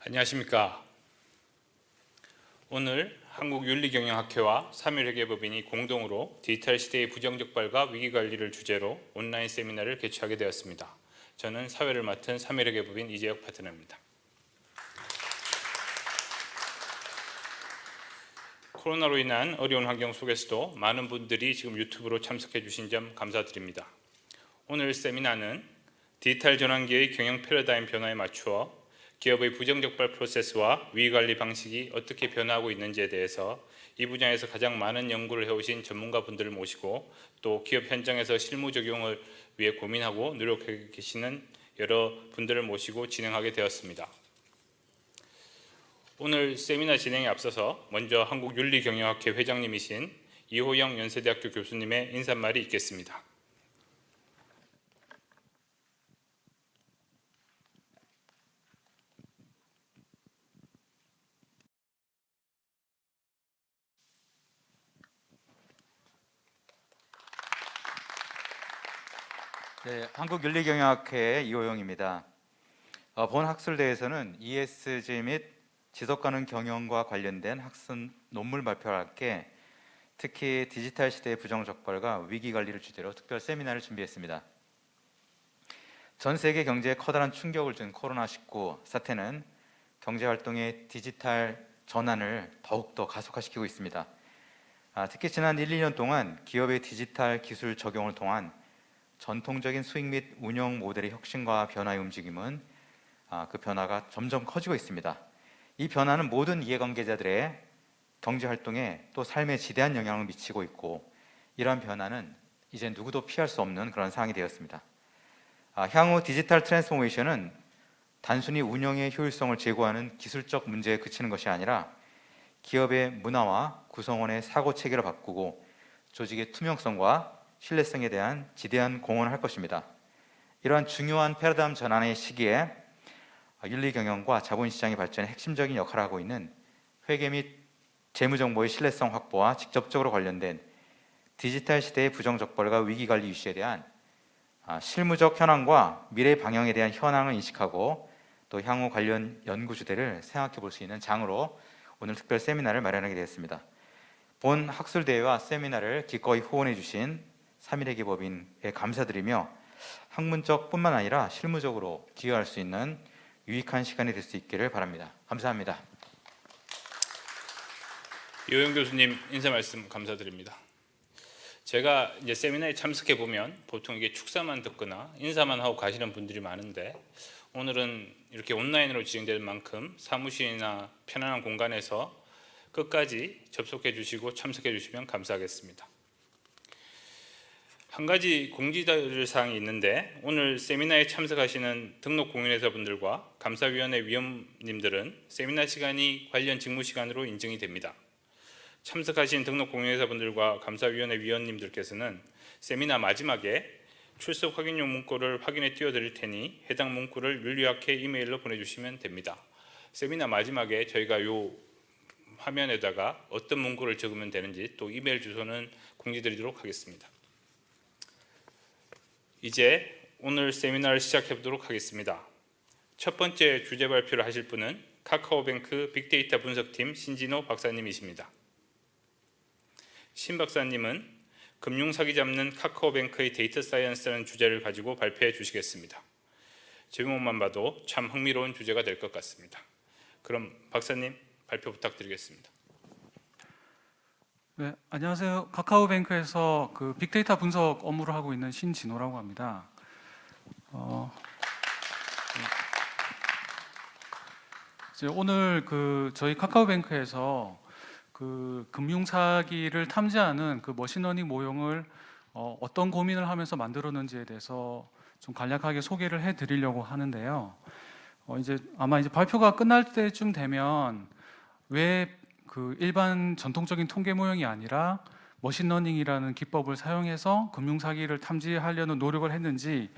안녕하십니까. 오늘 한국윤리경영학회와 사물회계법인이 공동으로 디지털 시대의 부정적발과 위기관리를 주제로 온라인 세미나를 개최하게 되었습니다. 저는 사회를 맡은 사물회계법인 이재혁 파트너입니다. 코로나로 인한 어려운 환경 속에서도 많은 분들이 지금 유튜브로 참석해 주신 점 감사드립니다. 오늘 세미나는 디지털 전환기의 경영 패러다임 변화에 맞추어 기업의 부정적발 프로세스와 위기관리 방식이 어떻게 변화하고 있는지에 대해서 이 분야에서 가장 많은 연구를 해오신 전문가분들을 모시고 또 기업 현장에서 실무 적용을 위해 고민하고 노력하고 계시는 여러 분들을 모시고 진행하게 되었습니다. 오늘 세미나 진행에 앞서서 먼저 한국윤리경영학회 회장님이신 이호영 연세대학교 교수님의 인사말이 있겠습니다. 네, 한국윤리경영학회 이호영입니다. 본 학술대회에서는 ESG 및 지속가능 경영과 관련된 학술 논문 발표와 함께 특히 디지털 시대의 부정적발과 위기관리를 주제로 특별 세미나를 준비했습니다. 전 세계 경제에 커다란 충격을 준 코로나19 사태는 경제활동의 디지털 전환을 더욱더 가속화시키고 있습니다. 특히 지난 1, 2년 동안 기업의 디지털 기술 적용을 통한 전통적인 수익 및 운영 모델의 혁신과 변화의 움직임은 그 변화가 점점 커지고 있습니다. 이 변화는 모든 이해관계자들의 경제활동에 또 삶에 지대한 영향을 미치고 있고 이러한 변화는 이제 누구도 피할 수 없는 그런 상황이 되었습니다. 향후 디지털 트랜스포메이션은 단순히 운영의 효율성을 제고하는 기술적 문제에 그치는 것이 아니라 기업의 문화와 구성원의 사고체계를 바꾸고 조직의 투명성과 신뢰성에 대한 지대한 공헌을 할 것입니다. 이러한 중요한 패러다임 전환의 시기에 윤리경영과 자본시장의 발전에 핵심적인 역할을 하고 있는 회계 및 재무정보의 신뢰성 확보와 직접적으로 관련된 디지털 시대의 부정적발과 위기관리 이슈에 대한 실무적 현황과 미래 방향에 대한 현황을 인식하고 또 향후 관련 연구 주제를 생각해 볼 수 있는 장으로 오늘 특별 세미나를 마련하게 되었습니다. 본 학술대회와 세미나를 기꺼이 후원해 주신 사물회계법인에 감사드리며 학문적 뿐만 아니라 실무적으로 기여할 수 있는 유익한 시간이 될 수 있기를 바랍니다. 감사합니다. 이호영 교수님 인사 말씀 감사드립니다. 제가 이제 세미나에 참석해 보면 보통 이게 축사만 듣거나 인사만 하고 가시는 분들이 많은데 오늘은 이렇게 온라인으로 진행될 만큼 사무실이나 편안한 공간에서 끝까지 접속해 주시고 참석해 주시면 감사하겠습니다. 한 가지 공지드릴 사항이 있는데 오늘 세미나에 참석하시는 등록 공인회사분들과 감사위원회 위원님들은 세미나 시간이 관련 직무 시간으로 인정이 됩니다. 참석하신 등록 공인회사분들과 감사위원회 위원님들께서는 세미나 마지막에 출석 확인용 문구를 확인해 띄워드릴 테니 해당 문구를 윤리학회 이메일로 보내주시면 됩니다. 세미나 마지막에 저희가 이 화면에다가 어떤 문구를 적으면 되는지 또 이메일 주소는 공지드리도록 하겠습니다. 이제 오늘 세미나를 시작해 보도록 하겠습니다. 첫 번째 주제 발표를 하실 분은 카카오뱅크 빅데이터 분석팀 신진호 박사님이십니다. 신 박사님은 금융사기 잡는 카카오뱅크의 데이터 사이언스라는 주제를 가지고 발표해 주시겠습니다. 제목만 봐도 참 흥미로운 주제가 될 것 같습니다. 그럼 박사님 발표 부탁드리겠습니다. 네, 안녕하세요. 카카오뱅크에서 그 빅데이터 분석 업무를 하고 있는 신진호라고 합니다. 이제 오늘 저희 카카오뱅크에서 그 금융사기를 탐지하는 그 머신러닝 모형을 어떤 고민을 하면서 만들었는지에 대해서 좀 간략하게 소개를 해드리려고 하는데요. 이제 아마 이제 발표가 끝날 때쯤 되면 왜 그 일반 전통적인 통계 모형이 아니라 머신러닝이라는 기법을 사용해서 금융사기를 탐지하려는 노력을 했는지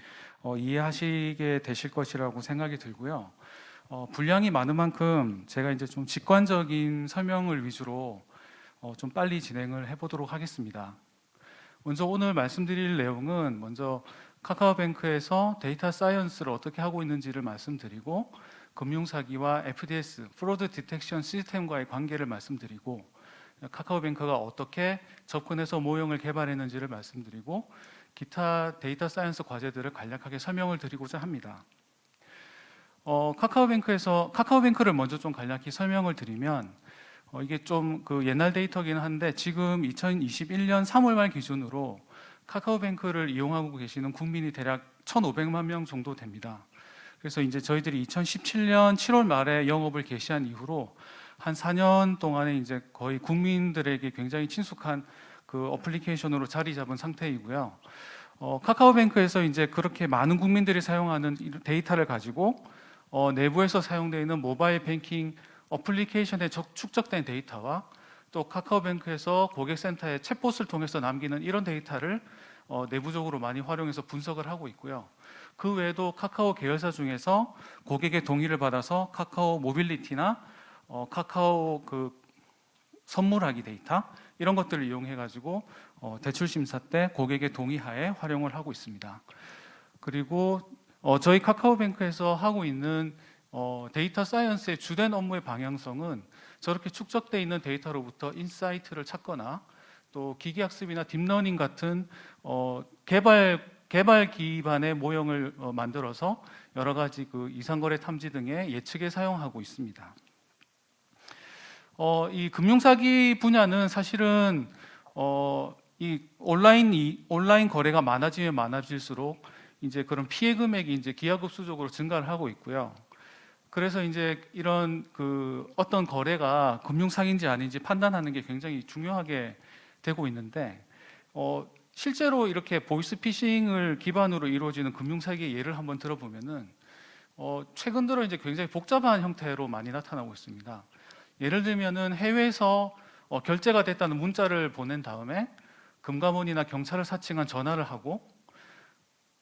이해하시게 되실 것이라고 생각이 들고요. 분량이 많은 만큼 제가 이제 좀 직관적인 설명을 위주로 좀 빨리 진행을 해보도록 하겠습니다. 먼저 오늘 말씀드릴 내용은 먼저 카카오뱅크에서 데이터 사이언스를 어떻게 하고 있는지를 말씀드리고, 금융사기와 FDS, 프로드 디텍션 시스템과의 관계를 말씀드리고, 카카오뱅크가 어떻게 접근해서 모형을 개발했는지를 말씀드리고, 기타 데이터 사이언스 과제들을 간략하게 설명을 드리고자 합니다. 카카오뱅크를 먼저 좀 간략히 설명을 드리면, 이게 좀 그 옛날 데이터긴 한데 지금 2021년 3월 말 기준으로 카카오뱅크를 이용하고 계시는 국민이 대략 1,500만 명 정도 됩니다. 그래서 이제 저희들이 2017년 7월 말에 영업을 개시한 이후로 한 4년 동안에 이제 거의 국민들에게 굉장히 친숙한 그 어플리케이션으로 자리 잡은 상태이고요. 카카오뱅크에서 이제 그렇게 많은 국민들이 사용하는 이 데이터를 가지고 내부에서 사용되어 있는 모바일 뱅킹 어플리케이션에 축적된 데이터와 또 카카오뱅크에서 고객센터의 챗봇을 통해서 남기는 이런 데이터를 내부적으로 많이 활용해서 분석을 하고 있고요. 그 외에도 카카오 계열사 중에서 고객의 동의를 받아서 카카오 모빌리티나 카카오 그 선물하기 데이터 이런 것들을 이용해 가지고 대출 심사 때 고객의 동의하에 활용을 하고 있습니다. 그리고 저희 카카오뱅크에서 하고 있는 데이터 사이언스의 주된 업무의 방향성은 저렇게 축적되어 있는 데이터로부터 인사이트를 찾거나 또 기계학습이나 딥러닝 같은 개발 기반의 모형을 만들어서 여러 가지 그 이상거래 탐지 등의 예측에 사용하고 있습니다. 이 금융사기 분야는 사실은 이 온라인 거래가 많아지면 많아질수록 이제 그런 피해 금액이 이제 기하급수적으로 증가를 하고 있고요. 그래서 이제 이런 그 어떤 거래가 금융사기인지 아닌지 판단하는 게 굉장히 중요하게 되고 있는데 실제로 이렇게 보이스피싱을 기반으로 이루어지는 금융사기의 예를 한번 들어보면은 최근 들어 이제 굉장히 복잡한 형태로 많이 나타나고 있습니다. 예를 들면은 해외에서 결제가 됐다는 문자를 보낸 다음에 금감원이나 경찰을 사칭한 전화를 하고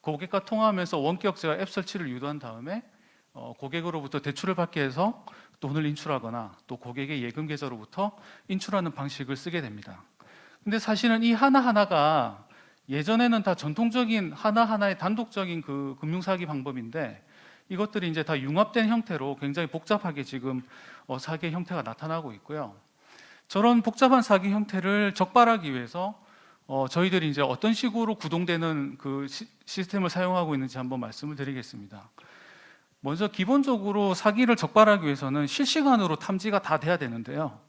고객과 통화하면서 원격제와 앱 설치를 유도한 다음에 고객으로부터 대출을 받게 해서 돈을 인출하거나 또 고객의 예금 계좌로부터 인출하는 방식을 쓰게 됩니다. 근데 사실은 이 하나하나가 예전에는 다 전통적인 하나하나의 단독적인 그 금융사기 방법인데 이것들이 이제 다 융합된 형태로 굉장히 복잡하게 지금 사기 형태가 나타나고 있고요. 저런 복잡한 사기 형태를 적발하기 위해서 저희들이 이제 어떤 식으로 구동되는 그 시스템을 사용하고 있는지 한번 말씀을 드리겠습니다. 먼저 기본적으로 사기를 적발하기 위해서는 실시간으로 탐지가 다 돼야 되는데요.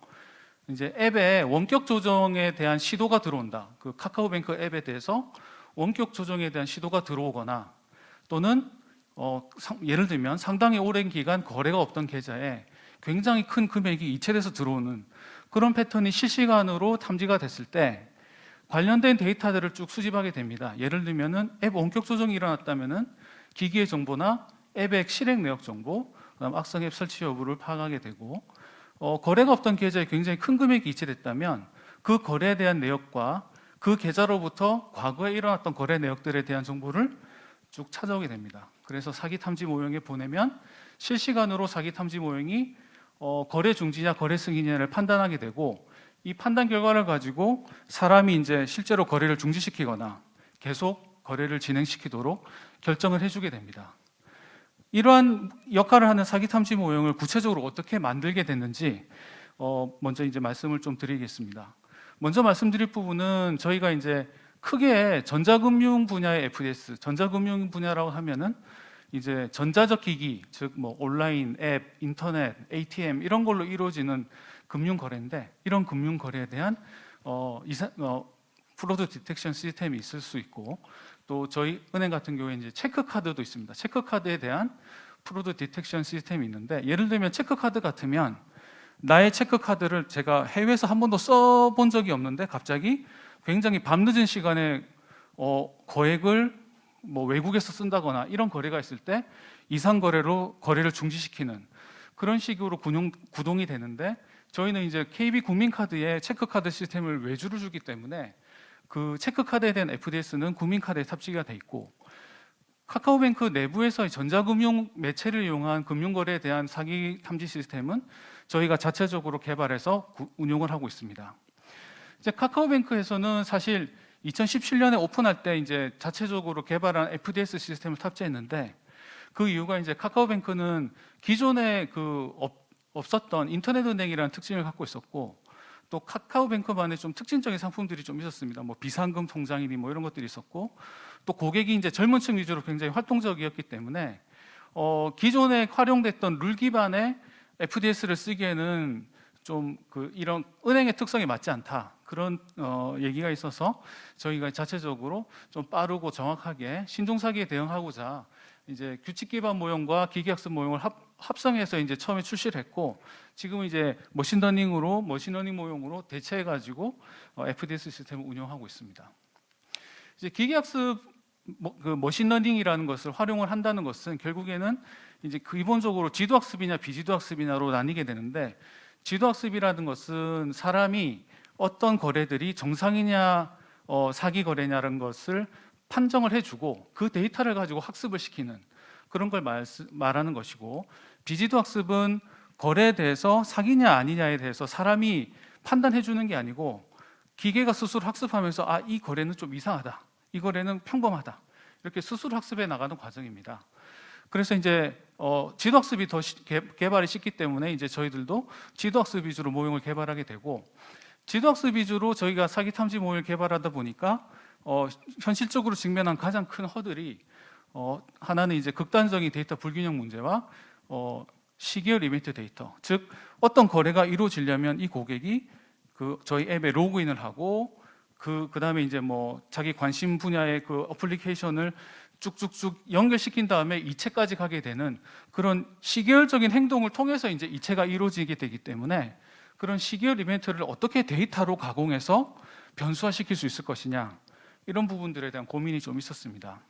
이제 앱에 원격 조정에 대한 시도가 들어온다. 그 카카오뱅크 앱에 대해서 원격 조정에 대한 시도가 들어오거나 또는 예를 들면 상당히 오랜 기간 거래가 없던 계좌에 굉장히 큰 금액이 이체돼서 들어오는 그런 패턴이 실시간으로 탐지가 됐을 때 관련된 데이터들을 쭉 수집하게 됩니다. 예를 들면은 앱 원격 조정이 일어났다면은 기기의 정보나 앱의 실행 내역 정보, 그다음 악성 앱 설치 여부를 파악하게 되고 거래가 없던 계좌에 굉장히 큰 금액이 이체됐다면 그 거래에 대한 내역과 그 계좌로부터 과거에 일어났던 거래 내역들에 대한 정보를 쭉 찾아오게 됩니다. 그래서 사기 탐지 모형에 보내면 실시간으로 사기 탐지 모형이 거래 중지냐 거래 승인이냐를 판단하게 되고 이 판단 결과를 가지고 사람이 이제 실제로 거래를 중지시키거나 계속 거래를 진행시키도록 결정을 해주게 됩니다. 이러한 역할을 하는 사기 탐지 모형을 구체적으로 어떻게 만들게 됐는지 먼저 이제 말씀을 좀 드리겠습니다. 먼저 말씀드릴 부분은 저희가 이제 크게 전자금융 분야의 FDS, 전자금융 분야라고 하면은 이제 전자적 기기, 즉 뭐 온라인, 앱, 인터넷, ATM 이런 걸로 이루어지는 금융 거래인데 이런 금융 거래에 대한 프로드 디텍션 시스템이 있을 수 있고 또 저희 은행 같은 경우에 이제 체크카드도 있습니다. 체크카드에 대한 프로드 디텍션 시스템이 있는데 예를 들면 체크카드 같으면 나의 체크카드를 제가 해외에서 한 번도 써본 적이 없는데 갑자기 굉장히 밤늦은 시간에 거액을 뭐 외국에서 쓴다거나 이런 거래가 있을 때 이상 거래로 거래를 중지시키는 그런 식으로 구동이 되는데 저희는 이제 KB 국민카드에 체크카드 시스템을 외주를 주기 때문에 그 체크카드에 대한 FDS는 국민카드에 탑재가 돼 있고 카카오뱅크 내부에서 전자금융 매체를 이용한 금융거래에 대한 사기 탐지 시스템은 저희가 자체적으로 개발해서 운용을 하고 있습니다. 이제 카카오뱅크에서는 사실 2017년에 오픈할 때 이제 자체적으로 개발한 FDS 시스템을 탑재했는데, 그 이유가 이제 카카오뱅크는 기존에 없었던 인터넷 은행이라는 특징을 갖고 있었고, 또 카카오뱅크만의 좀 특징적인 상품들이 좀 있었습니다. 뭐 비상금 통장이니 뭐 이런 것들이 있었고, 또 고객이 이제 젊은 층 위주로 굉장히 활동적이었기 때문에 기존에 활용됐던 룰 기반의 FDS를 쓰기에는 좀 이런 은행의 특성에 맞지 않다, 그런 얘기가 있어서 저희가 자체적으로 좀 빠르고 정확하게 신종 사기에 대응하고자 이제 규칙 기반 모형과 기계학습 모형을 합성해서 이제 처음에 출시를 했고, 지금은 이제 머신러닝 모형으로 대체해 가지고 FDS 시스템을 운영하고 있습니다. 이제 기계학습 머신러닝이라는 것을 활용을 한다는 것은 결국에는 이제 기본적으로 지도학습이냐 비지도학습이냐로 나뉘게 되는데, 지도학습이라는 것은 사람이 어떤 거래들이 정상이냐 사기 거래냐라는 것을 판정을 해주고 그 데이터를 가지고 학습을 시키는 그런 걸 말하는 것이고, 비지도학습은 거래에 대해서 사기냐 아니냐에 대해서 사람이 판단해 주는 게 아니고 기계가 스스로 학습하면서 이 거래는 좀 이상하다, 이 거래는 평범하다, 이렇게 스스로 학습해 나가는 과정입니다. 그래서 이제 지도학습이 더 개발이 쉽기 때문에 이제 저희들도 지도학습 위주로 모형을 개발하게 되고, 지도학습 위주로 저희가 사기 탐지 모형을 개발하다 보니까 현실적으로 직면한 가장 큰 허들이 하나는 이제 극단적인 데이터 불균형 문제와 시계열 이벤트 데이터, 즉 어떤 거래가 이루어지려면 이 고객이 저희 앱에 로그인을 하고 그다음에 이제 뭐 자기 관심 분야의 어플리케이션을 쭉쭉쭉 연결시킨 다음에 이체까지 가게 되는 그런 시계열적인 행동을 통해서 이제 이체가 이루어지게 되기 때문에, 그런 시계열 이벤트를 어떻게 데이터로 가공해서 변수화시킬 수 있을 것이냐, 이런 부분들에 대한 고민이 좀 있었습니다.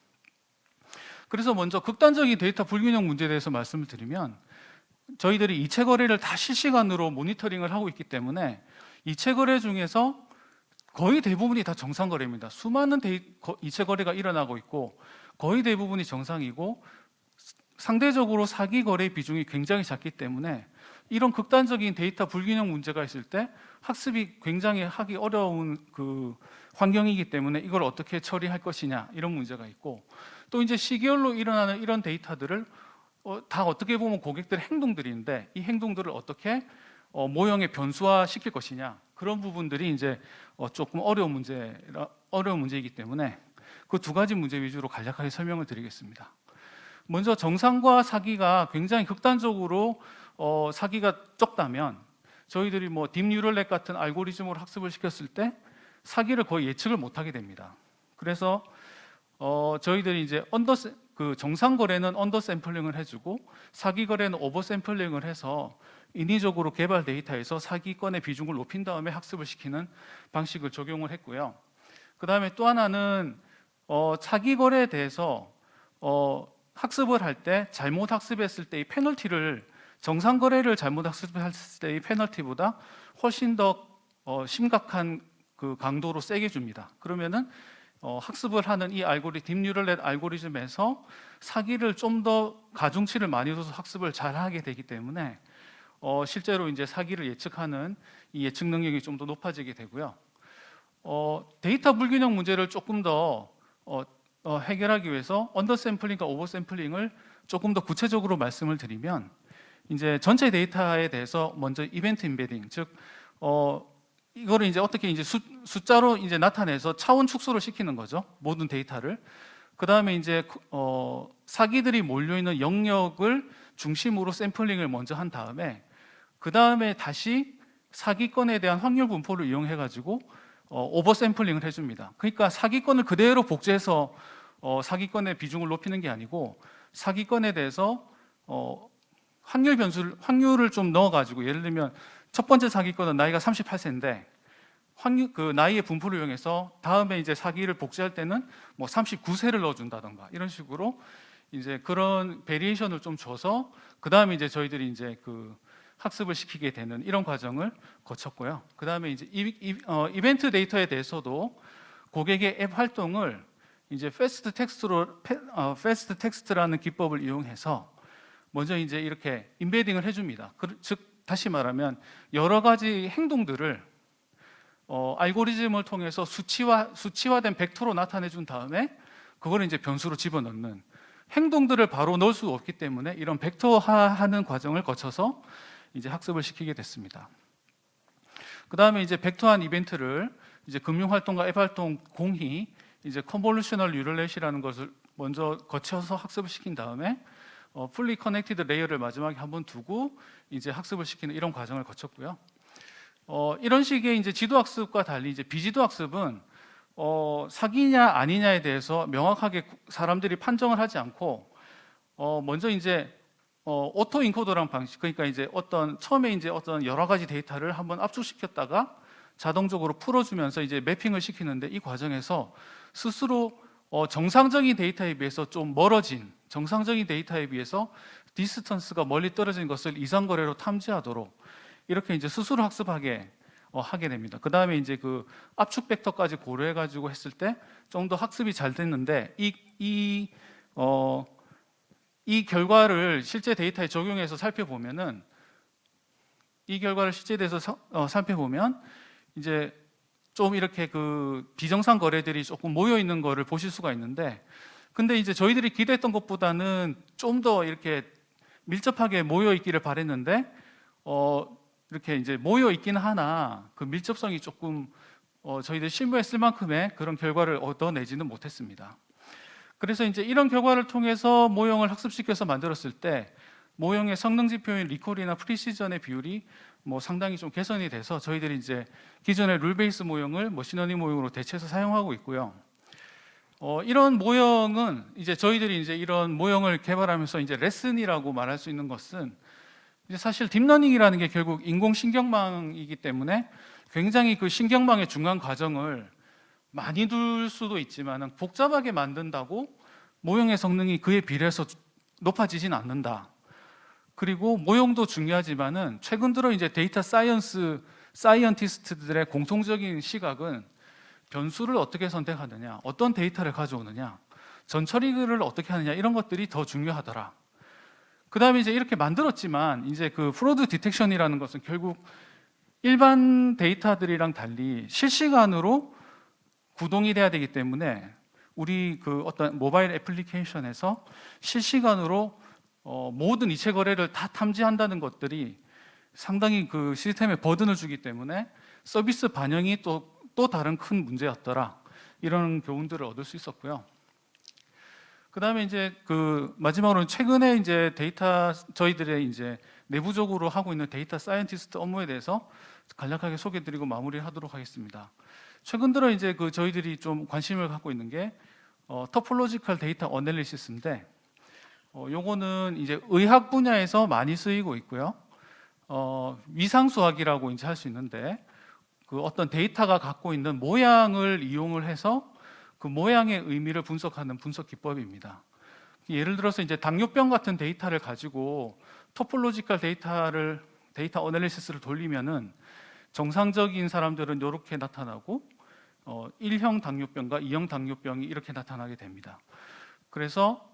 그래서 먼저 극단적인 데이터 불균형 문제에 대해서 말씀을 드리면, 저희들이 이체 거래를 다 실시간으로 모니터링을 하고 있기 때문에 이체 거래 중에서 거의 대부분이 다 정상 거래입니다. 수많은 이체 거래가 일어나고 있고 거의 대부분이 정상이고, 상대적으로 사기 거래 비중이 굉장히 작기 때문에 이런 극단적인 데이터 불균형 문제가 있을 때 학습이 굉장히 하기 어려운 환경이기 때문에 이걸 어떻게 처리할 것이냐, 이런 문제가 있고, 또 이제 시계열로 일어나는 이런 데이터들을 다 어떻게 보면 고객들의 행동들인데 이 행동들을 어떻게 모형에 변수화 시킬 것이냐, 그런 부분들이 이제 조금 어려운 문제이기 때문에 그 두 가지 문제 위주로 간략하게 설명을 드리겠습니다. 먼저 정상과 사기가 굉장히 극단적으로 사기가 적다면, 저희들이 뭐 딥뉴럴넷 같은 알고리즘으로 학습을 시켰을 때 사기를 거의 예측을 못하게 됩니다. 그래서 저희들이 이제 정상 거래는 언더 샘플링을 해주고 사기 거래는 오버 샘플링을 해서 인위적으로 개발 데이터에서 사기건의 비중을 높인 다음에 학습을 시키는 방식을 적용을 했고요. 그 다음에 또 하나는 사기 거래에 대해서 학습을 할 때 잘못 학습했을 때의 페널티를, 정상 거래를 잘못 학습했을 때의 페널티보다 훨씬 더 심각한 강도로 세게 줍니다. 그러면은 학습을 하는 이 딥뉴럴넷 알고리즘에서 사기를 좀 더 가중치를 많이 둬서 학습을 잘 하게 되기 때문에 실제로 이제 사기를 예측하는 이 예측 능력이 좀 더 높아지게 되고요. 데이터 불균형 문제를 조금 더 해결하기 위해서 언더 샘플링과 오버 샘플링을 조금 더 구체적으로 말씀을 드리면, 이제 전체 데이터에 대해서 먼저 이벤트 인베딩, 즉 이거를 이제 어떻게 이제 숫자로 이제 나타내서 차원 축소를 시키는 거죠, 모든 데이터를. 그 다음에 이제 사기들이 몰려 있는 영역을 중심으로 샘플링을 먼저 한 다음에 그 다음에 다시 사기건에 대한 확률 분포를 이용해 가지고 오버 샘플링을 해줍니다. 그러니까 사기건을 그대로 복제해서 사기건의 비중을 높이는 게 아니고 사기건에 대해서 확률을 좀 넣어가지고, 예를 들면 첫 번째 사기건은 나이가 38세인데 그 나이의 분포를 이용해서 다음에 이제 사기를 복제할 때는 뭐 39세를 넣어준다던가 이런 식으로 이제 그런 베리에이션을 좀 줘서 그 다음에 이제 저희들이 이제 학습을 시키게 되는 이런 과정을 거쳤고요. 그 다음에 이제 이벤트 데이터에 대해서도 고객의 앱 활동을 이제 패스트 텍스트라는 기법을 이용해서 먼저 이제 이렇게 인베딩을 해줍니다. 즉 다시 말하면 여러 가지 행동들을 알고리즘을 통해서 수치화된 벡터로 나타내 준 다음에 그걸 이제 변수로 집어넣는 행동들을 바로 넣을 수 없기 때문에 이런 벡터화하는 과정을 거쳐서 이제 학습을 시키게 됐습니다. 그 다음에 이제 벡터한 이벤트를 이제 금융활동과 앱활동 공히 이제 컨볼루셔널 뉴럴넷이라는 것을 먼저 거쳐서 학습을 시킨 다음에 풀리 커넥티드 레이어를 마지막에 한번 두고 이제 학습을 시키는 이런 과정을 거쳤고요. 이런 식의 이제 지도 학습과 달리 이제 비지도 학습은 사기냐 아니냐에 대해서 명확하게 사람들이 판정을 하지 않고 먼저 이제 오토 인코더라는 방식, 그러니까 이제 처음에 이제 어떤 여러 가지 데이터를 한번 압축시켰다가 자동적으로 풀어주면서 이제 매핑을 시키는데, 이 과정에서 스스로 정상적인 데이터에 비해서 좀 멀어진, 정상적인 데이터에 비해서 디스턴스가 멀리 떨어진 것을 이상거래로 탐지하도록 이렇게 이제 스스로 학습하게 하게 됩니다. 그 다음에 이제 그 압축 벡터까지 고려해가지고 했을 때 좀 더 학습이 잘 됐는데, 이 결과를 실제 데이터에 적용해서 살펴보면은, 이 결과를 실제 데이터에서 살펴보면 이제 좀 이렇게 그 비정상 거래들이 조금 모여 있는 거를 보실 수가 있는데, 근데 이제 저희들이 기대했던 것보다는 좀 더 이렇게 밀접하게 모여 있기를 바랬는데 이렇게 이제 모여 있기는 하나 그 밀접성이 조금 저희들 실무에 쓸 만큼의 그런 결과를 얻어내지는 못했습니다. 그래서 이제 이런 결과를 통해서 모형을 학습시켜서 만들었을 때 모형의 성능 지표인 리콜이나 프리시전의 비율이 상당히 좀 개선이 돼서 저희들이 이제 기존의 룰 베이스 모형을 머신러닝 모형으로 대체해서 사용하고 있고요. 이런 모형은 이제 저희들이 이제 이런 모형을 개발하면서 이제 레슨이라고 말할 수 있는 것은, 이제 사실 딥러닝이라는 게 결국 인공신경망이기 때문에 굉장히 그 신경망의 중간 과정을 많이 둘 수도 있지만 복잡하게 만든다고 모형의 성능이 그에 비례해서 높아지진 않는다. 그리고 모형도 중요하지만은 최근 들어 이제 데이터 사이언티스트들의 공통적인 시각은 변수를 어떻게 선택하느냐, 어떤 데이터를 가져오느냐, 전처리를 어떻게 하느냐, 이런 것들이 더 중요하더라. 그 다음에 이제 이렇게 만들었지만 이제 그 프로드 디텍션이라는 것은 결국 일반 데이터들이랑 달리 실시간으로 구동이 돼야 되기 때문에 우리 그 어떤 모바일 애플리케이션에서 실시간으로 모든 이체 거래를 다 탐지한다는 것들이 상당히 그 시스템에 버든을 주기 때문에 서비스 반영이 또 다른 큰 문제였더라, 이런 교훈들을 얻을 수 있었고요. 그 다음에 이제 그 마지막으로 최근에 이제 저희들의 이제 내부적으로 하고 있는 데이터 사이언티스트 업무에 대해서 간략하게 소개드리고 마무리하도록 하겠습니다. 최근 들어 이제 그 저희들이 좀 관심을 갖고 있는 게 토폴로지컬 데이터 어널리시스인데, 요거는 이제 의학 분야에서 많이 쓰이고 있고요. 위상수학이라고 이제 할 수 있는데, 그 어떤 데이터가 갖고 있는 모양을 이용을 해서 그 모양의 의미를 분석하는 분석 기법입니다. 예를 들어서 이제 당뇨병 같은 데이터를 가지고 토폴로지컬 데이터 어널리시스를 돌리면은 정상적인 사람들은 이렇게 나타나고 1형 당뇨병과 2형 당뇨병이 이렇게 나타나게 됩니다. 그래서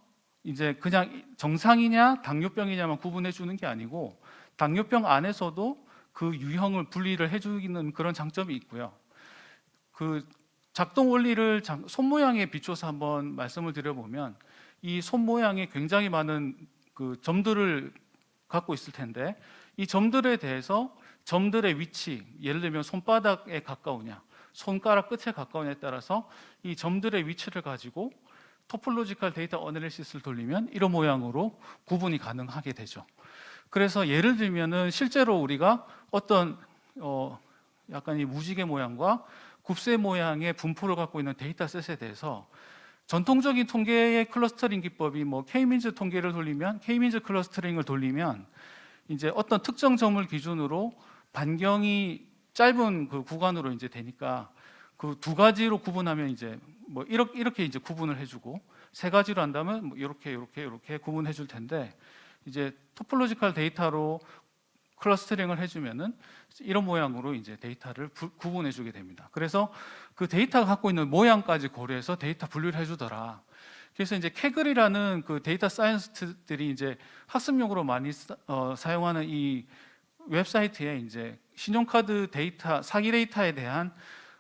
이제 그냥 정상이냐 당뇨병이냐만 구분해 주는 게 아니고 당뇨병 안에서도 그 유형을 분리를 해주는 그런 장점이 있고요. 그 작동 원리를 손 모양에 비춰서 한번 말씀을 드려보면, 이 손 모양에 굉장히 많은 그 점들을 갖고 있을 텐데, 이 점들에 대해서 점들의 위치, 예를 들면 손바닥에 가까우냐, 손가락 끝에 가까우냐에 따라서 이 점들의 위치를 가지고 토폴로지컬 데이터 어널리시스를 돌리면 이런 모양으로 구분이 가능하게 되죠. 그래서 예를 들면은 실제로 우리가 어떤 약간 이 무지개 모양과 굽새 모양의 분포를 갖고 있는 데이터셋에 대해서 전통적인 통계의 클러스터링 기법이 K-민즈 통계를 돌리면, K-민즈 클러스터링을 돌리면 이제 어떤 특정 점을 기준으로 반경이 짧은 그 구간으로 이제 되니까 그 두 가지로 구분하면 이제 이렇게 이제 구분을 해주고, 세 가지로 한다면 이렇게 구분해 줄 텐데, 이제 토폴로지컬 데이터로 클러스터링을 해주면은 이런 모양으로 이제 데이터를 구분해 주게 됩니다. 그래서 그 데이터가 갖고 있는 모양까지 고려해서 데이터 분류를 해주더라. 그래서 이제 캐글이라는 그 데이터 사이언티스트들이 이제 학습용으로 많이 사용하는 이 웹사이트에 이제 신용카드 데이터, 사기 데이터에 대한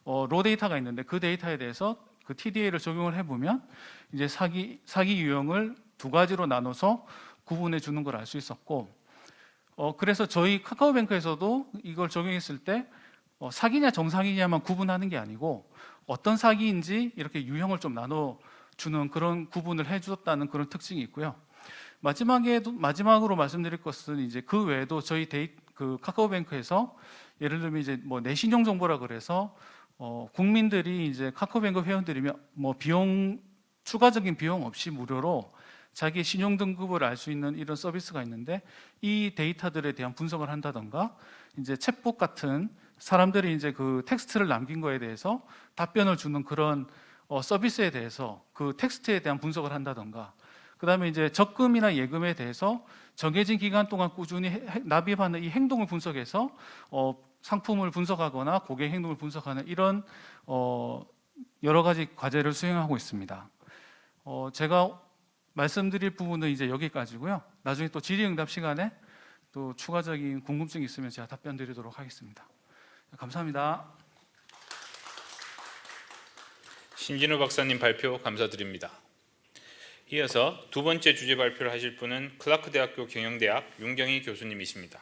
로 데이터가 있는데 그 데이터에 대해서 그 TDA를 적용을 해보면 이제 사기 유형을 두 가지로 나눠서 구분해 주는 걸 알 수 있었고, 그래서 저희 카카오뱅크에서도 이걸 적용했을 때 사기냐 정상이냐만 구분하는 게 아니고 어떤 사기인지 이렇게 유형을 좀 나눠 주는 그런 구분을 해주었다는 그런 특징이 있고요. 마지막으로 말씀드릴 것은 이제 그 외에도 저희 그 카카오뱅크에서 예를 들면 이제 뭐 내 신용 정보라 그래서 국민들이 이제 카카오뱅크 회원들이면 뭐 추가적인 비용 없이 무료로 자기 신용 등급을 알 수 있는 이런 서비스가 있는데, 이 데이터들에 대한 분석을 한다던가 이제 챗봇 같은 사람들이 이제 그 텍스트를 남긴 거에 대해서 답변을 주는 그런 서비스에 대해서 그 텍스트에 대한 분석을 한다던가, 그다음에 이제 적금이나 예금에 대해서 정해진 기간 동안 꾸준히 납입하는 이 행동을 분석해서 상품을 분석하거나 고객 행동을 분석하는 이런 여러 가지 과제를 수행하고 있습니다. 제가 말씀드릴 부분은 이제 여기까지고요. 나중에 또 질의응답 시간에 또 추가적인 궁금증이 있으면 제가 답변 드리도록 하겠습니다. 감사합니다. 신진우 박사님 발표 감사드립니다. 이어서 두 번째 주제 발표를 하실 분은 클라크 대학교 경영대학 윤경희 교수님이십니다.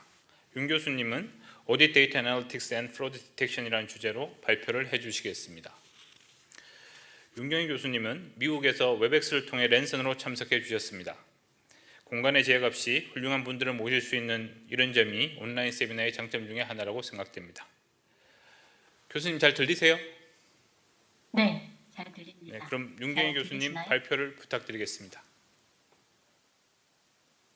윤 교수님은 Audit Data Analytics and Fraud Detection이라는 주제로 발표를 해주시겠습니다. 윤경희 교수님은 미국에서 웹엑스를 통해 랜선으로 참석해 주셨습니다. 공간의 제약 없이 훌륭한 분들을 모실 수 있는 이런 점이 온라인 세미나의 장점 중에 하나라고 생각됩니다. 교수님 잘 들리세요? 네, 잘 들립니다. 네, 그럼 윤경희 교수님 들리시나요? 발표를 부탁드리겠습니다.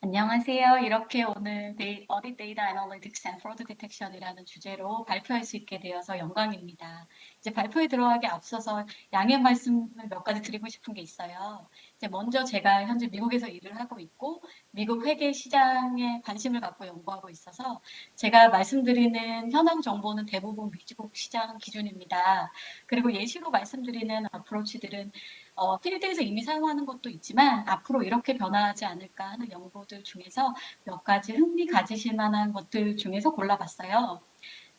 안녕하세요. 이렇게 오늘 Audit Data Analytics and Fraud Detection이라는 주제로 발표할 수 있게 되어서 영광입니다. 이제 발표에 들어가기 앞서서 양해 말씀을 몇 가지 드리고 싶은 게 있어요. 이제 먼저 제가 현재 미국에서 일을 하고 있고 미국 회계 시장에 관심을 갖고 연구하고 있어서 제가 말씀드리는 현황 정보는 대부분 미국 시장 기준입니다. 그리고 예시로 말씀드리는 어프로치들은 필드에서 이미 사용하는 것도 있지만 앞으로 이렇게 변화하지 않을까 하는 연구들 중에서 몇 가지 흥미 가지실 만한 것들 중에서 골라봤어요.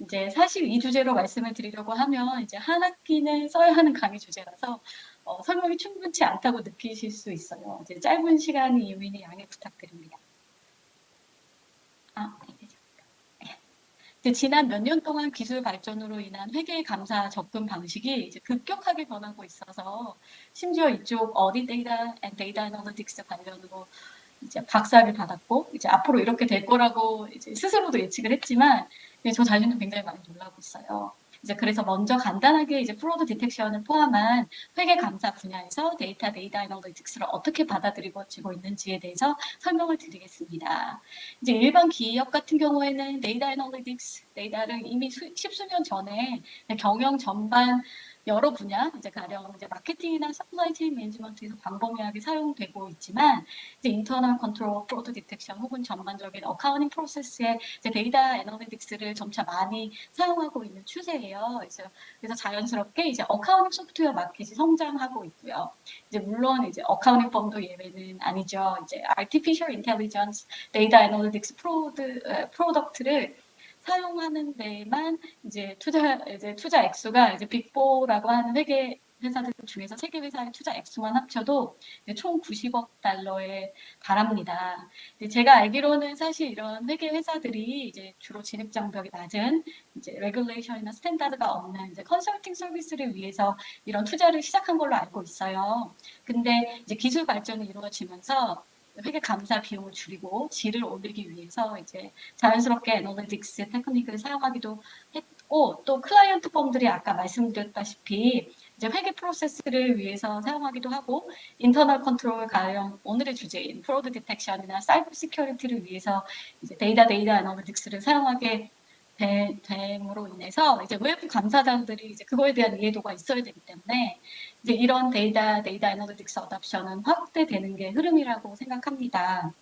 이제 사실 이 주제로 말씀을 드리려고 하면 이제 한 학기는 써야 하는 강의 주제라서 설명이 충분치 않다고 느끼실 수 있어요. 이제 짧은 시간이 이유이니 양해 부탁드립니다. 이제 지난 몇 년 동안 기술 발전으로 인한 회계 감사 접근 방식이 이제 급격하게 변하고 있어서 심지어 이쪽 Audit Data and Data Analytics 관련으로 이제 박사를 받았고 이제 앞으로 이렇게 될 거라고 이제 스스로도 예측을 했지만 저 자신도 굉장히 많이 놀라고 있어요. 이제 그래서 먼저 간단하게 이제 프로드 디텍션을 포함한 회계 감사 분야에서 데이터 애널리틱스를 어떻게 받아들이고 있는지에 대해서 설명을 드리겠습니다. 이제 일반 기업 같은 경우에는 데이터 애널리틱스 데이터를 이미 십수년 전에 경영 전반 여러 분야, 이제 가령 이제 마케팅이나 서플라이 체인 매니지먼트에서 광범위하게 사용되고 있지만, 이제 인터널 컨트롤, 프로드 디텍션 혹은 전반적인 어카운팅 프로세스에 이제 데이터 애널리틱스를 점차 많이 사용하고 있는 추세예요. 그래서 자연스럽게 이제 어카운팅 소프트웨어 마켓이 성장하고 있고요. 이제 물론 이제 어카운팅 펌도 예외는 아니죠. 이제 artificial intelligence, 데이터 애널리틱스 프로덕트를 사용하는 데만 이제 투자 액수가 이제 빅4라고 하는 회계 회사들 중에서 세계 회사의 투자 액수만 합쳐도 총 90억 달러에 달합니다. 제가 알기로는 사실 이런 회계 회사들이 이제 주로 진입 장벽이 낮은 이제 레귤레이션이나 스탠다드가 없는 이제 컨설팅 서비스를 위해서 이런 투자를 시작한 걸로 알고 있어요. 근데 이제 기술 발전이 이루어지면서 회계 감사 비용을 줄이고 질을 올리기 위해서 이제 자연스럽게 애널리틱스 테크닉을 사용하기도 했고, 또 클라이언트 펌들이 아까 말씀드렸다시피 이제 회계 프로세스를 위해서 사용하기도 하고, 인터널 컨트롤 가령 오늘의 주제인 프로드 디텍션이나 사이버 시큐리티를 위해서 이제 데이터 애널리틱스를 사용하게 됨으로 인해서 이제 외부 감사자들이 이제 그거에 대한 이해도가 있어야 되기 때문에 이제 이런 데이터 애널리틱스 어답션은 확대되는 게 흐름이라고 생각합니다.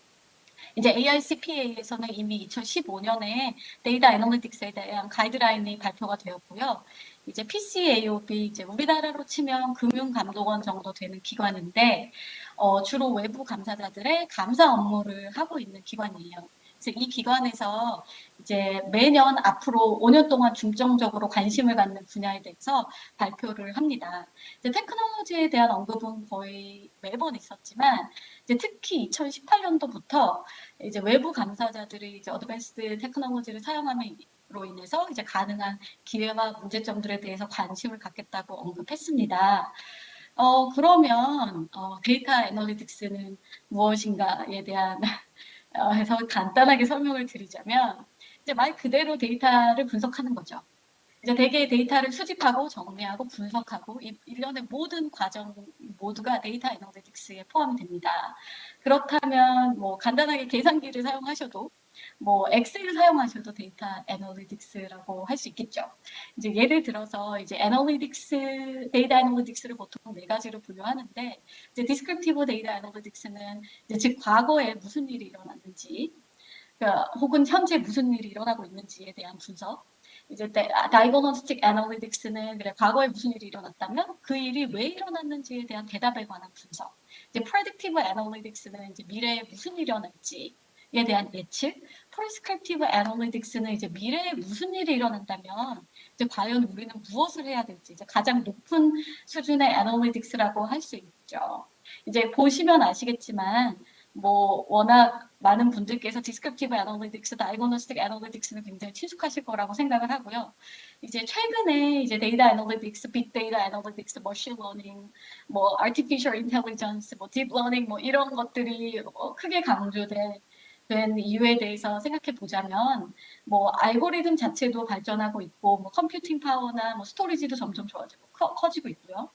이제 AICPA에서는 이미 2015년에 데이터 애널리틱스에 대한 가이드라인이 발표가 되었고요. 이제 PCAOB, 이제 우리나라로 치면 금융감독원 정도 되는 기관인데 주로 외부 감사자들의 감사 업무를 하고 있는 기관이에요. 그래서 이 기관에서 이제 매년 앞으로 5년 동안 중점적으로 관심을 갖는 분야에 대해서 발표를 합니다. 이제 테크놀로지에 대한 언급은 거의 매번 있었지만 이제 특히 2018년도부터 이제 외부 감사자들이 이제 어드밴스드 테크놀로지를 사용함으로 인해서 이제 가능한 기회와 문제점들에 대해서 관심을 갖겠다고 언급했습니다. 그러면 데이터 애널리틱스는 무엇인가에 대한 해서 간단하게 설명을 드리자면 이제 말 그대로 데이터를 분석하는 거죠. 이제 대개 데이터를 수집하고 정리하고 분석하고 이 일련의 모든 과정 모두가 데이터 애널리틱스에 포함이 됩니다. 그렇다면 뭐 간단하게 계산기를 사용하셔도 뭐 엑셀을 사용하셔도 데이터 애널리틱스라고 할 수 있겠죠. 이제 예를 들어서 이제 데이터 애널리틱스를 보통 네 가지로 분류하는데 이제 디스크립티브 데이터 애널리틱스는 이제 즉 과거에 무슨 일이 일어났는지 그러니까 혹은 현재 무슨 일이 일어나고 있는지에 대한 분석. 이제 다이그노스틱 애널리틱스는 그래 과거에 무슨 일이 일어났다면 그 일이 왜 일어났는지에 대한 대답에 관한 분석. 이제 프레딕티브 애널리틱스는 이제 미래에 무슨 일이 일어날지에 대한 예측. 프리스크립티브 애널리틱스는 이제 미래에 무슨 일이 일어난다면 이제 과연 우리는 무엇을 해야 될지 이제 가장 높은 수준의 애널리틱스라고 할 수 있죠. 이제 보시면 아시겠지만 뭐 워낙 많은 분들께서 디스크립티브 애널리틱스, 다이그노스틱 애널리틱스는 굉장히 친숙하실 거라고 생각을 하고요. 이제 최근에 이제 데이터 애널리틱스, 빅데이터 애널리틱스, 머신 러닝, 뭐 아티피셜 인텔리전스, 뭐 딥러닝 뭐 이런 것들이 크게 강조된 이유에 대해서 생각해 보자면 뭐 알고리즘 자체도 발전하고 있고 뭐 컴퓨팅 파워나 뭐 스토리지도 점점 좋아지고 커지고 있고요.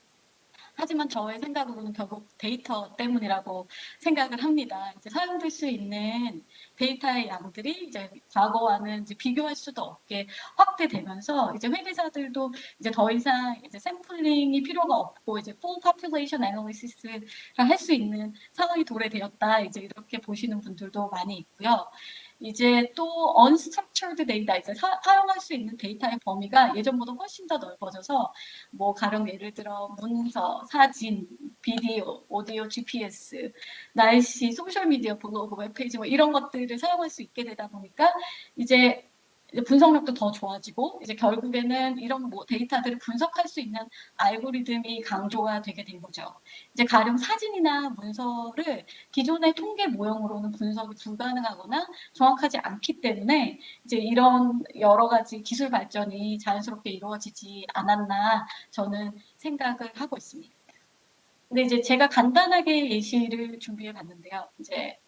하지만 저의 생각으로는 결국 데이터 때문이라고 생각을 합니다. 이제 사용될 수 있는 데이터의 양들이 이제 과거와는 이제 비교할 수도 없게 확대되면서 이제 회계사들도 이제 더 이상 이제 샘플링이 필요가 없고 이제 full population analysis를 할 수 있는 상황이 도래되었다. 이제 이렇게 보시는 분들도 많이 있고요. 이제 또 unstructured data, 이제 사용할 수 있는 데이터의 범위가 예전보다 훨씬 더 넓어져서 뭐 가령 예를 들어 문서, 사진, 비디오, 오디오, GPS, 날씨, 소셜미디어, 블로그, 웹페이지 뭐 이런 것들을 사용할 수 있게 되다 보니까 이제 분석력도 더 좋아지고 이제 결국에는 이런 뭐 데이터들을 분석할 수 있는 알고리즘이 강조가 되게 된 거죠. 이제 가령 사진이나 문서를 기존의 통계 모형으로는 분석이 불가능하거나 정확하지 않기 때문에 이제 이런 여러 가지 기술 발전이 자연스럽게 이루어지지 않았나 저는 생각을 하고 있습니다. 근데 이제 제가 간단하게 예시를 준비해 봤는데요. 이제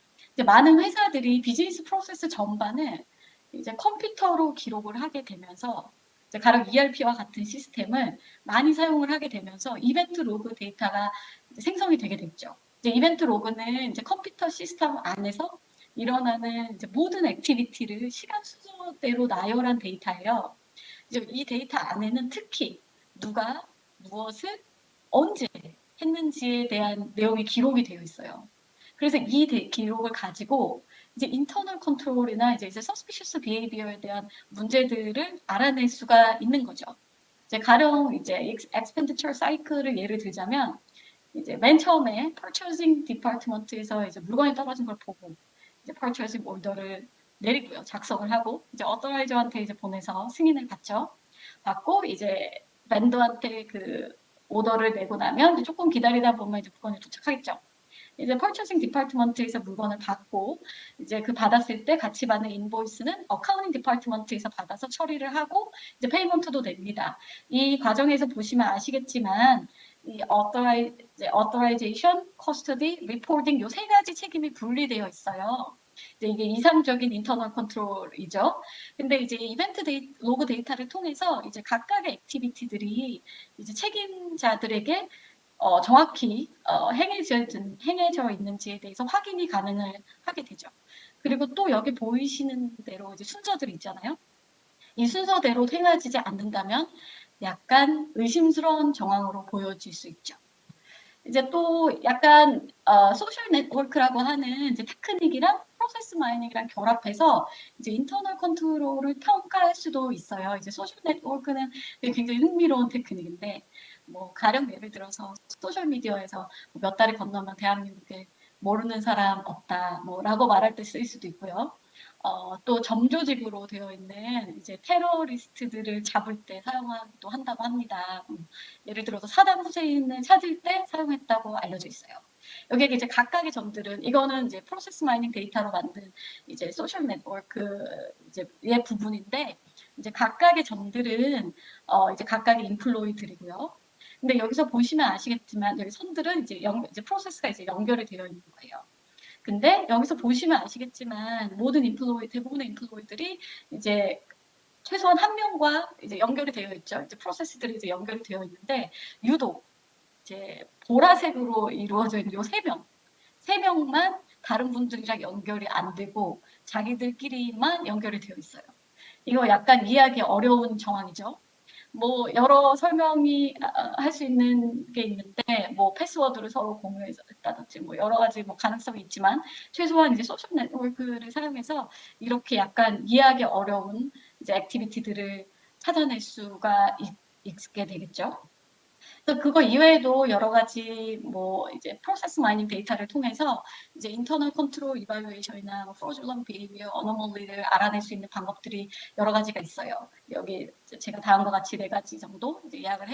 많은 회사들이 비즈니스 프로세스 전반을 이제 컴퓨터로 기록을 하게 되면서 이제 가령 ERP와 같은 시스템을 많이 사용을 하게 되면서 이벤트 로그 데이터가 생성이 되게 됐죠. 이제 이벤트 로그는 이제 컴퓨터 시스템 안에서 일어나는 이제 모든 액티비티를 시간 순서대로 나열한 데이터예요. 이제 이 데이터 안에는 특히 누가 무엇을 언제 했는지에 대한 내용이 기록이 되어 있어요. 그래서 이 기록을 가지고 이제 인터널 컨트롤이나 이제 suspicious behavior에 대한 문제들을 알아낼 수가 있는 거죠. 이제 가령 이제 expenditure cycle을 예를 들자면 이제 맨 처음에 purchasing department에서 이제 물건이 떨어진 걸 보고 이제 purchasing order를 내리고요, 작성을 하고 이제 authorize한테 이제 보내서 승인을 받고 이제 vendor한테 그 오더를 내고 나면 조금 기다리다 보면 이제 물건이 도착하겠죠. 이제 purchasing department에서 물건을 받고 이제 그 받았을 때 같이 받는 인보이스는 accounting department에서 받아서 처리를 하고 이제 페이먼트도 냅니다. 이 과정에서 보시면 아시겠지만 이 authorization, custody, reporting 요 세 가지 책임이 분리되어 있어요. 이게 이상적인 인터널 컨트롤이죠. 근데 이제 이벤트 로그 데이터를 통해서 이제 각각의 액티비티들이 이제 책임자들에게 정확히 행해져 있는지에 대해서 확인이 가능을 하게 되죠. 그리고 또 여기 보이시는 대로 이제 순서들이 있잖아요. 이 순서대로 행해지지 않는다면 약간 의심스러운 정황으로 보여질 수 있죠. 이제 또 약간 소셜 네트워크라고 하는 이제 테크닉이랑 프로세스 마이닝이랑 결합해서 이제 인터널 컨트롤을 평가할 수도 있어요. 이제 소셜 네트워크는 굉장히 흥미로운 테크닉인데 뭐 가령 예를 들어서 소셜 미디어에서 몇 달을 건너면 대한민국에 모르는 사람 없다 뭐라고 말할 때 쓸 수도 있고요. 또 점조직으로 되어 있는 이제 테러리스트들을 잡을 때 사용하기도 한다고 합니다. 예를 들어서 사담 후세인을 찾을 때 사용했다고 알려져 있어요. 여기에 이제 각각의 점들은 이거는 이제 프로세스 마이닝 데이터로 만든 이제 소셜 네트워크 이제 의 부분인데 이제 각각의 점들은 이제 각각의 인플로이들이고요. 근데 여기서 보시면 아시겠지만 여기 선들은 이제 프로세스가 이제 연결이 되어 있는 거예요. 근데 여기서 보시면 아시겠지만 대부분의 인플로이들이 이제 최소한 한 명과 이제 연결이 되어 있죠. 이제 프로세스들이 이제 연결이 되어 있는데 유독 이제 보라색으로 이루어져 있는 요 세 명만 다른 분들이랑 연결이 안 되고 자기들끼리만 연결이 되어 있어요. 이거 약간 이해하기 어려운 정황이죠. 뭐 여러 설명이 할 수 있는 게 있는데 뭐 패스워드를 서로 공유했다든지 뭐 여러 가지 뭐 가능성이 있지만 최소한 이제 소셜 네트워크를 사용해서 이렇게 약간 이해하기 어려운 이제 액티비티들을 찾아낼 수가 있게 되겠죠. 또 그거 이외에도 여러 가지 뭐 이제 프로세스 마이닝 데이터를 통해서 이제 인터널 컨트롤 이발루에이션이나 뭐 프로줄런 비헤이비어 어노멀리를 알아낼 수 있는 방법들이 여러 가지가 있어요. 여기 제가 다음과 같이 4가지 정도 이제 요약을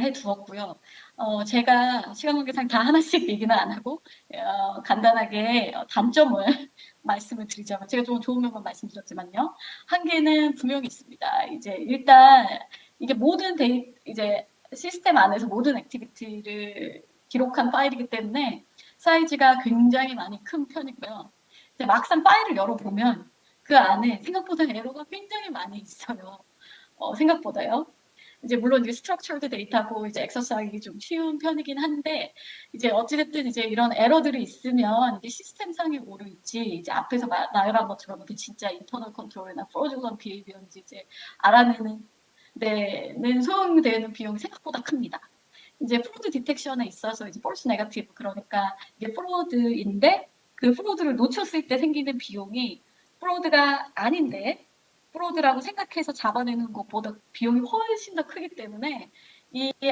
해 두었고요. 제가 시간 관계상 다 하나씩 얘기는 안 하고 간단하게 단점을 말씀을 드리자면 제가 좀 좋은 면만 말씀드렸지만요. 한계는 분명히 있습니다. 이제 일단 이게 이제 시스템 안에서 모든 액티비티를 기록한 파일이기 때문에 사이즈가 굉장히 많이 큰 편이고요. 이제 막상 파일을 열어보면 그 안에 생각보다 에러가 굉장히 많이 있어요. 생각보다요. 이제 물론 이제 스트럭처드 데이터고 이제 엑서사이즈가 좀 쉬운 편이긴 한데 이제 어찌됐든 이제 이런 에러들이 있으면 이게 시스템상의 오류인지 이제 앞에서 말한 것처럼 이게 진짜 인터널 컨트롤이나 프로듀런 비헤이비어인지 이제 알아내는 데는 소요되는 비용이 생각보다 큽니다. 이제 프로드 디텍션에 있어서 이제 폴스 네거티브 그러니까 이게 프로드인데 그 프로드를 놓쳤을 때 생기는 비용이 프로드가 아닌데 프로드라고 생각해서 잡아내는 것보다 비용이 훨씬 더 크기 때문에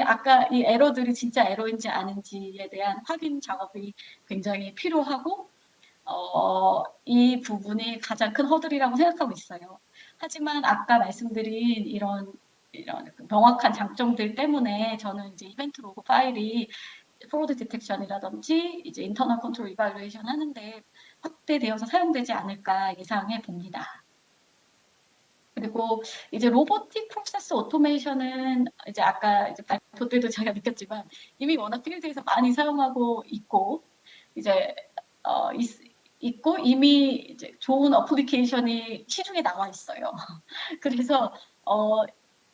아까 이 에러들이 진짜 에러인지 아닌지에 대한 확인 작업이 굉장히 필요하고 이 부분이 가장 큰 허들이라고 생각하고 있어요. 하지만 아까 말씀드린 이런 명확한 장점들 때문에 저는 이제 이벤트 로그 파일이 프로드 디텍션이라든지 이제 인터널 컨트롤 이발루에이션 하는데 확대되어서 사용되지 않을까 예상해 봅니다. 그리고 이제 로보틱 프로세스 오토메이션은 이제 아까 이제 발표 때도 제가 느꼈지만 이미 워낙 필드에서 많이 사용하고 있고 이제 있고 이미 이제 좋은 어플리케이션이 시중에 나와 있어요. 그래서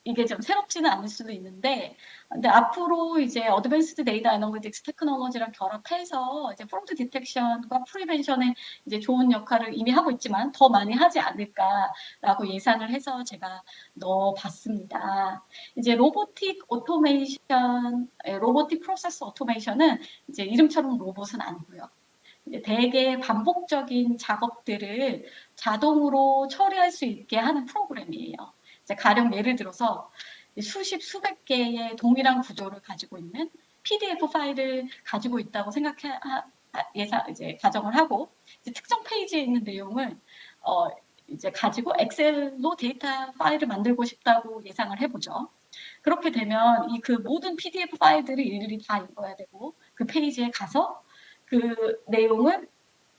이게 좀 새롭지는 않을 수도 있는데, 근데 앞으로 이제 어드밴스드 데이터 애널리틱스 테크놀로지랑 결합해서 이제 프로드 디텍션과 프리벤션에 이제 좋은 역할을 이미 하고 있지만 더 많이 하지 않을까라고 예상을 해서 제가 넣어봤습니다. 이제 로보틱 프로세스 오토메이션은 이제 이름처럼 로봇은 아니고요. 이제 대개 반복적인 작업들을 자동으로 처리할 수 있게 하는 프로그램이에요. 이제 가령 예를 들어서 수백 개의 동일한 구조를 가지고 있는 PDF 파일을 가지고 있다고 이제 가정을 하고 이제 특정 페이지에 있는 내용을 이제 가지고 엑셀로 데이터 파일을 만들고 싶다고 예상을 해보죠. 그렇게 되면 그 모든 PDF 파일들을 일일이 다 읽어야 되고 그 페이지에 가서 그 내용을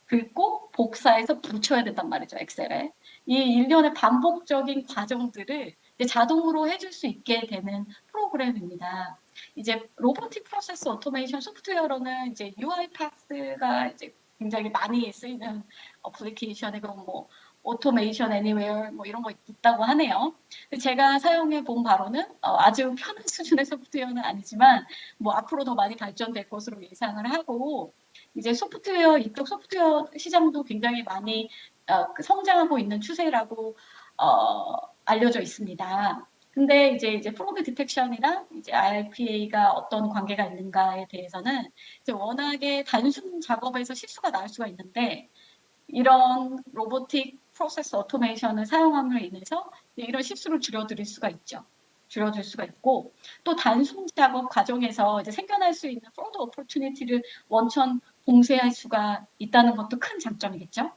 긁고 복사해서 붙여야 된단 말이죠, 엑셀에. 이 일련의 반복적인 과정들을 이제 자동으로 해줄 수 있게 되는 프로그램입니다. 이제 로보틱 프로세스 오토메이션 소프트웨어로는 이제 UiPath가 이제 굉장히 많이 쓰이는 어플리케이션에 그런 뭐 오토메이션 애니웨어 뭐 이런 거 있다고 하네요. 제가 사용해 본 바로는 아주 편한 수준의 소프트웨어는 아니지만 뭐 앞으로 더 많이 발전될 것으로 예상을 하고 이제 이쪽 소프트웨어 시장도 굉장히 많이 성장하고 있는 추세라고 알려져 있습니다. 근데 이제 프로드 디텍션이랑 이제 RPA가 어떤 관계가 있는가에 대해서는 이제 워낙에 단순 작업에서 실수가 나올 수가 있는데 이런 로보틱 프로세스 오토메이션을 사용함으로 인해서 이런 실수를 줄여줄 수가 있고 또 단순 작업 과정에서 이제 생겨날 수 있는 프로드 오퍼튜니티를 원천 봉쇄할 수가 있다는 것도 큰 장점이겠죠.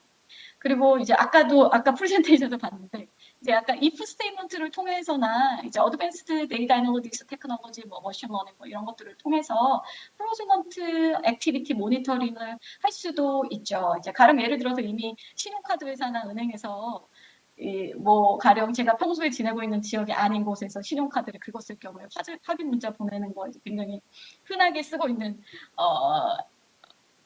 그리고 이제 아까 프레젠테이션도 봤는데 이제 아까 if 스테이트먼트를 통해서나 이제 어드밴스드 데이터 애널리틱스 테크놀로지 뭐 머신 러닝 뭐 이런 것들을 통해서 프로즈먼트 액티비티 모니터링을 할 수도 있죠. 이제 가령 예를 들어서 이미 신용카드 회사나 은행에서 뭐 가령 제가 평소에 지내고 있는 지역이 아닌 곳에서 신용카드를 긁었을 경우에 확인 문자 보내는 거 굉장히 흔하게 쓰고 있는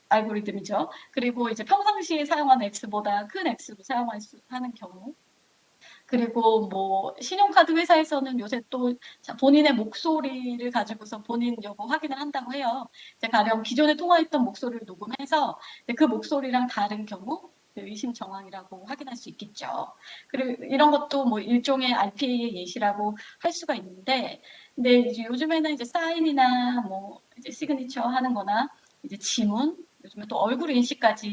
알고리즘이죠. 그리고 이제 평상시에 사용하는 X보다 큰 X로 하는 경우. 그리고 뭐 신용카드 회사에서는 요새 또 본인의 목소리를 가지고서 본인 여부 확인을 한다고 해요. 이제 가령 기존에 통화했던 목소리를 녹음해서 그 목소리랑 다른 경우 의심 정황이라고 확인할 수 있겠죠. 그리고 이런 것도 뭐 일종의 RPA의 예시라고 할 수가 있는데, 근데 이제 요즘에는 이제 사인이나 뭐 이제 시그니처 하는 거나 이제 지문, 요즘에 또 얼굴 인식까지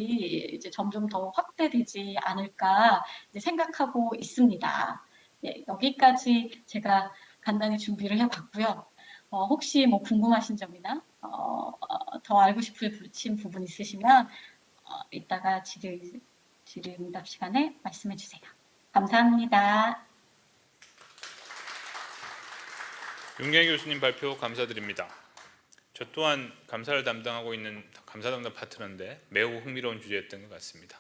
이제 점점 더 확대되지 않을까 이제 생각하고 있습니다. 예, 여기까지 제가 간단히 준비를 해봤고요. 혹시 뭐 궁금하신 점이나 더 알고 싶으신 부분 있으시면 이따가 질의응답 시간에 말씀해 주세요. 감사합니다. 윤경희 교수님 발표 감사드립니다. 저 또한 감사를 담당하고 있는 감사 담당 파트너인데 매우 흥미로운 주제였던 것 같습니다.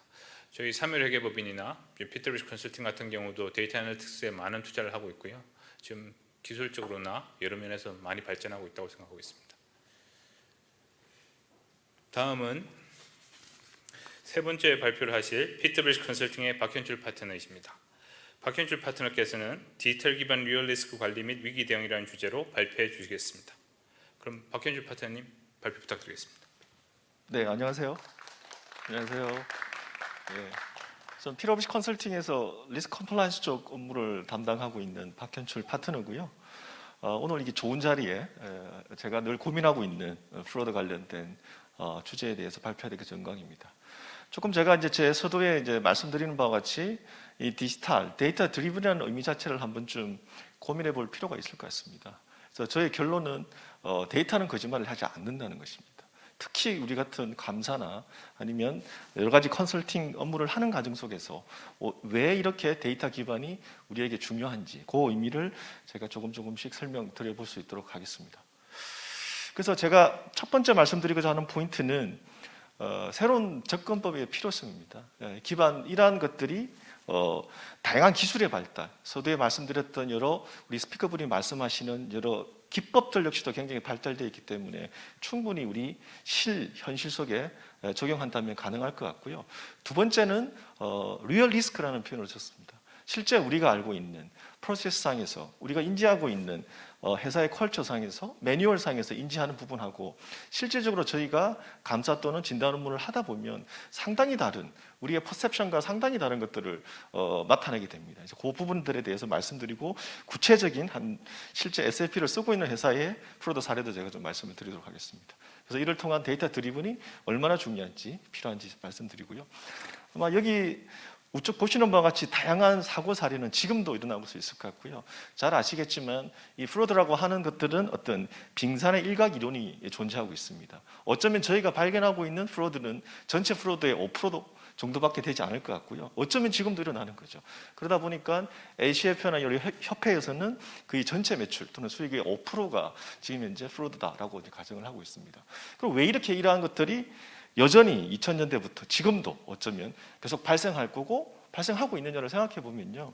저희 사멸회계법인이나 피터리시 컨설팅 같은 경우도 데이터 애널리틱스에 많은 투자를 하고 있고요. 지금 기술적으로나 여러 면에서 많이 발전하고 있다고 생각하고 있습니다. 다음은 세 번째 발표를 하실 피터리시 컨설팅의 박현출 파트너이십니다. 박현출 파트너께서는 디지털 기반 리얼 리스크 관리 및 위기 대응이라는 주제로 발표해 주시겠습니다. 그럼 박현출 파트너님 발표 부탁드리겠습니다. 네, 안녕하세요. 안녕하세요. 네, 전 피터리시 컨설팅에서 리스크 컴플라이언스 쪽 업무를 담당하고 있는 박현출 파트너고요. 오늘 이게 좋은 자리에 제가 늘 고민하고 있는 프로드 관련된 주제에 대해서 발표하게 된 영광입니다. 조금 제가 이제 제 서두에 이제 말씀드리는 바와 같이 이 디지털 데이터 드리븐이라는 의미 자체를 한번 좀 고민해 볼 필요가 있을 것 같습니다. 그래서 저의 결론은 데이터는 거짓말을 하지 않는다는 것입니다. 특히 우리 같은 감사나 아니면 여러 가지 컨설팅 업무를 하는 과정 속에서 왜 이렇게 데이터 기반이 우리에게 중요한지 그 의미를 제가 조금씩 설명드려 볼 수 있도록 하겠습니다. 그래서 제가 첫 번째 말씀드리고자 하는 포인트는 새로운 접근법의 필요성입니다. 이러한 것들이 다양한 기술의 발달, 서두에 말씀드렸던 여러 우리 스피커분이 말씀하시는 여러 기법들 역시도 굉장히 발달되어 있기 때문에 충분히 우리 현실 속에 적용한다면 가능할 것 같고요. 두 번째는 리얼 리스크라는 표현을 썼습니다. 실제 우리가 알고 있는 프로세스상에서 우리가 인지하고 있는 회사의 컬처상에서 매뉴얼상에서 인지하는 부분하고 실질적으로 저희가 감사 또는 진단 업무를 하다 보면 상당히 다른 우리의 퍼셉션과 상당히 다른 것들을 나타내게 됩니다. 이제 그 부분들에 대해서 말씀드리고 구체적인 한 실제 SLP를 쓰고 있는 회사의 프로드 사례도 제가 좀 말씀을 드리도록 하겠습니다. 그래서 이를 통한 데이터 드리븐이 얼마나 중요한지 필요한지 말씀드리고요. 아마 여기 우측 보시는 바와 같이 다양한 사고 사례는 지금도 일어나고 있을 것 같고요. 잘 아시겠지만 이 프로드라고 하는 것들은 어떤 빙산의 일각 이론이 존재하고 있습니다. 어쩌면 저희가 발견하고 있는 프로드는 전체 프로드의 5% 정도밖에 되지 않을 것 같고요. 어쩌면 지금도 일어나는 거죠. 그러다 보니까 ACF나 여러 협회에서는 그 전체 매출 또는 수익의 5%가 지금 현재 프로드다라고 가정을 하고 있습니다. 그럼 왜 이렇게 이러한 것들이 여전히 2000년대부터 지금도 어쩌면 계속 발생할 거고 발생하고 있느냐를 생각해 보면요.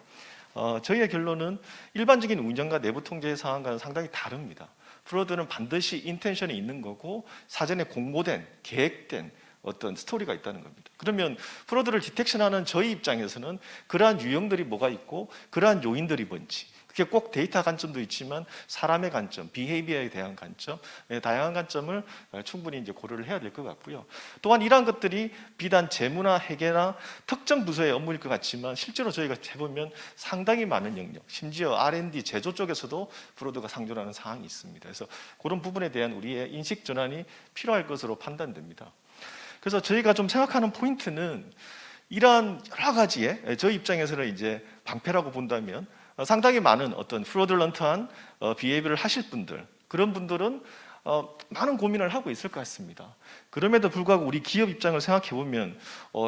저희의 결론은 일반적인 운영과 내부 통제 상황과는 상당히 다릅니다. 프로드는 반드시 인텐션이 있는 거고 사전에 공모된, 계획된 어떤 스토리가 있다는 겁니다. 그러면 프로드를 디텍션하는 저희 입장에서는 그러한 유형들이 뭐가 있고 그러한 요인들이 뭔지 그게 꼭 데이터 관점도 있지만 사람의 관점, 비헤이비어에 대한 관점, 다양한 관점을 충분히 이제 고려를 해야 될 것 같고요. 또한 이러한 것들이 비단 재무나 회계나 특정 부서의 업무일 것 같지만 실제로 저희가 해보면 상당히 많은 영역, 심지어 R&D 제조 쪽에서도 프로드가 상존하는 상황이 있습니다. 그래서 그런 부분에 대한 우리의 인식 전환이 필요할 것으로 판단됩니다. 그래서 저희가 좀 생각하는 포인트는 이러한 여러 가지의 저희 입장에서는 이제 방패라고 본다면 상당히 많은 어떤 프로들런트한 비헤이비어를 하실 분들 그런 분들은 많은 고민을 하고 있을 것 같습니다. 그럼에도 불구하고 우리 기업 입장을 생각해 보면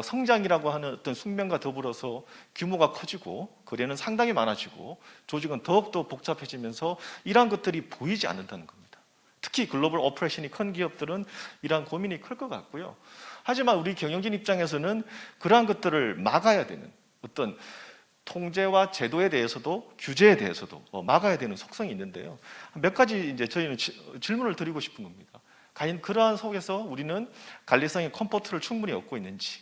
성장이라고 하는 어떤 숙명과 더불어서 규모가 커지고 거래는 상당히 많아지고 조직은 더욱더 복잡해지면서 이러한 것들이 보이지 않는다는 겁니다. 특히 글로벌 오퍼레이션이 큰 기업들은 이러한 고민이 클 것 같고요. 하지만 우리 경영진 입장에서는 그러한 것들을 막아야 되는 어떤 통제와 제도에 대해서도 규제에 대해서도 막아야 되는 속성이 있는데요. 몇 가지 이제 저희는 질문을 드리고 싶은 겁니다. 과연 그러한 속에서 우리는 관리성의 컴포트를 충분히 얻고 있는지,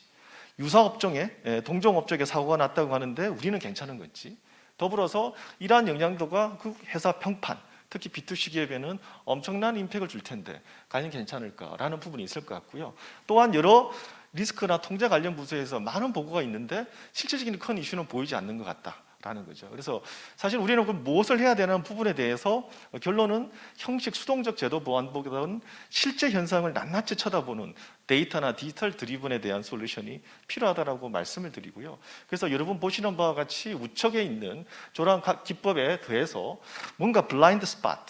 유사 업종에 동종 업종에 사고가 났다고 하는데 우리는 괜찮은 건지, 더불어서 이러한 영향도가 그 회사 평판, 특히 B2C 기업에는 엄청난 임팩트를 줄 텐데 과연 괜찮을까라는 부분이 있을 것 같고요. 또한 여러 리스크나 통제 관련 부서에서 많은 보고가 있는데 실질적인 큰 이슈는 보이지 않는 것 같다라는 거죠. 그래서 사실 우리는 그럼 무엇을 해야 되는 부분에 대해서 결론은 형식 수동적 제도 보완보다는 실제 현상을 낱낱이 쳐다보는 데이터나 디지털 드리븐에 대한 솔루션이 필요하다라고 말씀을 드리고요. 그래서 여러분 보시는 바와 같이 우측에 있는 저런 각 기법에 더해서 뭔가 블라인드 스팟,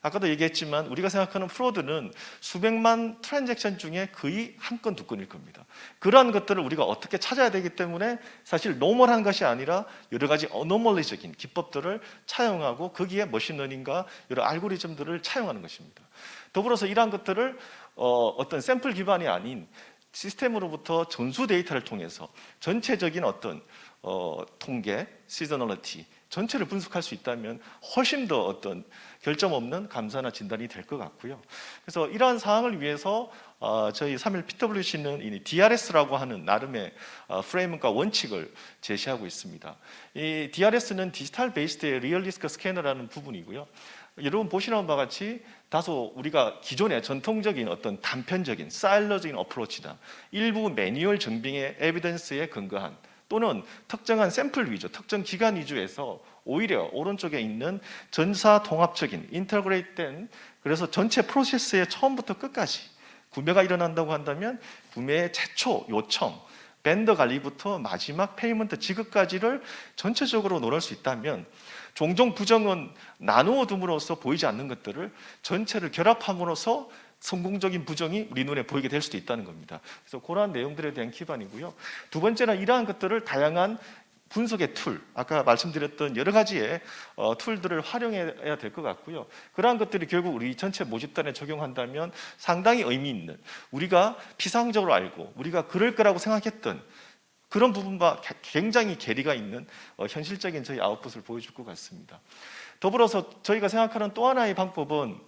아까도 얘기했지만 우리가 생각하는 프로드는 수백만 트랜잭션 중에 거의 한 건, 두 건일 겁니다. 그러한 것들을 우리가 어떻게 찾아야 되기 때문에 사실 노멀한 것이 아니라 여러 가지 어노멀리적인 기법들을 차용하고 거기에 머신러닝과 여러 알고리즘들을 차용하는 것입니다. 더불어서 이러한 것들을 어떤 샘플 기반이 아닌 시스템으로부터 전수 데이터를 통해서 전체적인 어떤 통계, 시저널리티 전체를 분석할 수 있다면 훨씬 더 어떤 결점 없는 감사나 진단이 될 것 같고요. 그래서 이러한 사항을 위해서 저희 3일 PwC는 이 DRS라고 하는 나름의 프레임과 원칙을 제시하고 있습니다. 이 DRS는 디지털 베이스드의 리얼 리스크 스캐너라는 부분이고요. 여러분 보시는 바와 같이 다소 우리가 기존의 전통적인 어떤 단편적인 사일러적인 어프로치나 일부 매뉴얼 증빙의 에비던스에 근거한 또는 특정한 샘플 위주, 특정 기간 위주에서 오히려 오른쪽에 있는 전사 통합적인 인터그레이트된, 그래서 전체 프로세스의 처음부터 끝까지 구매가 일어난다고 한다면 구매의 최초 요청, 벤더 관리부터 마지막 페이먼트 지급까지를 전체적으로 논할 수 있다면 종종 부정은 나누어 둠으로써 보이지 않는 것들을 전체를 결합함으로써 성공적인 부정이 우리 눈에 보이게 될 수도 있다는 겁니다. 그래서 그러한 내용들에 대한 기반이고요. 두 번째는 이러한 것들을 다양한 분석의 툴, 아까 말씀드렸던 여러 가지의 툴들을 활용해야 될 것 같고요. 그러한 것들이 결국 우리 전체 모집단에 적용한다면 상당히 의미 있는, 우리가 피상적으로 알고 우리가 그럴 거라고 생각했던 그런 부분과 굉장히 괴리가 있는 현실적인 저희 아웃풋을 보여줄 것 같습니다. 더불어서 저희가 생각하는 또 하나의 방법은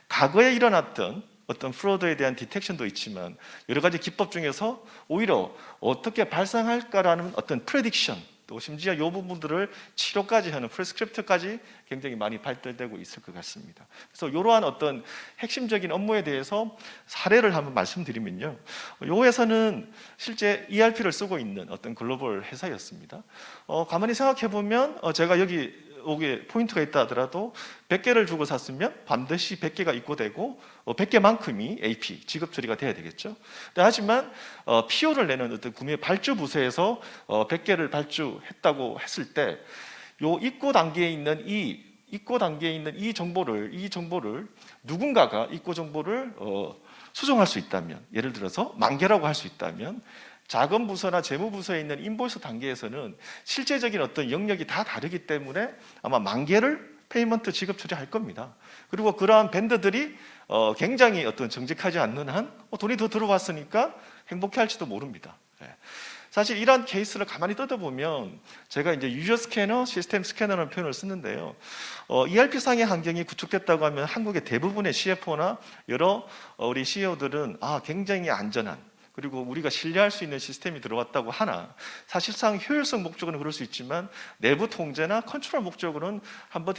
과거에 일어났던 어떤 프로드에 대한 디텍션도 있지만 여러 가지 기법 중에서 오히려 어떻게 발생할까라는 어떤 프레딕션, 또 심지어 이 부분들을 치료까지 하는 프레스크립트까지 굉장히 많이 발달되고 있을 것 같습니다. 그래서 이러한 어떤 핵심적인 업무에 대해서 사례를 한번 말씀드리면요, 이 회사는 실제 ERP를 쓰고 있는 어떤 글로벌 회사였습니다. 가만히 생각해 보면 제가 여기에 포인트가 있다 하더라도 100개를 주고 샀으면 반드시 100개가 입고되고 100개만큼이 AP 지급 처리가 돼야 되겠죠. 하지만 PO를 내는 어떤 구매 발주 부서에서 100개를 발주했다고 했을 때 요 입고 단계에 있는 이 정보를 누군가가 입고 정보를 수정할 수 있다면, 예를 들어서 만개라고 할 수 있다면 자금 부서나 재무 부서에 있는 인보이스 단계에서는 실제적인 어떤 영역이 다 다르기 때문에 아마 만개를 페이먼트 지급 처리할 겁니다. 그리고 그러한 밴드들이 굉장히 어떤 정직하지 않는 한 돈이 더 들어왔으니까 행복해할지도 모릅니다. 사실 이런 케이스를 가만히 뜯어보면 제가 이제 유저 스캐너, 시스템 스캐너라는 표현을 쓰는데요. ERP상의 환경이 구축됐다고 하면 한국의 대부분의 CFO나 여러 우리 CEO들은 굉장히 안전한, 그리고 우리가 신뢰할 수 있는 시스템이 들어왔다고 하나 사실상 효율성 목적으로는 그럴 수 있지만 내부 통제나 컨트롤 목적으로는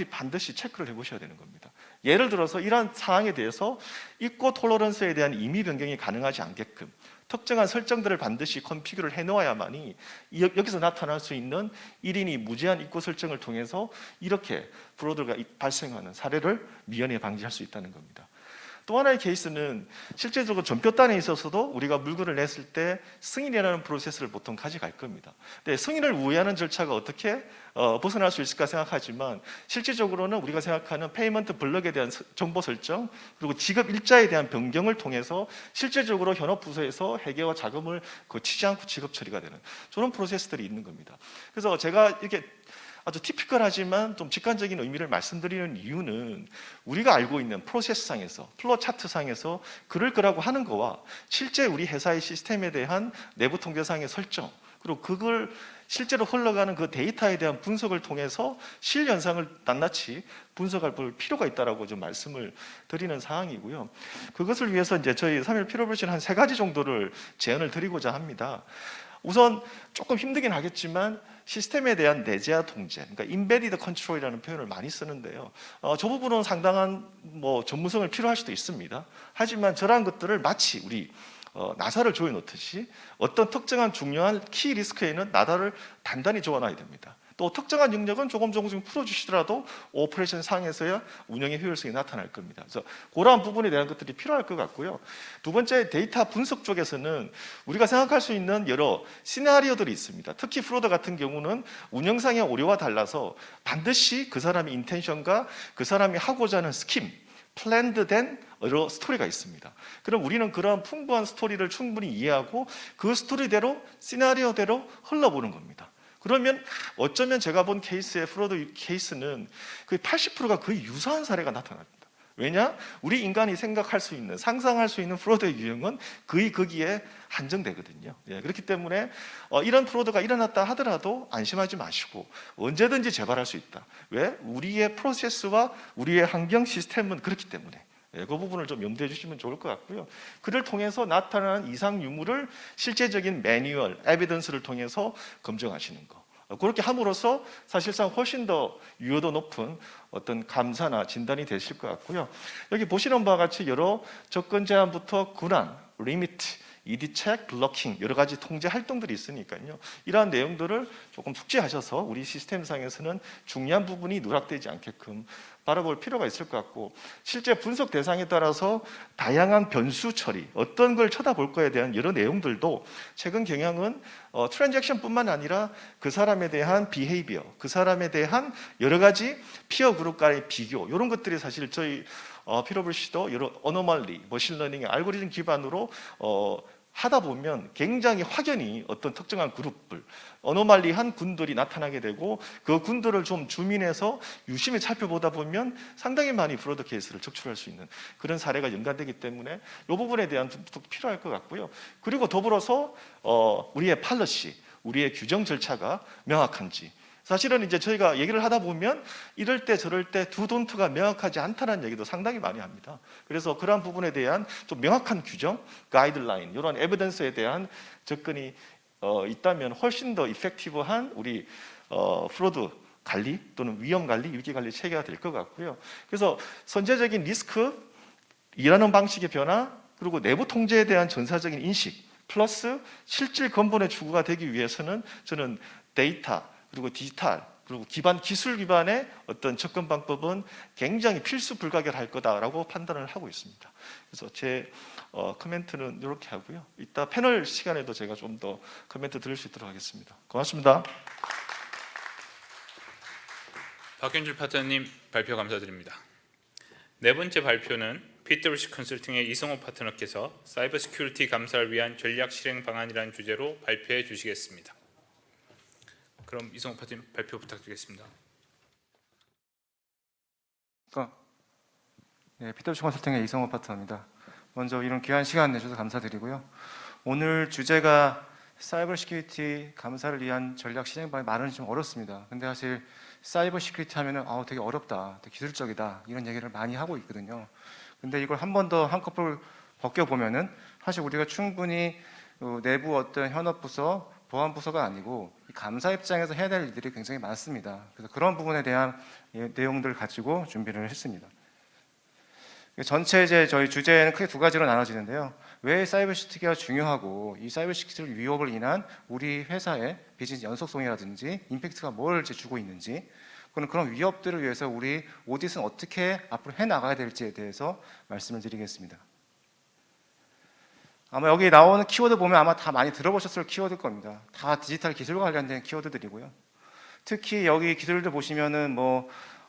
반드시 체크를 해보셔야 되는 겁니다. 예를 들어서 이러한 사항에 대해서 입고 톨러런스에 대한 임의 변경이 가능하지 않게끔 특정한 설정들을 반드시 컨피규를 해놓아야만이 여기서 나타날 수 있는 1인이 무제한 입고 설정을 통해서 이렇게 프로드가 발생하는 사례를 미연에 방지할 수 있다는 겁니다. 또 하나의 케이스는 실제적으로 전표단에 있어서도 우리가 물건을 냈을 때 승인이라는 프로세스를 보통 가져갈 겁니다. 근데 승인을 우회하는 절차가 어떻게 벗어날 수 있을까 생각하지만 실질적으로는 우리가 생각하는 페이먼트 블럭에 대한 정보 설정 그리고 지급 일자에 대한 변경을 통해서 실질적으로 현업 부서에서 회계와 자금을 거치지 않고 지급 처리가 되는 저런 프로세스들이 있는 겁니다. 그래서 제가 이렇게 아주 티피컬하지만 좀 직관적인 의미를 말씀드리는 이유는 우리가 알고 있는 프로세스상에서 플로우 차트상에서 그럴 거라고 하는 거와 실제 우리 회사의 시스템에 대한 내부 통계상의 설정 그리고 그걸 실제로 흘러가는 그 데이터에 대한 분석을 통해서 실현상을 낱낱이 분석할 필요가 있다라고 좀 말씀을 드리는 사항이고요. 그것을 위해서 이제 저희 3일 필요불신 한 3가지 정도를 제안을 드리고자 합니다. 우선 조금 힘들긴 하겠지만 시스템에 대한 내재화 통제, 그러니까 인베디드 컨트롤이라는 표현을 많이 쓰는데요. 저 부분은 상당한 전문성을 필요할 수도 있습니다. 하지만 저러한 것들을 마치 우리 나사를 조여놓듯이 어떤 특정한 중요한 키 리스크에는 나사를 단단히 조아놔야 됩니다. 또 특정한 영역은 조금씩 풀어주시더라도 오퍼레이션 상에서야 운영의 효율성이 나타날 겁니다. 그래서 그러한 부분에 대한 것들이 필요할 것 같고요. 두 번째, 데이터 분석 쪽에서는 우리가 생각할 수 있는 여러 시나리오들이 있습니다. 특히 프로드 같은 경우는 운영상의 오류와 달라서 반드시 그 사람의 인텐션과 그 사람이 하고자 하는 스킴, 플랜드된 여러 스토리가 있습니다. 그럼 우리는 그러한 풍부한 스토리를 충분히 이해하고 그 스토리대로 시나리오대로 흘러보는 겁니다. 그러면 어쩌면 제가 본 케이스의 프로드 케이스는 거의 80%가 거의 유사한 사례가 나타납니다. 왜냐? 우리 인간이 생각할 수 있는, 상상할 수 있는 프로드의 유형은 거의 거기에 한정되거든요. 그렇기 때문에 이런 프로드가 일어났다 하더라도 안심하지 마시고 언제든지 재발할 수 있다. 왜? 우리의 프로세스와 우리의 환경 시스템은 그렇기 때문에. 그 부분을 좀 염두해 주시면 좋을 것 같고요. 그를 통해서 나타나는 이상 유무를 실제적인 매뉴얼, 에비던스를 통해서 검증하시는 거. 그렇게 함으로써 사실상 훨씬 더 유효도 높은 어떤 감사나 진단이 되실 것 같고요. 여기 보시는 바와 같이 여러 접근 제한부터 군한, 리미트, ED 체크, 블로킹 여러 가지 통제 활동들이 있으니까요. 이러한 내용들을 조금 숙지하셔서 우리 시스템상에서는 중요한 부분이 누락되지 않게끔 바라볼 필요가 있을 것 같고 실제 분석 대상에 따라서 다양한 변수 처리, 어떤 걸 쳐다볼 거에 대한 여러 내용들도 최근 경향은 트랜잭션뿐만 아니라 그 사람에 대한 비헤이비어, 그 사람에 대한 여러 가지 피어 그룹 간의 비교 이런 것들이 사실 저희 PwC도 여러 어노멀리, 머신러닝의 알고리즘 기반으로 하다 보면 굉장히 확연히 어떤 특정한 그룹들, 어노말리한 군들이 나타나게 되고 그 군들을 좀 주민해서 유심히 살펴보다 보면 상당히 많이 프로드 케이스를 적출할 수 있는 그런 사례가 연관되기 때문에 이 부분에 대한 분석도 필요할 것 같고요. 그리고 더불어서 우리의 팔러시, 우리의 규정 절차가 명확한지 사실은 이제 저희가 얘기를 하다 보면 이럴 때 저럴 때 두 돈트가 명확하지 않다는 얘기도 상당히 많이 합니다. 그래서 그러한 부분에 대한 좀 명확한 규정, 가이드라인, 이런 에비던스에 대한 접근이 있다면 훨씬 더 이펙티브한 우리 프로드 관리 또는 위험 관리, 위기 관리 체계가 될 것 같고요. 그래서 선제적인 리스크, 일하는 방식의 변화, 그리고 내부 통제에 대한 전사적인 인식, 플러스 실질 근본의 추구가 되기 위해서는 저는 데이터 그리고 디지털 그리고 기술 기반의 어떤 접근 방법은 굉장히 필수 불가결할 거다라고 판단을 하고 있습니다. 그래서 제 코멘트는 이렇게 하고요. 이따 패널 시간에도 제가 좀 더 코멘트 드릴 수 있도록 하겠습니다. 고맙습니다. 박현줄 파트너님 발표 감사드립니다. 네 번째 발표는 PwC 컨설팅의 이성호 파트너께서 사이버 시큐리티 감사를 위한 전략 실행 방안이라는 주제로 발표해 주시겠습니다. 그럼 이성호 파트너님 발표 부탁드리겠습니다. 네, PwC 컨설팅의 이성호 파트너입니다. 먼저 이런 귀한 시간 내주셔서 감사드리고요. 오늘 주제가 사이버 시큐리티 감사를 위한 전략 실행 방안이 말하는 좀 어렵습니다. 근데 사실 사이버 시큐리티 하면은 되게 어렵다, 되게 기술적이다 이런 얘기를 많이 하고 있거든요. 근데 이걸 한 번 더 한꺼풀 벗겨 보면은 사실 우리가 충분히 내부 어떤 현업 부서, 보안 부서가 아니고 감사 입장에서 해야 될 일들이 굉장히 많습니다. 그래서 그런 부분에 대한 내용들을 가지고 준비를 했습니다. 전체 이제 저희 주제는 크게 두 가지로 나눠지는데요. 왜 사이버 시큐리티가 중요하고 이 사이버 시큐리티 위협을 인한 우리 회사의 비즈니스 연속성이라든지 임팩트가 뭘 이제 주고 있는지, 그런 위협들을 위해서 우리 오디트는 어떻게 앞으로 해 나가야 될지에 대해서 말씀을 드리겠습니다. 아마 여기 나오는 키워드 보면 아마 다 많이 들어보셨을 키워드일 겁니다. 다 디지털 기술과 관련된 키워드들이고요. 특히 여기 기술들 보시면은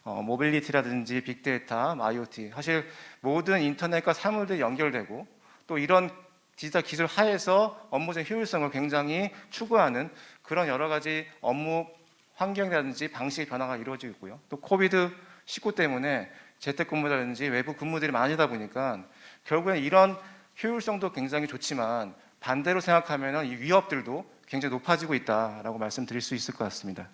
모빌리티라든지 빅데이터, IoT, 사실 모든 인터넷과 사물들이 연결되고 또 이런 디지털 기술 하에서 업무적 효율성을 굉장히 추구하는 그런 여러 가지 업무 환경이라든지 방식의 변화가 이루어지고 있고요. 또 코비드-19 때문에 재택근무라든지 외부 근무들이 많아지다 보니까 결국엔 이런 효율성도 굉장히 좋지만 반대로 생각하면 이 위협들도 굉장히 높아지고 있다라고 말씀드릴 수 있을 것 같습니다.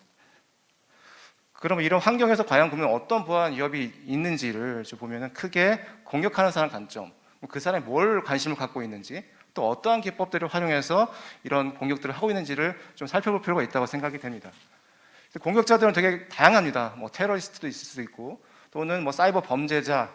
그러면 이런 환경에서 과연 그러면 어떤 보안 위협이 있는지를 보면은 크게 공격하는 사람 관점, 그 사람이 뭘 관심을 갖고 있는지, 또 어떠한 기법들을 활용해서 이런 공격들을 하고 있는지를 좀 살펴볼 필요가 있다고 생각이 됩니다. 공격자들은 되게 다양합니다. 테러리스트도 있을 수 있고, 또는 사이버 범죄자,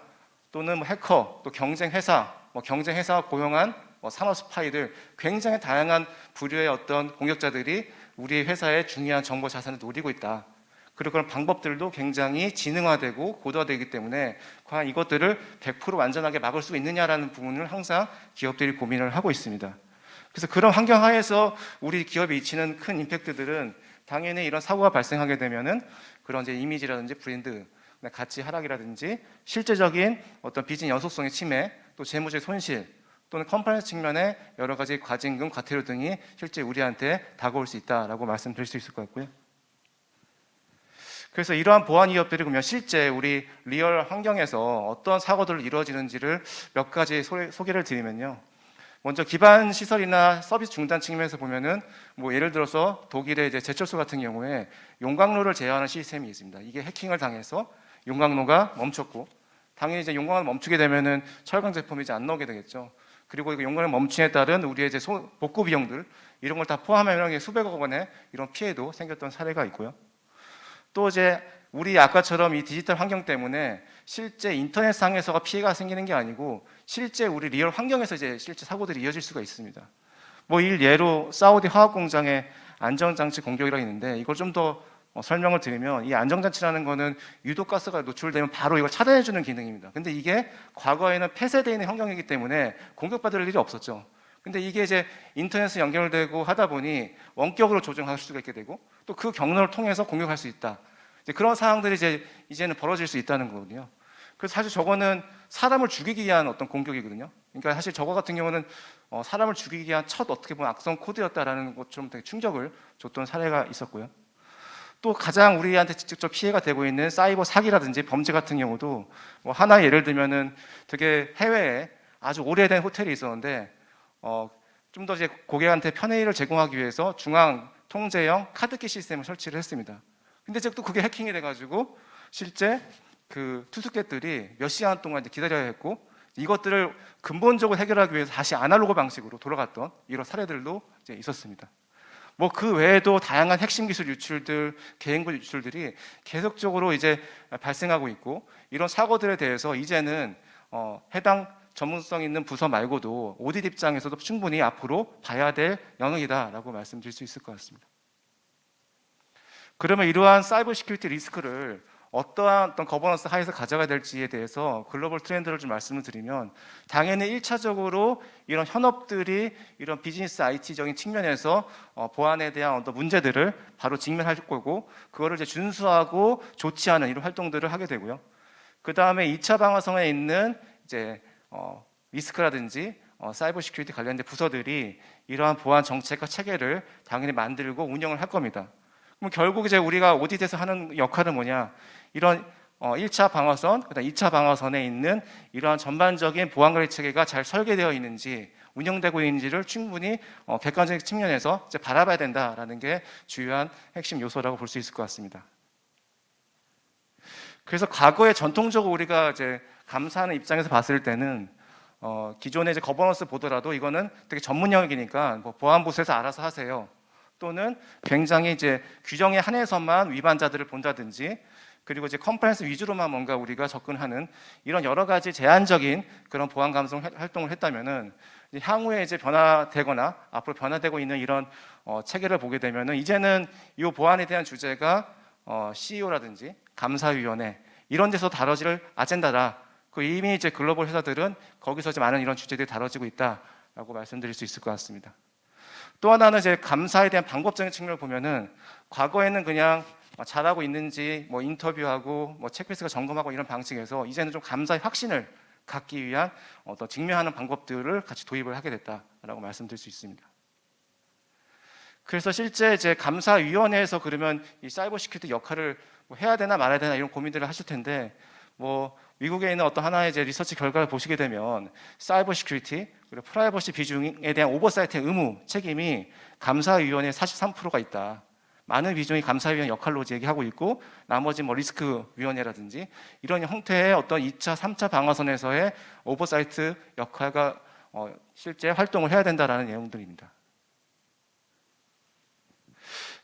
또는 해커, 또 경쟁 회사, 경쟁 회사가 고용한 산업 스파이들, 굉장히 다양한 부류의 어떤 공격자들이 우리 회사의 중요한 정보 자산을 노리고 있다. 그리고 그런 방법들도 굉장히 지능화되고 고도화되기 때문에 과연 이것들을 100% 완전하게 막을 수 있느냐라는 부분을 항상 기업들이 고민을 하고 있습니다. 그래서 그런 환경 하에서 우리 기업에 미치는 큰 임팩트들은 당연히 이런 사고가 발생하게 되면은 그런 이제 이미지라든지 브랜드 가치 하락이라든지 실제적인 어떤 비즈니스 연속성의 침해, 또 재무적 손실, 또는 컴플라이언스 측면의 여러 가지 과징금, 과태료 등이 실제 우리한테 다가올 수 있다라고 말씀드릴 수 있을 것 같고요. 그래서 이러한 보안 위협들이 그러면 실제 우리 리얼 환경에서 어떤 사고들이 이루어지는지를 몇 가지 소개를 드리면요. 먼저 기반 시설이나 서비스 중단 측면에서 보면은 예를 들어서 독일의 이제 제철소 같은 경우에 용광로를 제어하는 시스템이 있습니다. 이게 해킹을 당해서 용광로가 멈췄고, 당연히 이제 용광을 멈추게 되면은 철강 제품이 이제 안 나오게 되겠죠. 그리고 이거 용광을 멈춤에 따른 우리의 이제 복구 비용들, 이런 걸 다 포함하면 수백억 원의 이런 피해도 생겼던 사례가 있고요. 또 이제 우리 아까처럼 이 디지털 환경 때문에 실제 인터넷상에서가 피해가 생기는 게 아니고 실제 우리 리얼 환경에서 이제 실제 사고들이 이어질 수가 있습니다. 예로 사우디 화학 공장의 안전장치 공격이라고 있는데, 이걸 좀 더 설명을 드리면, 이 안전장치라는 거는 유독가스가 노출되면 바로 이걸 차단해주는 기능입니다. 근데 이게 과거에는 폐쇄되어 있는 환경이기 때문에 공격받을 일이 없었죠. 근데 이게 이제 인터넷에 연결되고 하다 보니 원격으로 조정할 수가 있게 되고, 또 그 경로를 통해서 공격할 수 있다. 그런 상황들이 이제는 벌어질 수 있다는 거거든요. 그래서 사실 저거는 사람을 죽이기 위한 어떤 공격이거든요. 그러니까 사실 저거 같은 경우는 사람을 죽이기 위한 첫 어떻게 보면 악성 코드였다라는 것처럼 되게 충격을 줬던 사례가 있었고요. 또 가장 우리한테 직접 피해가 되고 있는 사이버 사기라든지 범죄 같은 경우도 하나의 예를 들면은 되게 해외에 아주 오래된 호텔이 있었는데 좀 더 이제 고객한테 편의를 제공하기 위해서 중앙 통제형 카드키 시스템을 설치를 했습니다. 근데 또 그게 해킹이 돼가지고 실제 그 투숙객들이 몇 시간 동안 이제 기다려야 했고, 이것들을 근본적으로 해결하기 위해서 다시 아날로그 방식으로 돌아갔던 이런 사례들도 이제 있었습니다. 그 외에도 다양한 핵심 기술 유출들, 개인정보 유출들이 계속적으로 이제 발생하고 있고, 이런 사고들에 대해서 이제는 해당 전문성 있는 부서 말고도 오디트 입장에서도 충분히 앞으로 봐야 될 영역이다라고 말씀드릴 수 있을 것 같습니다. 그러면 이러한 사이버 시큐리티 리스크를 어떠한 어떤 거버넌스 하에서 가져가야 될지에 대해서 글로벌 트렌드를 좀 말씀을 드리면, 당연히 1차적으로 이런 현업들이 이런 비즈니스 IT적인 측면에서 보안에 대한 어떤 문제들을 바로 직면할 거고, 그거를 이제 준수하고 조치하는 이런 활동들을 하게 되고요. 그 다음에 2차 방어선에 있는 이제 리스크라든지 사이버 시큐리티 관련된 부서들이 이러한 보안 정책과 체계를 당연히 만들고 운영을 할 겁니다. 그럼 결국 이제 우리가 오디트에서 하는 역할은 뭐냐? 이런 1차 방어선, 그다음 2차 방어선에 있는 이러한 전반적인 보안 관리 체계가 잘 설계되어 있는지, 운영되고 있는지를 충분히 객관적인 측면에서 이제 바라봐야 된다라는 게 주요한 핵심 요소라고 볼 수 있을 것 같습니다. 그래서 과거에 전통적으로 우리가 이제 감사하는 입장에서 봤을 때는 기존의 이제 거버넌스 보더라도 이거는 되게 전문 영역이니까 보안부서에서 알아서 하세요. 또는 굉장히 이제 규정에 한해서만 위반자들을 본다든지, 그리고 이제 컴플라이언스 위주로만 뭔가 우리가 접근하는 이런 여러 가지 제한적인 그런 보안 감성 활동을 했다면은 향후에 이제 변화되거나 앞으로 변화되고 있는 이런 체계를 보게 되면은 이제는 이 보안에 대한 주제가 CEO라든지 감사위원회 이런 데서 다뤄질 아젠다다. 그 이미 이제 글로벌 회사들은 거기서 이제 많은 이런 주제들이 다뤄지고 있다라고 말씀드릴 수 있을 것 같습니다. 또 하나는 이제 감사에 대한 방법적인 측면을 보면은 과거에는 그냥 잘하고 있는지 뭐 인터뷰하고 뭐 체크리스트가 점검하고 이런 방식에서 이제는 좀 감사의 확신을 갖기 위한 어떤 증명하는 방법들을 같이 도입을 하게 됐다라고 말씀드릴 수 있습니다. 그래서 실제 이제 감사위원회에서 그러면 이 사이버 시큐리티 역할을 뭐 해야 되나 말아야 되나 이런 고민들을 하실 텐데 뭐 미국에 있는 어떤 하나의 이제 리서치 결과를 보시게 되면 사이버 시큐리티 그리고 프라이버시 비중에 대한 오버사이트의 의무 책임이 감사위원회 43%가 있다. 많은 비중이 감사위원 역할로 얘기하고 있고 나머지 뭐 리스크 위원회라든지 이런 형태의 어떤 2차, 3차 방어선에서의 오버사이트 역할과 실제 활동을 해야 된다라는 내용들입니다.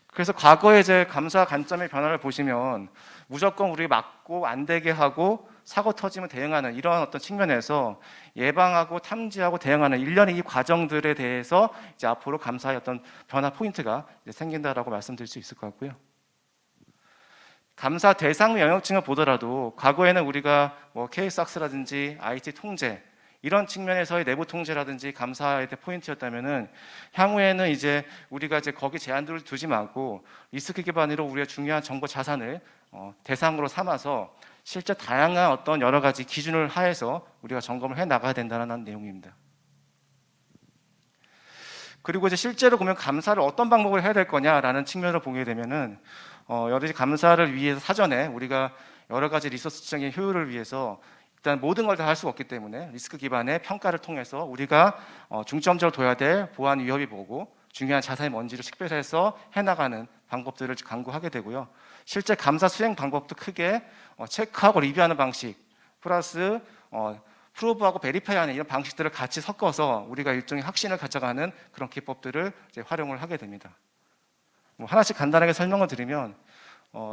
그래서 과거에 이제 감사 관점의 변화를 보시면 무조건 우리 막고 안 되게 하고 사고 터지면 대응하는 이런 어떤 측면에서 예방하고 탐지하고 대응하는 일련의 이 과정들에 대해서 이제 앞으로 감사의 어떤 변화 포인트가 이제 생긴다라고 말씀드릴 수 있을 것 같고요. 감사 대상 영역층을 보더라도 과거에는 우리가 뭐 KSAC라든지 IT 통제 이런 측면에서의 내부 통제라든지 감사에 대한 포인트였다면은 향후에는 이제 우리가 이제 거기 제한들을 두지 말고 리스크 기반으로 우리의 중요한 정보 자산을 대상으로 삼아서 실제 다양한 어떤 여러 가지 기준을 하에서 우리가 점검을 해 나가야 된다는 내용입니다. 그리고 이제 실제로 보면 감사를 어떤 방법으로 해야 될 거냐라는 측면을 보게 되면은 여러 가지 감사를 위해서 사전에 우리가 여러 가지 리소스적인 효율을 위해서 일단 모든 걸 다 할 수가 없기 때문에 리스크 기반의 평가를 통해서 우리가 중점적으로 둬야 될 보안 위협이 뭐고 중요한 자산이 뭔지를 식별해서 해나가는 방법들을 강구하게 되고요. 실제 감사 수행 방법도 크게 체크하고 리뷰하는 방식 플러스 프로브하고 베리파이하는 이런 방식들을 같이 섞어서 우리가 일종의 확신을 가져가는 그런 기법들을 이제 활용을 하게 됩니다. 뭐 하나씩 간단하게 설명을 드리면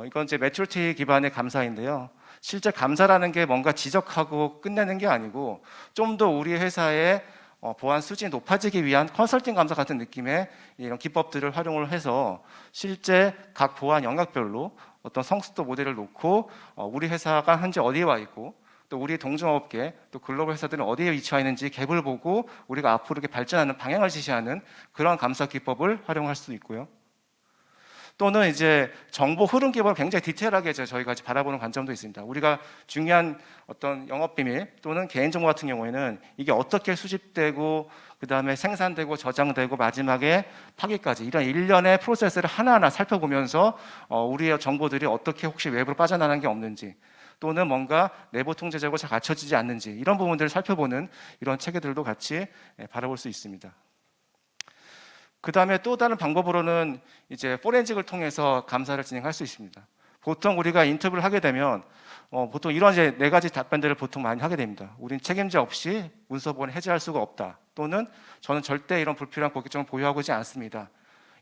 이건 이제 매튜리티 기반의 감사인데요. 실제 감사라는 게 뭔가 지적하고 끝내는 게 아니고 좀 더 우리 회사의 보안 수준이 높아지기 위한 컨설팅 감사 같은 느낌의 이런 기법들을 활용을 해서 실제 각 보안 영역별로 어떤 성숙도 모델을 놓고 우리 회사가 현재 어디에 와 있고 또 우리 동종업계 또 글로벌 회사들은 어디에 위치해 있는지 갭을 보고 우리가 앞으로 이렇게 발전하는 방향을 지시하는 그런 감사 기법을 활용할 수 있고요. 또는 이제 정보 흐름 기법을 굉장히 디테일하게 저희가 바라보는 관점도 있습니다. 우리가 중요한 어떤 영업 비밀 또는 개인정보 같은 경우에는 이게 어떻게 수집되고 그 다음에 생산되고 저장되고 마지막에 파기까지 이런 일련의 프로세스를 하나하나 살펴보면서 우리의 정보들이 어떻게 혹시 외부로 빠져나가는 게 없는지 또는 뭔가 내부 통제적으로 잘 갖춰지지 않는지 이런 부분들을 살펴보는 이런 체계들도 같이 바라볼 수 있습니다. 그 다음에 또 다른 방법으로는 이제 포렌식을 통해서 감사를 진행할 수 있습니다. 보통 우리가 인터뷰를 하게 되면 보통 이런 이제 4가지 답변들을 보통 많이 하게 됩니다. 우린 책임자 없이 문서 보고는 해제할 수가 없다. 또는 저는 절대 이런 불필요한 고객정을 보유하고 있지 않습니다.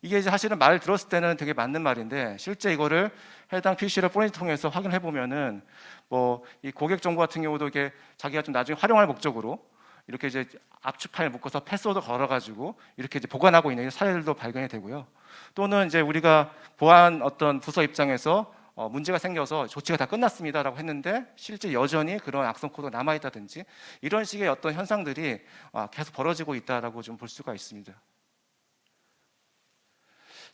이게 이제 사실은 말을 들었을 때는 되게 맞는 말인데 실제 이거를 해당 PC를 포렌식 통해서 확인해 보면은 뭐 이 고객 정보 같은 경우도 이게 자기가 좀 나중에 활용할 목적으로 이렇게 이제 압축 파일 묶어서 패스워드 걸어가지고 이렇게 이제 보관하고 있는 사례들도 발견이 되고요. 또는 이제 우리가 보안 어떤 부서 입장에서 문제가 생겨서 조치가 다 끝났습니다라고 했는데 실제 여전히 그런 악성 코드가 남아 있다든지 이런 식의 어떤 현상들이 계속 벌어지고 있다라고 좀 볼 수가 있습니다.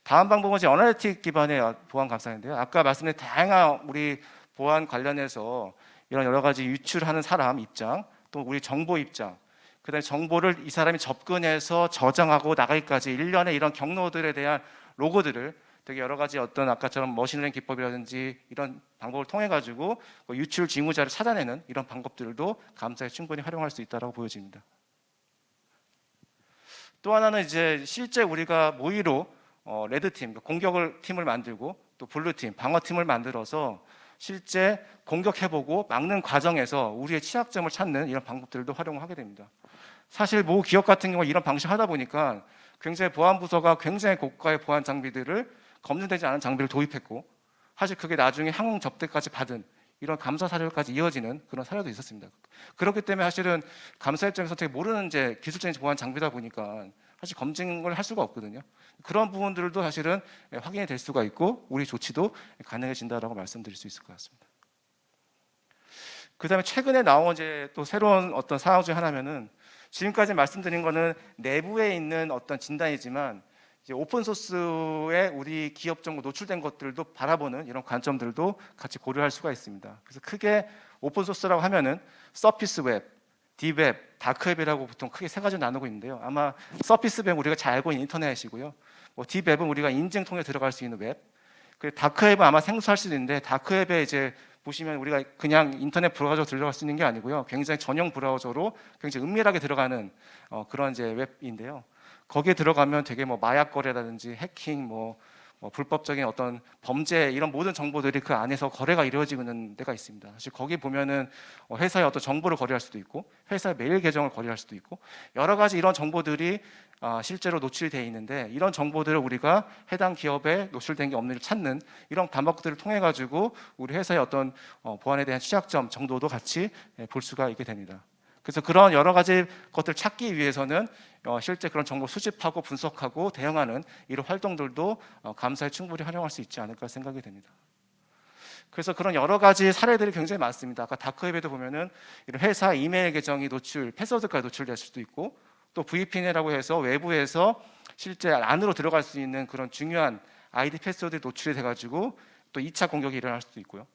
다음 방법은 이제 어널리틱 기반의 보안 감사인데요. 아까 말씀드린 다양한 우리 보안 관련해서 이런 여러 가지 유출하는 사람 입장, 또 우리 정보 입장, 그다음에 정보를 이 사람이 접근해서 저장하고 나가기까지 일련의 이런 경로들에 대한 로고들을 되게 여러 가지 어떤 아까처럼 머신러닝 기법이라든지 이런 방법을 통해 가지고 유출 징후자를 찾아내는 이런 방법들도 감사에 충분히 활용할 수 있다고 보여집니다. 또 하나는 이제 실제 우리가 모의로 레드팀, 공격을 팀을 만들고 또 블루팀, 방어팀을 만들어서 실제 공격해보고 막는 과정에서 우리의 취약점을 찾는 이런 방법들도 활용하게 됩니다. 사실 모 기업 같은 경우 이런 방식 하다 보니까 굉장히 보안 부서가 굉장히 고가의 보안 장비들을 검증되지 않은 장비를 도입했고 사실 그게 나중에 항공 접대까지 받은 이런 감사 사료까지 이어지는 그런 사례도 있었습니다. 그렇기 때문에 사실은 감사 입장에서 되게 모르는 이제 기술적인 보안 장비다 보니까 사실 검증을 할 수가 없거든요. 그런 부분들도 사실은 확인이 될 수가 있고 우리 조치도 가능해진다라고 말씀드릴 수 있을 것 같습니다. 그다음에 최근에 나온 이제 또 새로운 어떤 사항 중 하나면은 지금까지 말씀드린 거는 내부에 있는 어떤 진단이지만 이제 오픈 소스에 우리 기업 정보 노출된 것들도 바라보는 이런 관점들도 같이 고려할 수가 있습니다. 그래서 크게 오픈 소스라고 하면은 서피스 웹, 딥웹, 다크웹이라고 보통 크게 세 가지로 나누고 있는데요. 아마 서피스 웹은 우리가 잘 알고 있는 인터넷이고요. 뭐 딥웹은 우리가 인증 통해 들어갈 수 있는 웹. 그리고 다크웹은 아마 생소할 수도 있는데 다크웹에 이제 보시면 우리가 그냥 인터넷 브라우저 들어갈 수 있는 게 아니고요. 굉장히 전용 브라우저로 굉장히 은밀하게 들어가는 그런 이제 웹인데요. 거기에 들어가면 되게 뭐 마약 거래라든지 해킹, 뭐 불법적인 어떤 범죄 이런 모든 정보들이 그 안에서 거래가 이루어지고 있는 데가 있습니다. 사실 거기 보면은 회사의 어떤 정보를 거래할 수도 있고 회사의 메일 계정을 거래할 수도 있고 여러 가지 이런 정보들이 실제로 노출되어 있는데 이런 정보들을 우리가 해당 기업에 노출된 게 없는지 찾는 이런 방법들을 통해 가지고 우리 회사의 어떤 보안에 대한 취약점 정도도 같이 볼 수가 있게 됩니다. 그래서 그런 여러 가지 것들 찾기 위해서는 실제 그런 정보 수집하고 분석하고 대응하는 이런 활동들도 감사에 충분히 활용할 수 있지 않을까 생각이 됩니다. 그래서 그런 여러 가지 사례들이 굉장히 많습니다. 아까 다크웹에도 보면은 이런 회사 이메일 계정이 패스워드까지 노출될 수도 있고 또 VPN이라고 해서 외부에서 실제 안으로 들어갈 수 있는 그런 중요한 아이디 패스워드에 노출이 돼가지고 또 2차 공격이 일어날 수도 있고요.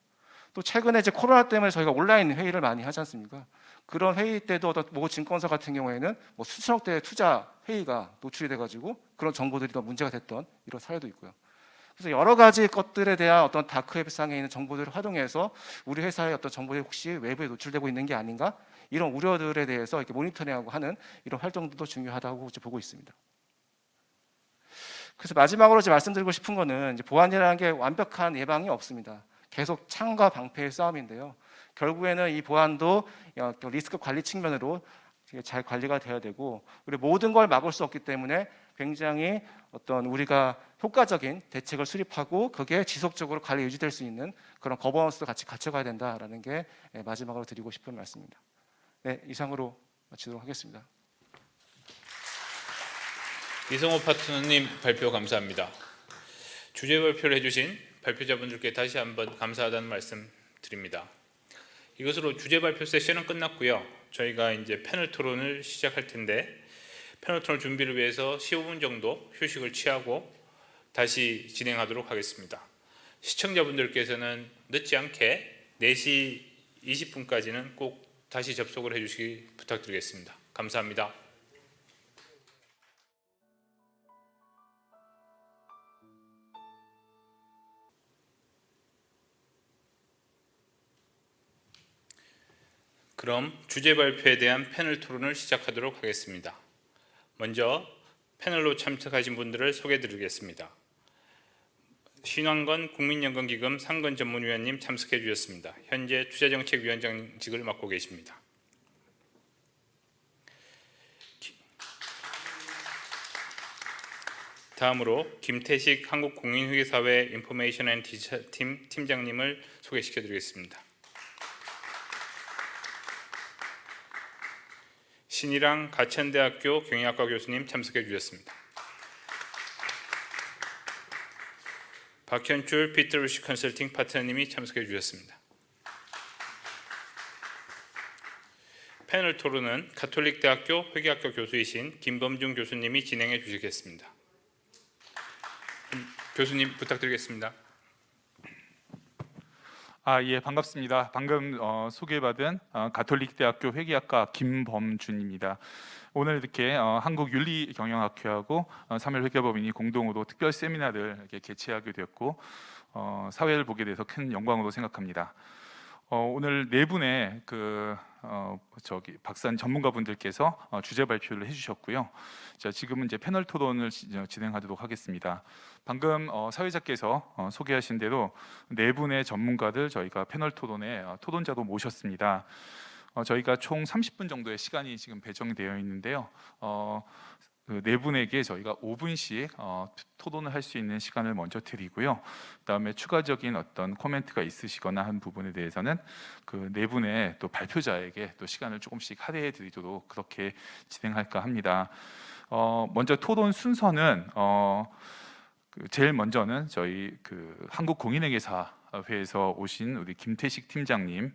또 최근에 이제 코로나 때문에 저희가 온라인 회의를 많이 하지 않습니까? 그런 회의 때도 어떤 모 증권사 같은 경우에는 뭐 수천억 대의 투자 회의가 노출이 돼가지고 그런 정보들이 더 문제가 됐던 이런 사례도 있고요. 그래서 여러 가지 것들에 대한 어떤 다크웹상에 있는 정보들을 활용해서 우리 회사의 어떤 정보들이 혹시 외부에 노출되고 있는 게 아닌가 이런 우려들에 대해서 이렇게 모니터링하고 하는 이런 활동도 중요하다고 보고 있습니다. 그래서 마지막으로 이제 말씀드리고 싶은 거는 이제 보안이라는 게 완벽한 예방이 없습니다. 계속 창과 방패의 싸움인데요. 결국에는 이 보안도 리스크 관리 측면으로 잘 관리가 돼야 되고 우리 모든 걸 막을 수 없기 때문에 굉장히 어떤 우리가 효과적인 대책을 수립하고 그게 지속적으로 관리 유지될 수 있는 그런 거버넌스도 같이 갖춰가야 된다라는 게 마지막으로 드리고 싶은 말씀입니다. 네, 이상으로 마치도록 하겠습니다. 이성호 파트너님 발표 감사합니다. 주제 발표를 해주신 발표자분들께 다시 한번 감사하다는 말씀 드립니다. 이것으로 주제 발표 세션은 끝났고요. 저희가 이제 패널 토론을 시작할 텐데 패널 토론 준비를 위해서 15분 정도 휴식을 취하고 다시 진행하도록 하겠습니다. 시청자분들께서는 늦지 않게 4시 20분까지는 꼭 다시 접속을 해주시기 부탁드리겠습니다. 감사합니다. 그럼 주제 발표에 대한 패널 토론을 시작하도록 하겠습니다. 먼저 패널로 참석하신 분들을 소개해드리겠습니다. 신환건 국민연금기금 상건전문위원님 참석해 주셨습니다. 현재 투자정책위원장직을 맡고 계십니다. 다음으로 김태식 한국공인회계사회 인포메이션 앤 디지털 팀 팀장님을 소개시켜 드리겠습니다. 신일항 가천대학교 경영학과 교수님 참석해 주셨습니다. 박현출 피터루시 컨설팅 파트너님이 참석해 주셨습니다. 패널 토론은 가톨릭대학교 회계학과 교수이신 김범중 교수님이 진행해 주시겠습니다. 교수님 부탁드리겠습니다. 예, 반갑습니다. 방금 소개받은 가톨릭대학교 회계학과 김범준입니다. 오늘 이렇게 한국윤리경영학회하고 삼일회계법인이 공동으로 특별 세미나를 이렇게 개최하게 되었고 사회를 보게 돼서 큰 영광으로 생각합니다. 오늘 네 분의 박사님 전문가분들께서 주제 발표를 해주셨고요. 자, 지금은 이제 패널 토론을 진행하도록 하겠습니다. 방금 사회자께서 소개하신 대로 네 분의 전문가들 저희가 패널 토론에 토론자도 모셨습니다. 저희가 총 30분 정도의 시간이 지금 배정되어 있는데요. 그 네 분에게 저희가 5분씩 토론을 할 수 있는 시간을 먼저 드리고요. 그다음에 추가적인 어떤 코멘트가 있으시거나 한 부분에 대해서는 그 네 분의 또 발표자에게 또 시간을 조금씩 할애해 드리도록 그렇게 진행할까 합니다. 먼저 토론 순서는 제일 먼저는 저희 그 한국공인회계사회에서 오신 우리 김태식 팀장님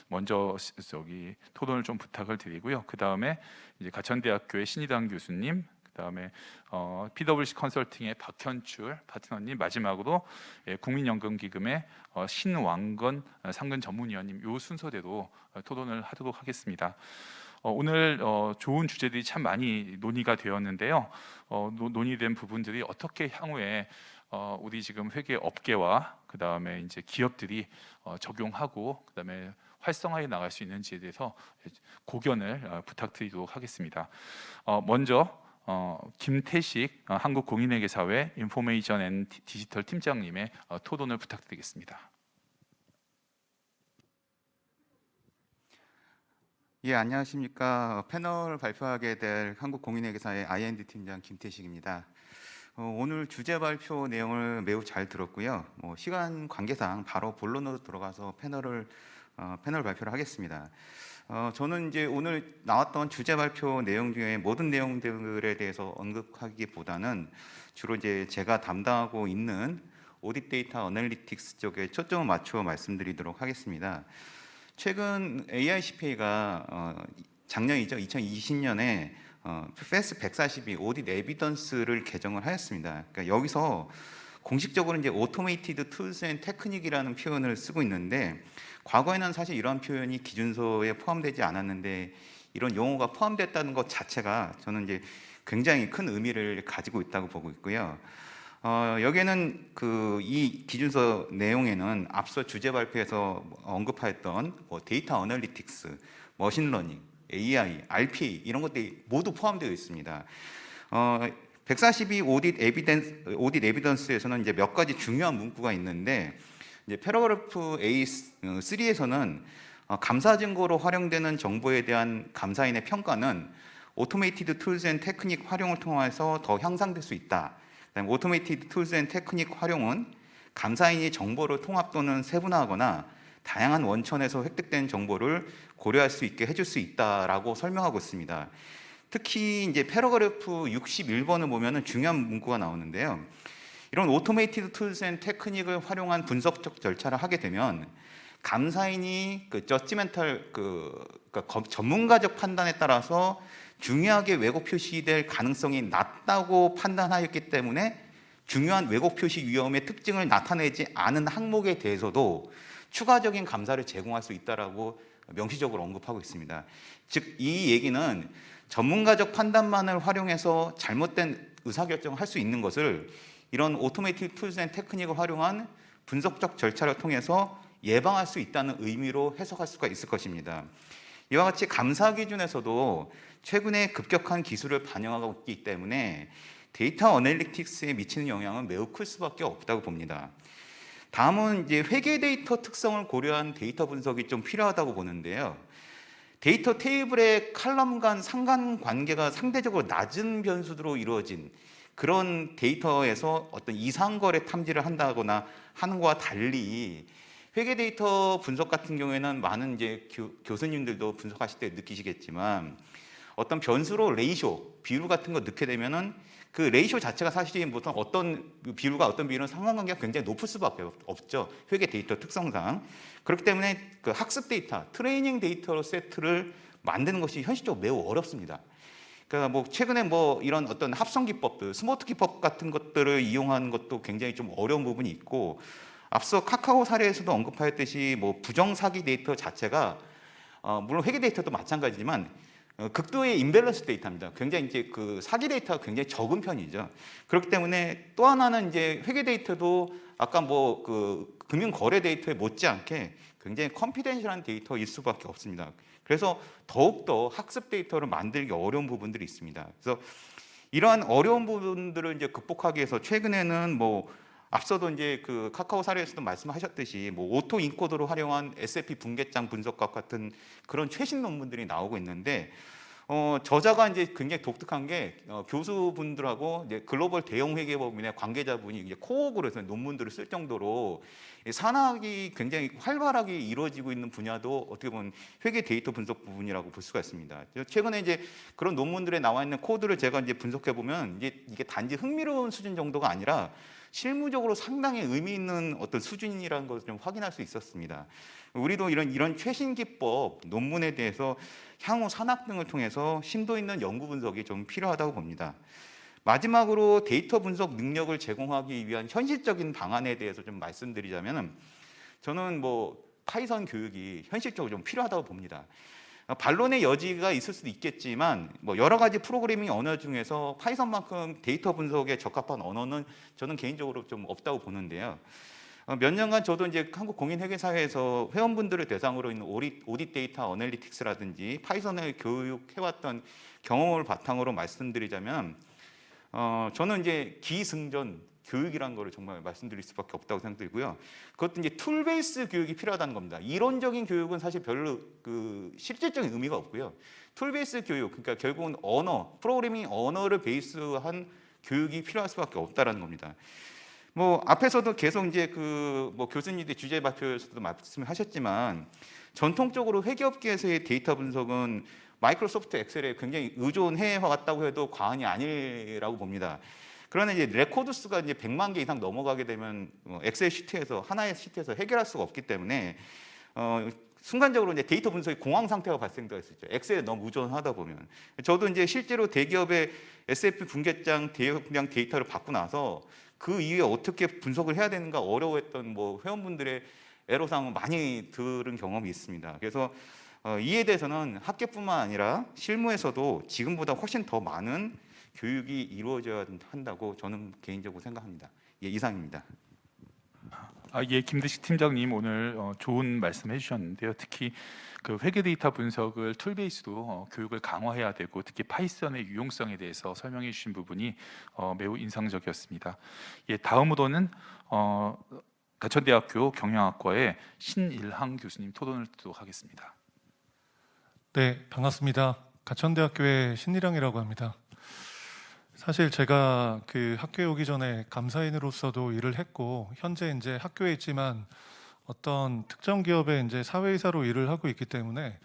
먼저 저기 토론을 좀 부탁을 드리고요. 그 다음에 이제 가천대학교의 신희당 교수님, 그 다음에 PwC 컨설팅의 박현출 파트너님, 마지막으로 국민연금기금의 신왕건 상근 전문위원님, 요 순서대로 토론을 하도록 하겠습니다. 오늘 좋은 주제들이 참 많이 논의가 되었는데요. 논의된 부분들이 어떻게 향후에 우리 지금 회계 업계와 그 다음에 이제 기업들이 적용하고 그 다음에 활성화해 나갈 수 있는지에 대해서 고견을 부탁드리도록 하겠습니다. 먼저 김태식 한국공인회계사회 인포메이션 앤 디지털 팀장님의 토론을 부탁드리겠습니다. 예, 안녕하십니까. 패널 발표하게 될 한국공인회계사의 I&D 팀장 김태식입니다. 오늘 주제 발표 내용을 매우 잘 들었고요. 시간 관계상 바로 본론으로 들어가서 패널 발표를 하겠습니다. 저는 이제 오늘 나왔던 주제 발표 내용 중에 모든 내용들에 대해서 언급하기보다는 주로 이제 제가 담당하고 있는 오디트 데이터 어널리틱스 쪽에 초점을 맞추어 말씀드리도록 하겠습니다. 최근 AICPA가 작년이죠. 2020년에 FAS 142 오디트 에비던스를 개정을 하였습니다. 그러니까 여기서 공식적으로 이제 오토메이티드 툴스 앤 테크닉이라는 표현을 쓰고 있는데, 과거에는 사실 이러한 표현이 기준서에 포함되지 않았는데 이런 용어가 포함됐다는 것 자체가 저는 이제 굉장히 큰 의미를 가지고 있다고 보고 있고요. 여기에는 이 기준서 내용에는 앞서 주제 발표에서 언급하였던 데이터 어널리틱스, 머신러닝, AI, RPA 이런 것들이 모두 포함되어 있습니다. 142 오디트 에비던스에서는 이제 몇 가지 중요한 문구가 있는데, 이제 패러그래프 A3에서는 감사 증거로 활용되는 정보에 대한 감사인의 평가는 오토메이티드 툴스 앤 테크닉 활용을 통해서 더 향상될 수 있다. 오토메이티드 툴스 앤 테크닉 활용은 감사인이 정보를 통합 또는 세분화하거나 다양한 원천에서 획득된 정보를 고려할 수 있게 해줄 수 있다라고 설명하고 있습니다. 특히 이제 패러그래프 61번을 보면은 중요한 문구가 나오는데요. 이런 오토메이티드 툴스 앤 테크닉을 활용한 분석적 절차를 하게 되면 감사인이 저지멘탈 그러니까 전문가적 판단에 따라서 중요하게 왜곡 표시될 가능성이 낮다고 판단하였기 때문에 중요한 왜곡 표시 위험의 특징을 나타내지 않은 항목에 대해서도 추가적인 감사를 제공할 수 있다라고 명시적으로 언급하고 있습니다. 즉, 이 얘기는 전문가적 판단만을 활용해서 잘못된 의사결정을 할 수 있는 것을 이런 오토메이티드 툴스 앤 테크닉을 활용한 분석적 절차를 통해서 예방할 수 있다는 의미로 해석할 수가 있을 것입니다. 이와 같이 감사 기준에서도 최근에 급격한 기술을 반영하고 있기 때문에 데이터 어널리틱스에 미치는 영향은 매우 클 수밖에 없다고 봅니다. 다음은 이제 회계 데이터 특성을 고려한 데이터 분석이 좀 필요하다고 보는데요. 데이터 테이블의 칼럼 간 상관관계가 상대적으로 낮은 변수로 이루어진 그런 데이터에서 어떤 이상거래 탐지를 한다거나 하는 것과 달리 회계 데이터 분석 같은 경우에는 많은 이제 교수님들도 분석하실 때 느끼시겠지만 어떤 변수로 레이쇼, 비율 같은 거 넣게 되면은 그 레이쇼 자체가 사실 보통 어떤 비율과 어떤 비율은 상관관계가 굉장히 높을 수밖에 없죠. 회계 데이터 특성상. 그렇기 때문에 그 학습 데이터, 트레이닝 데이터 세트를 만드는 것이 현실적으로 매우 어렵습니다. 그러니까 뭐 최근에 뭐 이런 어떤 합성 기법들, 스마트 기법 같은 것들을 이용하는 것도 굉장히 좀 어려운 부분이 있고, 앞서 카카오 사례에서도 언급하였듯이 뭐 부정 사기 데이터 자체가 물론 회계 데이터도 마찬가지지만 극도의 임밸런스 데이터입니다. 굉장히 이제 그 사기 데이터가 굉장히 적은 편이죠. 그렇기 때문에 또 하나는 이제 회계 데이터도 아까 뭐 그 금융 거래 데이터에 못지않게 굉장히 컨피덴셜한 데이터일 수밖에 없습니다. 그래서 더욱더 학습 데이터를 만들기 어려운 부분들이 있습니다. 그래서 이러한 어려운 부분들을 이제 극복하기 위해서 최근에는 뭐 앞서도 이제 그 카카오 사례에서도 말씀하셨듯이 뭐 오토 인코더를 활용한 SFP 분계장 분석과 같은 그런 최신 논문들이 나오고 있는데 저자가 이제 굉장히 독특한 게 교수분들하고 이제 글로벌 대형 회계법인의 관계자분이 이제 코어그로 해서 논문들을 쓸 정도로 산학이 굉장히 활발하게 이루어지고 있는 분야도 어떻게 보면 회계 데이터 분석 부분이라고 볼 수가 있습니다. 최근에 이제 그런 논문들에 나와 있는 코드를 제가 이제 분석해 보면 이게 단지 흥미로운 수준 정도가 아니라 실무적으로 상당히 의미 있는 어떤 수준이라는 것을 좀 확인할 수 있었습니다. 우리도 이런 최신 기법 논문에 대해서 향후 산학 등을 통해서 심도 있는 연구 분석이 좀 필요하다고 봅니다. 마지막으로 데이터 분석 능력을 제공하기 위한 현실적인 방안에 대해서 좀 말씀드리자면 저는 뭐 파이썬 교육이 현실적으로 좀 필요하다고 봅니다. 반론의 여지가 있을 수도 있겠지만 뭐 여러 가지 프로그래밍 언어 중에서 파이썬만큼 데이터 분석에 적합한 언어는 저는 개인적으로 좀 없다고 보는데요. 몇 년간 저도 이제 한국공인회계사회에서 회원분들을 대상으로 있는 오디트 데이터 어널리틱스라든지 파이썬을 교육해왔던 경험을 바탕으로 말씀드리자면 저는 이제 기승전 교육이라는 거를 정말 말씀드릴 수밖에 없다고 생각들고요. 그것도 이제 툴 베이스 교육이 필요하다는 겁니다. 이론적인 교육은 사실 별로 실질적인 의미가 없고요. 툴 베이스 교육, 그러니까 결국은 언어, 프로그래밍 언어를 베이스한 교육이 필요할 수밖에 없다라는 겁니다. 뭐 앞에서도 계속 이제 뭐 교수님들 주제 발표에서도 말씀을 하셨지만 전통적으로 회계업계에서의 데이터 분석은 마이크로소프트 엑셀에 굉장히 의존해 왔다고 해도 과언이 아니라고 봅니다. 그러나 이제 레코드 수가 이제 100만 개 이상 넘어가게 되면 엑셀 시트에서 하나의 시트에서 해결할 수가 없기 때문에 순간적으로 이제 데이터 분석의 공황 상태가 발생될 수 있죠. 엑셀에 너무 의존하다 보면. 저도 이제 실제로 대기업의 SAP 분계장 대용량 데이터를 받고 나서 그 이후에 어떻게 분석을 해야 되는가 어려워했던 뭐 회원분들의 애로사항을 많이 들은 경험이 있습니다. 그래서 이에 대해서는 학계뿐만 아니라 실무에서도 지금보다 훨씬 더 많은 교육이 이루어져야 한다고 저는 개인적으로 생각합니다. 예, 이상입니다. 예, 김대식 팀장님 오늘 좋은 말씀해 주셨는데요. 특히 그 회계 데이터 분석을 툴 베이스로 교육을 강화해야 되고 특히 파이썬의 유용성에 대해서 설명해 주신 부분이 매우 인상적이었습니다. 예, 다음으로는 가천대학교 경영학과의 신일항 교수님 토론을 듣도록 하겠습니다. 네, 반갑습니다. 가천대학교의 신일항이라고 합니다. 사실 제가 그 학교에 오기 전에 감사인으로서도 일을 했고 현재 이제 학교에 있지만 어떤 특정 기업의 이제 사회이사로 일을 하고 있기 때문에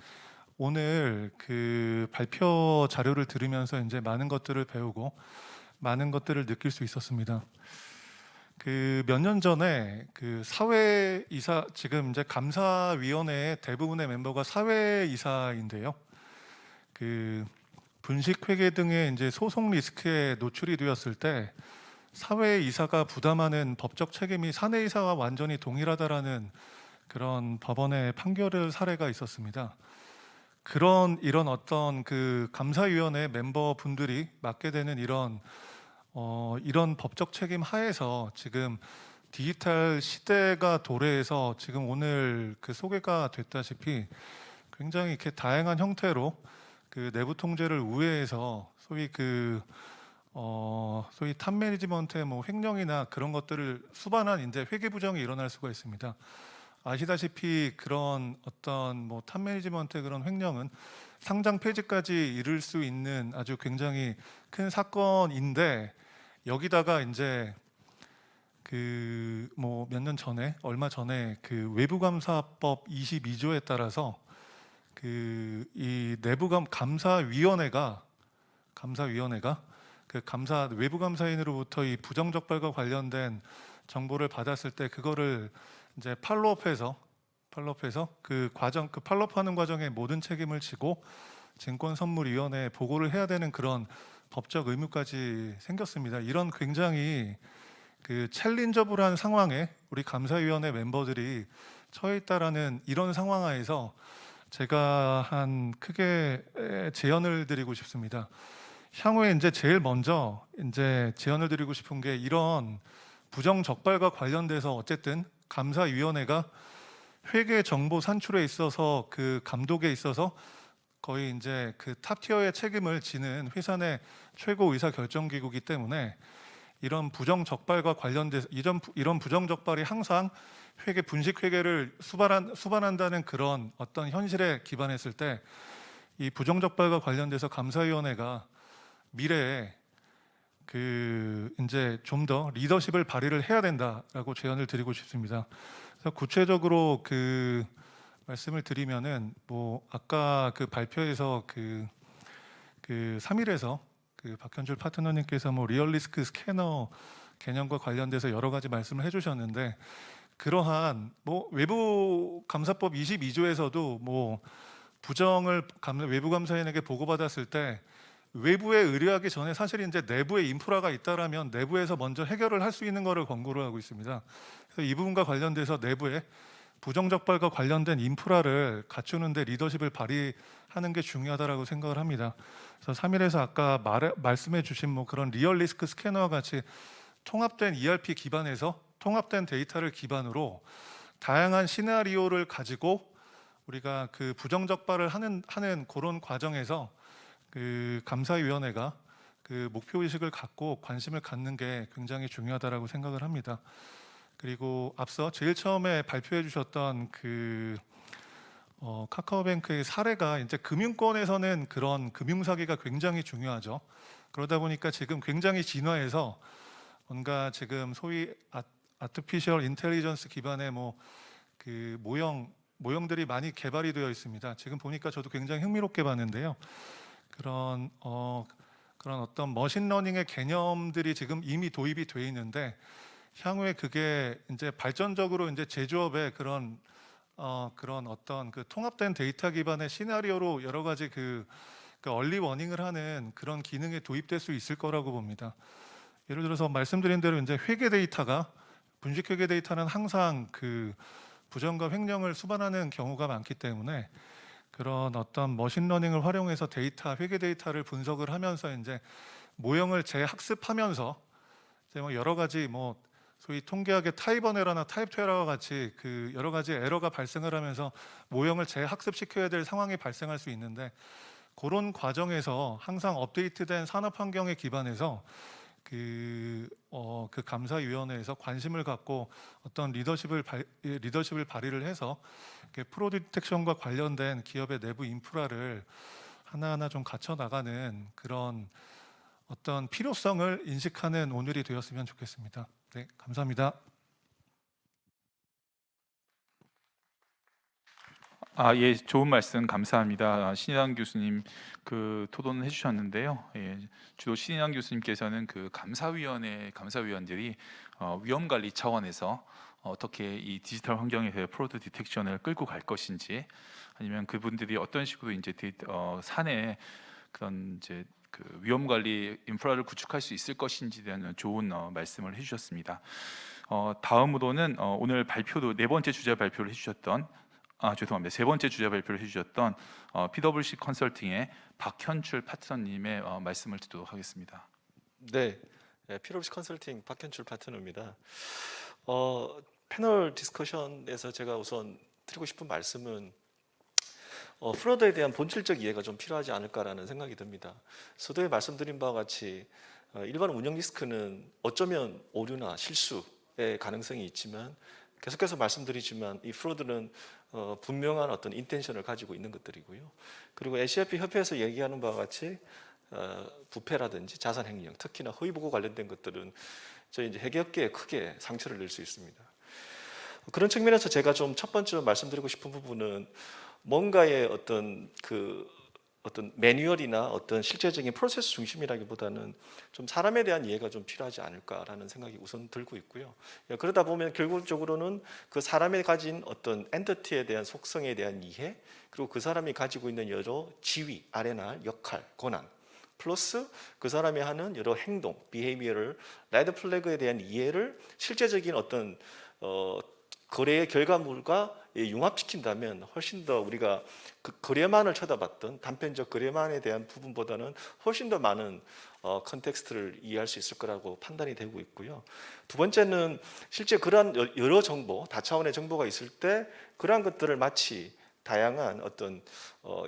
오늘 그 발표 자료를 들으면서 이제 많은 것들을 배우고 많은 것들을 느낄 수 있었습니다. 그 몇 년 전에 그 사회이사 지금 이제 감사위원회의 대부분의 멤버가 사회이사인데요. 그 분식 회계 등의 이제 소송 리스크에 노출이 되었을 때 사회이사가 부담하는 법적 책임이 사내이사와 완전히 동일하다라는 그런 법원의 판결을 사례가 있었습니다. 이런 어떤 그 감사위원회 멤버분들이 맡게 되는 이런 법적 책임 하에서 지금 디지털 시대가 도래해서 지금 오늘 그 소개가 됐다시피 굉장히 이렇게 다양한 형태로 그 내부 통제를 우회해서 소위 탑 매니지먼트의 뭐 횡령이나 그런 것들을 수반한 이제 회계 부정이 일어날 수가 있습니다. 아시다시피 그런 어떤 뭐 탑 매니지먼트의 그런 횡령은 상장 폐지까지 이를 수 있는 아주 굉장히 큰 사건인데 여기다가 이제 그 뭐 몇 년 전에 얼마 전에 그 외부감사법 22조에 따라서 그 이 감사위원회가 그 외부 감사인으로부터 이 부정적발과 관련된 정보를 받았을 때 그거를 이제 팔로업해서 그 팔로업하는 과정에 모든 책임을 지고 증권선물위원회에 보고를 해야 되는 그런 법적 의무까지 생겼습니다. 이런 굉장히 그 챌린저블한 상황에 우리 감사위원회 멤버들이 처해 있다라는 이런 상황 하에서 제가 크게 제언을 드리고 싶습니다. 향후에 이제 제일 먼저 이제 제언을 드리고 싶은 게 이런 부정 적발과 관련돼서 어쨌든 감사위원회가 회계 정보 산출에 있어서 그 감독에 있어서 거의 이제 그 탑티어의 책임을 지는 회사 내 최고 의사 결정 기구이기 때문에 이런 부정 적발과 관련돼서 이런 부정 적발이 항상 분식 회계를 수반한다는 그런 어떤 현실에 기반했을 때 이 부정적발과 관련돼서 감사위원회가 미래에 이제 좀 더 리더십을 발휘를 해야 된다라고 제안을 드리고 싶습니다. 그래서 구체적으로 말씀을 드리면은 아까 발표에서 3일에서 박현출 파트너님께서 리얼리스크 스캐너 개념과 관련돼서 여러 가지 말씀을 해주셨는데, 그러한 외부 감사법 22조에서도 부정을 외부 감사인에게 보고받았을 때 외부에 의뢰하기 전에 사실 이제 내부에 인프라가 있다라면 내부에서 먼저 해결을 할 수 있는 것을 권고를 하고 있습니다. 그래서 이 부분과 관련돼서 내부에 부정적발과 관련된 인프라를 갖추는데 리더십을 발휘하는 게 중요하다라고 생각을 합니다. 그래서 3일에서 아까 말씀해 주신 그런 리얼리스크 스캐너와 같이 통합된 ERP 기반에서 통합된 데이터를 기반으로 다양한 시나리오를 가지고 우리가 부정적발을 하는 그런 과정에서 감사위원회가 목표 의식을 갖고 관심을 갖는 게 굉장히 중요하다라고 생각을 합니다. 그리고 앞서 제일 처음에 발표해 주셨던 카카오뱅크의 사례가 이제 금융권에서는 그런 금융사기가 굉장히 중요하죠. 그러다 보니까 지금 굉장히 진화해서 뭔가 지금 소위 아티피셜 인텔리전스 기반의 모형들이 많이 개발이 되어 있습니다. 지금 보니까 저도 굉장히 흥미롭게 봤는데요. 그런 어떤 머신러닝의 개념들이 지금 이미 도입이 돼 있는데, 향후에 그게 이제 발전적으로 이제 제조업의 그런 어떤 통합된 데이터 기반의 시나리오로 여러 가지 얼리 워닝을 하는 그런 기능이 도입될 수 있을 거라고 봅니다. 예를 들어서 말씀드린 대로 이제 분식 회계 데이터는 항상 부정과 횡령을 수반하는 경우가 많기 때문에 그런 어떤 머신러닝을 활용해서 회계 데이터를 분석을 하면서 이제 모형을 재학습하면서 이제 여러 가지 소위 통계학의 타입1 에러나 타입2 에러와 같이 여러 가지 에러가 발생을 하면서 모형을 재학습시켜야 될 상황이 발생할 수 있는데, 그런 과정에서 항상 업데이트된 산업 환경에 기반해서 감사위원회에서 관심을 갖고 어떤 리더십을 발휘를 해서 프로 디텍션과 관련된 기업의 내부 인프라를 하나하나 좀 갖춰 나가는 그런 어떤 필요성을 인식하는 오늘이 되었으면 좋겠습니다. 네, 감사합니다. 예, 좋은 말씀 감사합니다. 신인환 교수님 토론을 해주셨는데요. 예, 주로 신인환 교수님께서는 감사위원들이 위험 관리 차원에서 어떻게 이 디지털 환경에서의 프로드 디텍션을 끌고 갈 것인지, 아니면 그분들이 어떤 식으로 이제 사내 그런 이제 위험 관리 인프라를 구축할 수 있을 것인지에 대한 좋은 말씀을 해주셨습니다. 다음으로는 오늘 발표도 세 번째 주제 발표를 해주셨던 PwC 컨설팅의 박현출 파트너님의 말씀을 듣도록 하겠습니다. 네, PwC 컨설팅 박현출 파트너입니다. 패널 디스커션에서 제가 우선 드리고 싶은 말씀은 프로드에 대한 본질적 이해가 좀 필요하지 않을까라는 생각이 듭니다. 서두에 말씀드린 바와 같이 일반 운영 리스크는 어쩌면 오류나 실수의 가능성이 있지만, 계속해서 말씀드리지만 이 프로드는 분명한 어떤 인텐션을 가지고 있는 것들이고요. 그리고 ACIP 협회에서 얘기하는 바와 같이 부패라든지 자산 횡령, 특히나 허위 보고 관련된 것들은 저희 이제 회계업계에 크게 상처를 낼 수 있습니다. 그런 측면에서 제가 좀 첫 번째 말씀드리고 싶은 부분은 뭔가의 어떤 매뉴얼이나 어떤 실제적인 프로세스 중심이라기보다는 좀 사람에 대한 이해가 좀 필요하지 않을까라는 생각이 우선 들고 있고요. 그러다 보면 결국적으로는 그 사람이 가진 어떤 엔티티에 대한 속성에 대한 이해, 그리고 그 사람이 가지고 있는 여러 지위, R&R, 역할, 권한, 플러스 그 사람이 하는 여러 행동, 비헤이비어를, 레드 플래그에 대한 이해를 실제적인 어떤 거래의 결과물과 융합시킨다면 훨씬 더 우리가 그 거래만을 쳐다봤던 단편적 거래만에 대한 부분보다는 훨씬 더 많은 컨텍스트를 이해할 수 있을 거라고 판단이 되고 있고요. 두 번째는 실제 그러한 여러 정보, 다차원의 정보가 있을 때 그러한 것들을 마치 다양한 어떤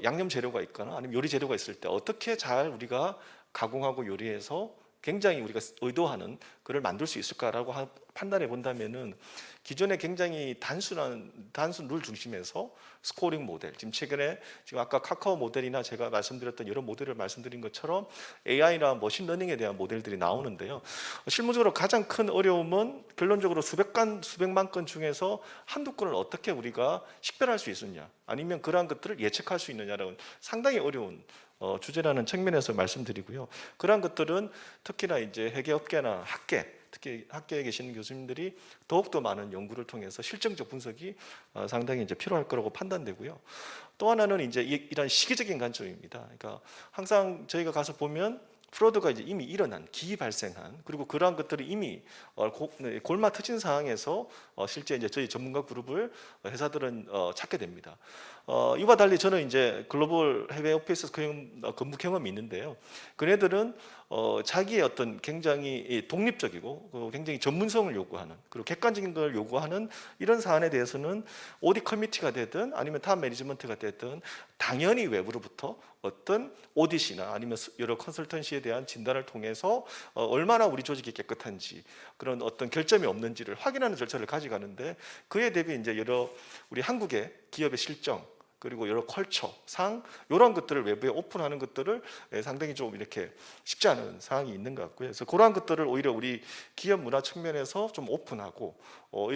양념 재료가 있거나 아니면 요리 재료가 있을 때 어떻게 잘 우리가 가공하고 요리해서 굉장히 우리가 의도하는 그걸 만들 수 있을까라고 판단해 본다면은 기존에 굉장히 단순 룰 중심에서 스코어링 모델, 지금 아까 카카오 모델이나 제가 말씀드렸던 여러 모델을 말씀드린 것처럼 AI나 머신러닝에 대한 모델들이 나오는데요. 실무적으로 가장 큰 어려움은 결론적으로 수백만 건 중에서 한두 건을 어떻게 우리가 식별할 수 있느냐, 아니면 그러한 것들을 예측할 수 있느냐라는 상당히 어려운 주제라는 측면에서 말씀드리고요. 그러한 것들은 특히나 이제 회계업계나 특히 학계에 계시는 교수님들이 더욱더 많은 연구를 통해서 실증적 분석이 상당히 이제 필요할 거라고 판단되고요. 또 하나는 이제 이런 시기적인 관점입니다. 그러니까 항상 저희가 가서 보면 프로드가 이제 이미 일어난, 기발생한, 그리고 그러한 것들이 이미 골마 터진 상황에서 실제 이제 저희 전문가 그룹을 회사들은 찾게 됩니다. 이와 달리 저는 이제 글로벌 해외 오피스 근무 경험이 있는데요. 그네들은 자기의 어떤 굉장히 독립적이고 굉장히 전문성을 요구하는, 그리고 객관적인 걸 요구하는 이런 사안에 대해서는 오디트 커미티가 되든 아니면 탑 매니지먼트가 되든 당연히 외부로부터 어떤 오디시나 아니면 여러 컨설턴시에 대한 진단을 통해서 얼마나 우리 조직이 깨끗한지, 그런 어떤 결점이 없는지를 확인하는 절차를 가져가는데, 그에 대비 이제 여러 우리 한국의 기업의 실정, 그리고 여러 컬처상 이런 것들을 외부에 오픈하는 것들을 상당히 좀 이렇게 쉽지 않은 상황이 있는 것 같고요. 그래서 그러한 것들을 오히려 우리 기업 문화 측면에서 좀 오픈하고,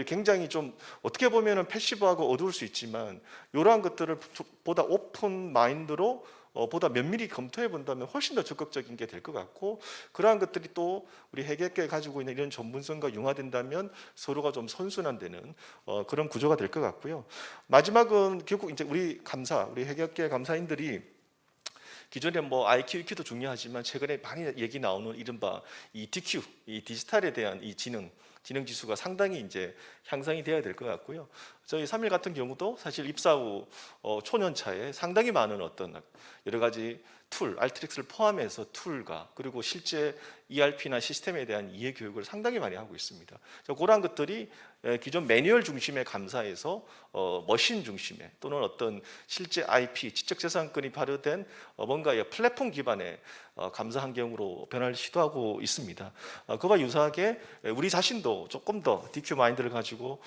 굉장히 좀 어떻게 보면은 패시브하고 어두울 수 있지만 이러한 것들을 보다 오픈 마인드로 보다 면밀히 검토해 본다면 훨씬 더 적극적인 게 될 것 같고, 그러한 것들이 또 우리 회계학계에 가지고 있는 이런 전문성과 융화된다면 서로가 좀 선순환되는 그런 구조가 될 것 같고요. 마지막은 결국 이제 우리 회계학계 감사인들이 기존에 뭐 IQ, EQ도 중요하지만 최근에 많이 얘기 나오는 이른바 이 DQ, 이 디지털에 대한 이 지능 지수가 상당히 이제 향상이 되어야 될 것 같고요. 저희 3일 같은 경우도 사실 입사 후 초년차에 상당히 많은 어떤 여러 가지 툴, 알트릭스를 포함해서 툴과 그리고 실제 ERP나 시스템에 대한 이해 교육을 상당히 많이 하고 있습니다. 그러한 것들이 기존 매뉴얼 중심의 감사에서 머신 중심의, 또는 어떤 실제 IP, 지적재산권이 발효된 뭔가 플랫폼 기반의 감사 환경으로 변화를 시도하고 있습니다. 그와 유사하게 우리 자신도 조금 더 DQ 마인드를 가지고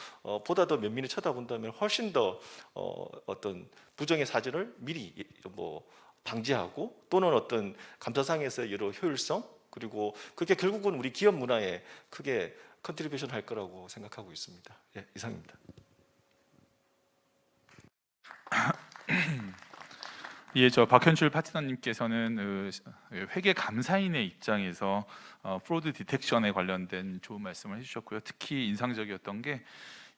보다 더 면밀히 쳐다본다면 훨씬 더 어떤 부정의 사실을 미리 방지하고, 또는 어떤 감사상에서의 여러 효율성, 그리고 그게 결국은 우리 기업 문화에 크게 컨트리뷰션 할 거라고 생각하고 있습니다. 예, 이상입니다. 예, 저 박현출 파트너님께서는 회계 감사인의 입장에서 프로드 디텍션에 관련된 좋은 말씀을 해주셨고요. 특히 인상적이었던 게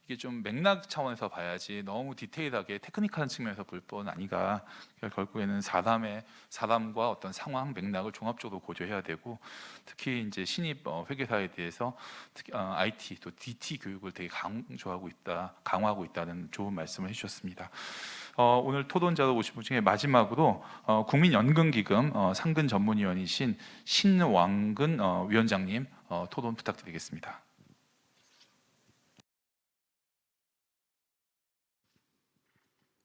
이게 좀 맥락 차원에서 봐야지 너무 디테일하게 테크니컬한 측면에서 볼 뿐 아니가, 결국에는 사담과 어떤 상황 맥락을 종합적으로 고려해야 되고, 특히 이제 신입 회계사에 대해서 특히 IT 또 DT 교육을 되게 강화하고 있다는 좋은 말씀을 해주셨습니다. 오늘 토론자로 오신 분 중에 마지막으로 국민연금기금 상근 전문위원이신 신왕근 위원장님 토론 부탁드리겠습니다.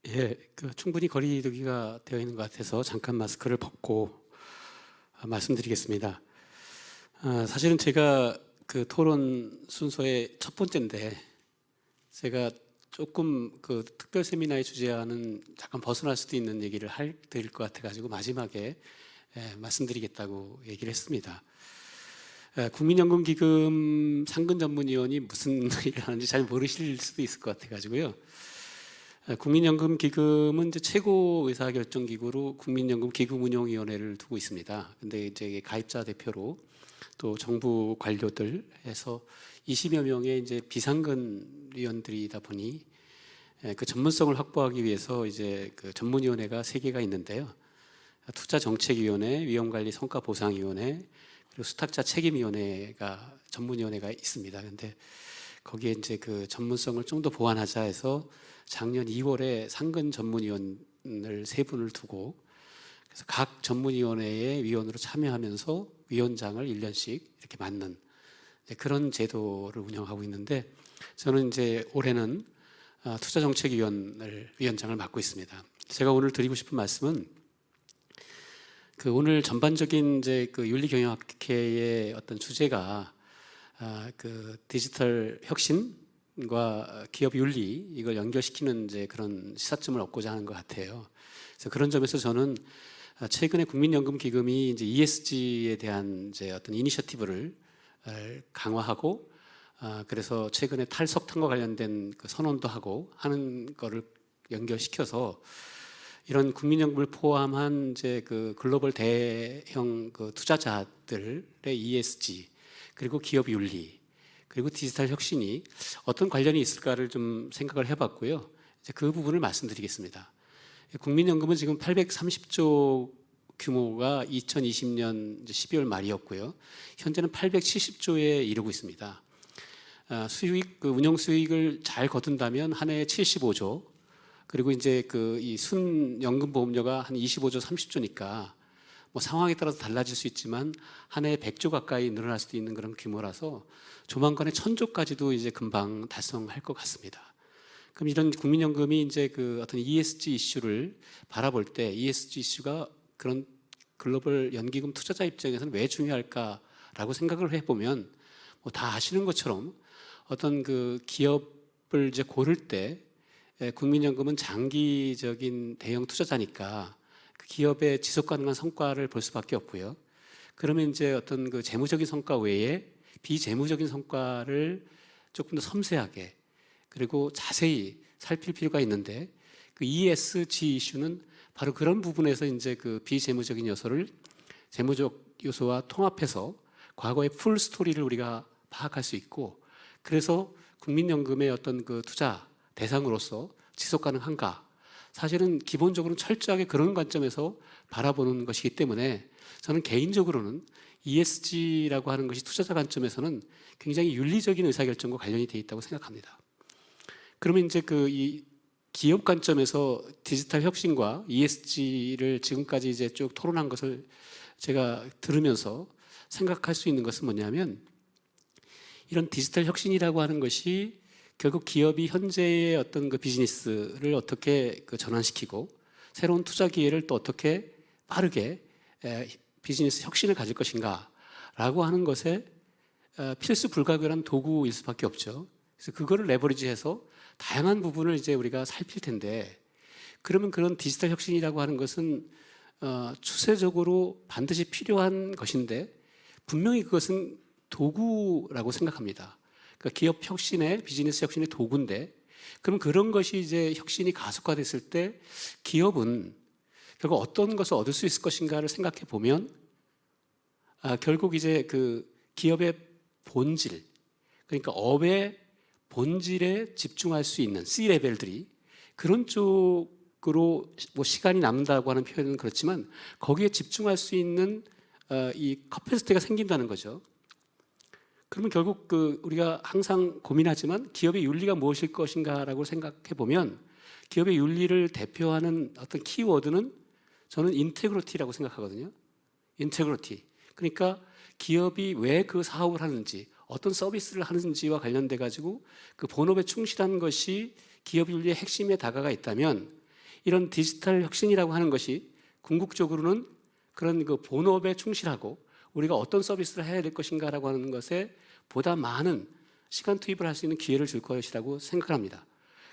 예, 충분히 거리두기가 되어 있는 것 같아서 잠깐 마스크를 벗고 말씀드리겠습니다. 사실은 제가 그 토론 순서의 첫 번째인데, 제가 조금 그 특별 세미나의 주제와는 잠깐 벗어날 수도 있는 얘기를 드릴 것 같아가지고 마지막에 말씀드리겠다고 얘기를 했습니다. 국민연금기금 상근 전문위원이 무슨 일을 하는지 잘 모르실 수도 있을 것 같아가지고요. 국민연금기금은 이제 최고 의사결정기구로 국민연금기금운용위원회를 두고 있습니다. 근데 이제 가입자 대표로 또 정부 관료들 해서 20여 명의 이제 비상근 위원들이다 보니 그 전문성을 확보하기 위해서 이제 그 전문위원회가 3개가 있는데요. 투자정책위원회, 위험관리성과보상위원회, 그리고 수탁자 책임위원회가 전문위원회가 있습니다. 근데 거기에 이제 그 전문성을 좀 더 보완하자 해서 작년 2월에 상근 전문위원을 3분을 두고, 그래서 각 전문위원회의 위원으로 참여하면서 위원장을 1년씩 이렇게 맡는 그런 제도를 운영하고 있는데, 저는 이제 올해는 투자정책위원장을 맡고 있습니다. 제가 오늘 드리고 싶은 말씀은 그 오늘 전반적인 이제 그 윤리경영학회의 어떤 주제가 그 디지털 혁신과 기업 윤리 이걸 연결시키는 이제 그런 시사점을 얻고자 하는 것 같아요. 그래서 그런 점에서 저는 최근에 국민연금기금이 이제 ESG에 대한 이제 어떤 이니셔티브를 강화하고 그래서 최근에 탈석탄과 관련된 그 선언도 하고 하는 거를 연결시켜서 이런 국민연금을 포함한 이제 그 글로벌 대형 그 투자자들의 ESG 그리고 기업 윤리 그리고 디지털 혁신이 어떤 관련이 있을까를 좀 생각을 해봤고요. 이제 그 부분을 말씀드리겠습니다. 국민연금은 지금 830조 규모가 2020년 12월 말이었고요. 현재는 870조에 이르고 있습니다. 수익 그 운영 수익을 잘 거둔다면 한 해에 75조 그리고 이제 그 이 순연금보험료가 한 25조 30조니까 뭐 상황에 따라서 달라질 수 있지만 한 해에 100조 가까이 늘어날 수도 있는 그런 규모라서 조만간에 1000조까지도 이제 금방 달성할 것 같습니다. 그럼 이런 국민연금이 이제 그 어떤 ESG 이슈를 바라볼 때 ESG 이슈가 그런 글로벌 연기금 투자자 입장에서는 왜 중요할까라고 생각을 해보면 뭐 다 아시는 것처럼 어떤 그 기업을 이제 고를 때 국민연금은 장기적인 대형 투자자니까 그 기업의 지속 가능한 성과를 볼 수밖에 없고요. 그러면 이제 어떤 그 재무적인 성과 외에 비재무적인 성과를 조금 더 섬세하게 그리고 자세히 살필 필요가 있는데 그 ESG 이슈는 바로 그런 부분에서 이제 그 비재무적인 요소를 재무적 요소와 통합해서 과거의 풀 스토리를 우리가 파악할 수 있고 그래서 국민연금의 어떤 그 투자 대상으로서 지속 가능한가? 사실은 기본적으로는 철저하게 그런 관점에서 바라보는 것이기 때문에 저는 개인적으로는 ESG라고 하는 것이 투자자 관점에서는 굉장히 윤리적인 의사결정과 관련이 되어 있다고 생각합니다. 그러면 이제 그 이 기업 관점에서 디지털 혁신과 ESG를 지금까지 이제 쭉 토론한 것을 제가 들으면서 생각할 수 있는 것은 뭐냐면 이런 디지털 혁신이라고 하는 것이 결국 기업이 현재의 어떤 그 비즈니스를 어떻게 그 전환시키고 새로운 투자 기회를 또 어떻게 빠르게 비즈니스 혁신을 가질 것인가라고 하는 것에 필수 불가결한 도구일 수밖에 없죠. 그래서 그거를 레버리지해서 다양한 부분을 이제 우리가 살필 텐데 그러면 그런 디지털 혁신이라고 하는 것은 추세적으로 반드시 필요한 것인데 분명히 그것은 도구라고 생각합니다. 그러니까 기업 혁신의 비즈니스 혁신의 도구인데 그럼 그런 것이 이제 혁신이 가속화됐을 때 기업은 결국 어떤 것을 얻을 수 있을 것인가를 생각해 보면 결국 이제 그 기업의 본질 그러니까 업의 본질에 집중할 수 있는 C-레벨들이 그런 쪽으로 뭐 시간이 남는다고 하는 표현은 그렇지만 거기에 집중할 수 있는 이 커패시티가 생긴다는 거죠. 그러면 결국 그 우리가 항상 고민하지만 기업의 윤리가 무엇일 것인가라고 생각해 보면 기업의 윤리를 대표하는 어떤 키워드는 저는 인테그리티라고 생각하거든요. 인테그리티. 그러니까 기업이 왜 그 사업을 하는지 어떤 서비스를 하는지와 관련돼 가지고 그 본업에 충실한 것이 기업 윤리의 핵심에 다가가 있다면 이런 디지털 혁신이라고 하는 것이 궁극적으로는 그런 그 본업에 충실하고 우리가 어떤 서비스를 해야 될 것인가라고 하는 것에 보다 많은 시간 투입을 할 수 있는 기회를 줄 것이라고 생각합니다.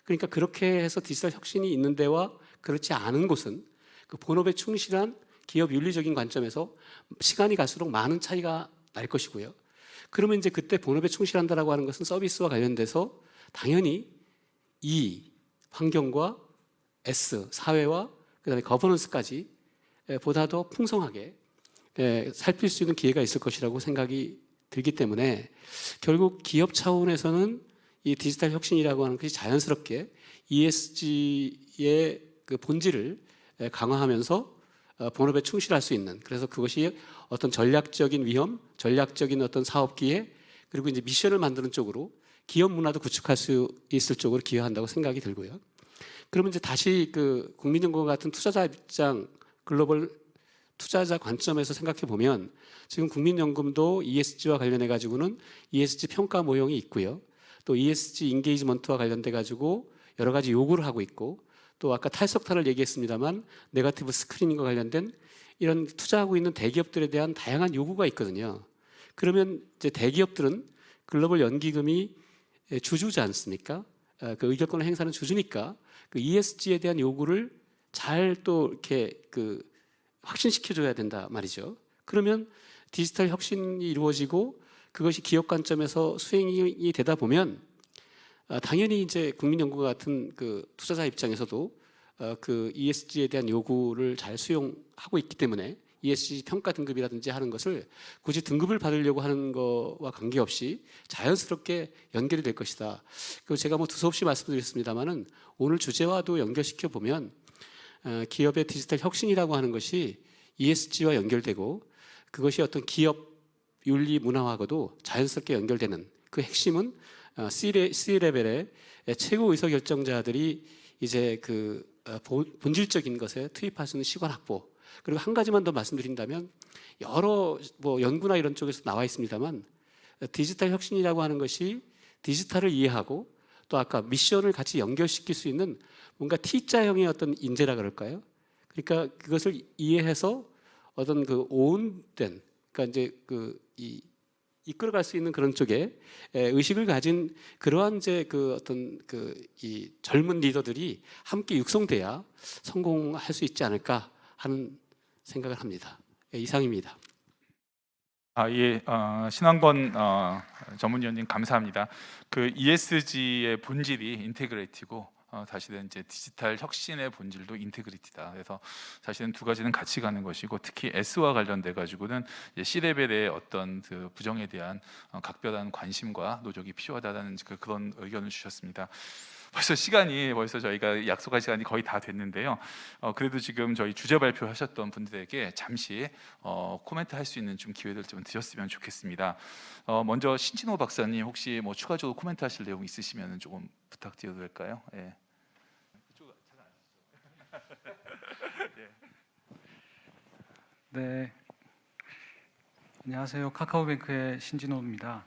그러니까 그렇게 해서 디지털 혁신이 있는 데와 그렇지 않은 곳은 그 본업에 충실한 기업 윤리적인 관점에서 시간이 갈수록 많은 차이가 날 것이고요. 그러면 이제 그때 본업에 충실한다라고 하는 것은 서비스와 관련돼서 당연히 E, 환경과 S, 사회와 그다음에 거버넌스까지 보다 더 풍성하게 살필 수 있는 기회가 있을 것이라고 생각이 들기 때문에 결국 기업 차원에서는 이 디지털 혁신이라고 하는 것이 자연스럽게 ESG의 그 본질을 강화하면서 본업에 충실할 수 있는 그래서 그것이 어떤 전략적인 위험, 전략적인 어떤 사업 기회 그리고 이제 미션을 만드는 쪽으로 기업 문화도 구축할 수 있을 쪽으로 기여한다고 생각이 들고요. 그러면 이제 다시 그 국민연금 같은 투자자 입장, 글로벌 투자자 관점에서 생각해 보면 지금 국민연금도 ESG와 관련해 가지고는 ESG 평가 모형이 있고요. 또 ESG 인게이지먼트와 관련돼 가지고 여러 가지 요구를 하고 있고 또 아까 탈석탄을 얘기했습니다만 네거티브 스크리닝과 관련된 이런 투자하고 있는 대기업들에 대한 다양한 요구가 있거든요. 그러면 이제 대기업들은 글로벌 연기금이 주주지 않습니까? 그 의결권을 행사하는 주주니까 그 ESG에 대한 요구를 잘 또 이렇게 그 확신시켜줘야 된다 말이죠. 그러면 디지털 혁신이 이루어지고 그것이 기업 관점에서 수행이 되다 보면 당연히 이제 국민연구원 같은 그 투자자 입장에서도 그 ESG에 대한 요구를 잘 수용하고 있기 때문에 ESG 평가 등급이라든지 하는 것을 굳이 등급을 받으려고 하는 것과 관계없이 자연스럽게 연결이 될 것이다. 그리고 제가 뭐 두서없이 말씀드렸습니다만은 오늘 주제와도 연결시켜 보면 기업의 디지털 혁신이라고 하는 것이 ESG와 연결되고 그것이 어떤 기업 윤리 문화하고도 자연스럽게 연결되는 그 핵심은 C-레벨의 최고 의사 결정자들이 이제 그 본질적인 것에 투입할 수 있는 시간 확보. 그리고 한 가지만 더 말씀드린다면 여러 뭐 연구나 이런 쪽에서 나와 있습니다만 디지털 혁신이라고 하는 것이 디지털을 이해하고 또 아까 미션을 같이 연결시킬 수 있는 뭔가 T자형의 어떤 인재라 그럴까요? 그러니까 그것을 이해해서 어떤 그 오운된 그러니까 이제 이끌어갈 수 있는 그런 쪽에 의식을 가진 그러한 이제 그 어떤 그 이 젊은 리더들이 함께 육성돼야 성공할 수 있지 않을까 하는 생각을 합니다. 이상입니다. 예, 신환권 전문위원님 감사합니다. 그 ESG의 본질이 인테그레이티고 사실은 이제 디지털 혁신의 본질도 인테그리티다. 그래서 사실은 두 가지는 같이 가는 것이고 특히 S와 관련돼 가지고는 C레벨의 어떤 그 부정에 대한 각별한 관심과 노력이 필요하다는 그런 의견을 주셨습니다. 벌써 저희가 약속할 시간이 거의 다 됐는데요. 그래도 지금 저희 주제 발표하셨던 분들에게 잠시 코멘트 할 수 있는 좀 기회를 좀 드렸으면 좋겠습니다. 먼저 신진호 박사님 혹시 뭐 추가적으로 코멘트 하실 내용 있으시면 조금 부탁드려도 될까요? 예. 네, 안녕하세요. 카카오뱅크의 신진호입니다.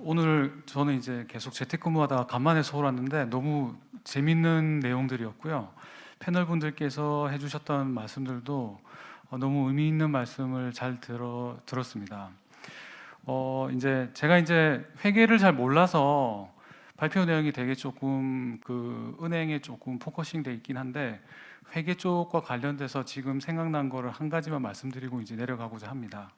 오늘 저는 이제 계속 재택근무하다가 간만에 서울 왔는데 너무 재밌는 내용들이었고요. 패널 분들께서 해주셨던 말씀들도 너무 의미 있는 말씀을 잘 들었습니다. 이제 제가 이제 회계를 잘 몰라서 발표 내용이 되게 조금 그 은행에 조금 포커싱 돼 있긴 한데 회계 쪽과 관련돼서 지금 생각난 거를 한 가지만 말씀드리고 이제 내려가고자 합니다.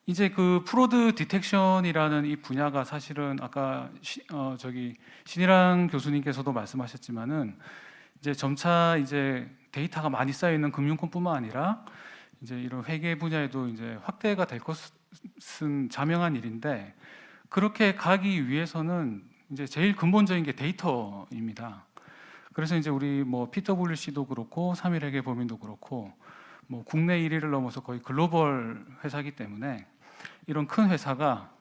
이제 그 프로드 디텍션이라는 이 분야가 사실은 아까 신일환 교수님께서도 말씀하셨지만은 이제 점차 이제 데이터가 많이 쌓여 있는 금융권뿐만 아니라 이제 이런 회계 분야에도 이제 확대가 될 것은 자명한 일인데 그렇게 가기 위해서는 이제 제일 근본적인 게 데이터입니다. 그래서 이제 우리 뭐 PwC도 그렇고 3일 회계 법인도 그렇고 뭐 국내 1위를 넘어서 거의 글로벌 회사이기 때문에 이런 큰 회사가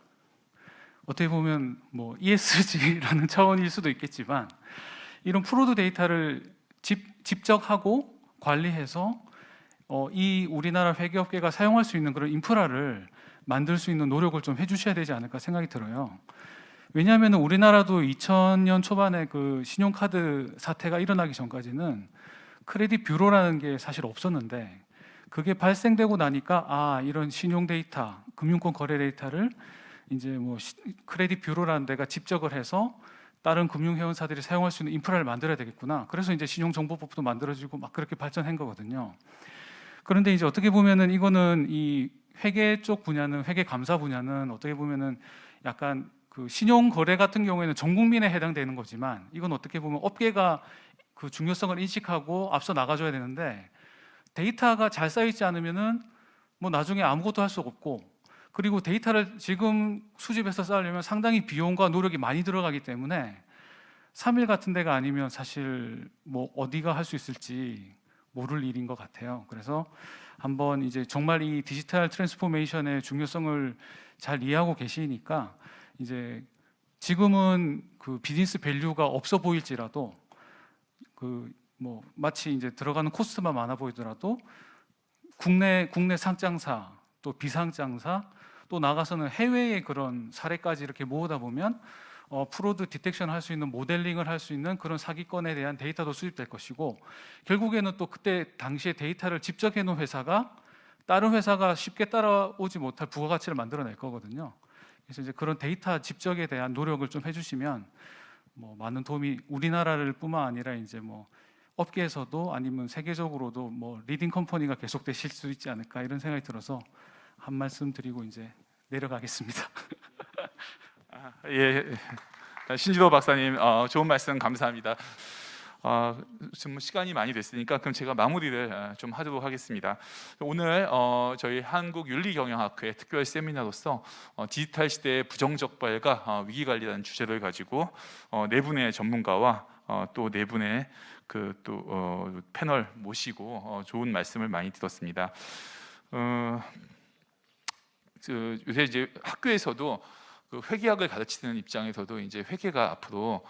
어떻게 보면 뭐 ESG라는 차원일 수도 있겠지만 이런 프로드 데이터를 집적하고 관리해서 이 우리나라 회계업계가 사용할 수 있는 그런 인프라를 만들 수 있는 노력을 좀 해주셔야 되지 않을까 생각이 들어요. 왜냐하면 우리나라도 2000년 초반에 그 신용카드 사태가 일어나기 전까지는 크레딧 뷰로라는 게 사실 없었는데 그게 발생되고 나니까 이런 신용 데이터, 금융권 거래 데이터를 이제 뭐 크레딧 뷰로라는 데가 집적을 해서 다른 금융 회원사들이 사용할 수 있는 인프라를 만들어야 되겠구나. 그래서 이제 신용정보법도 만들어지고 막 그렇게 발전한 거거든요. 그런데 이제 어떻게 보면은 이거는 이 회계 쪽 분야는 회계 감사 분야는 어떻게 보면은 약간 그 신용 거래 같은 경우에는 전 국민에 해당되는 거지만 이건 어떻게 보면 업계가 그 중요성을 인식하고 앞서 나가줘야 되는데 데이터가 잘 쌓여 있지 않으면은 뭐 나중에 아무것도 할 수 없고 그리고 데이터를 지금 수집해서 쌓으려면 상당히 비용과 노력이 많이 들어가기 때문에 3일 같은 데가 아니면 사실 뭐 어디가 할 수 있을지 모를 일인 것 같아요. 그래서 한번 이제 정말 이 디지털 트랜스포메이션의 중요성을 잘 이해하고 계시니까 이제 지금은 그 비즈니스 밸류가 없어 보일지라도 그 뭐 마치 이제 들어가는 코스트만 많아 보이더라도 국내 상장사 또 비상장사 또 나가서는 해외의 그런 사례까지 이렇게 모으다 보면 프로드 디텍션 할 수 있는 모델링을 할 수 있는 그런 사기건에 대한 데이터도 수집될 것이고, 결국에는 또 그때 당시에 데이터를 집적해 놓은 회사가 다른 회사가 쉽게 따라오지 못할 부가가치를 만들어낼 거거든요. 그래서 이제 그런 데이터 집적에 대한 노력을 좀 해주시면 뭐 많은 도움이, 우리나라를 뿐만 아니라 이제 뭐 업계에서도 아니면 세계적으로도 뭐 리딩 컴퍼니가 계속되실 수 있지 않을까, 이런 생각이 들어서 한 말씀 드리고 이제 내려가겠습니다. 예, 신지도 박사님 좋은 말씀 감사합니다. 지금 시간이 많이 됐으니까 그럼 제가 마무리를 좀 하도록 하겠습니다. 오늘 저희 한국윤리경영학회 특별 세미나로서 디지털 시대의 부정적 발과 위기관리라는 주제를 가지고 네 분의 전문가와 또 네 분의 또 패널 모시고 좋은 말씀을 많이 들었습니다. 요새 이제 학교에서도 그 회계학을 가르치는 입장에서도 이제 회계가 앞으로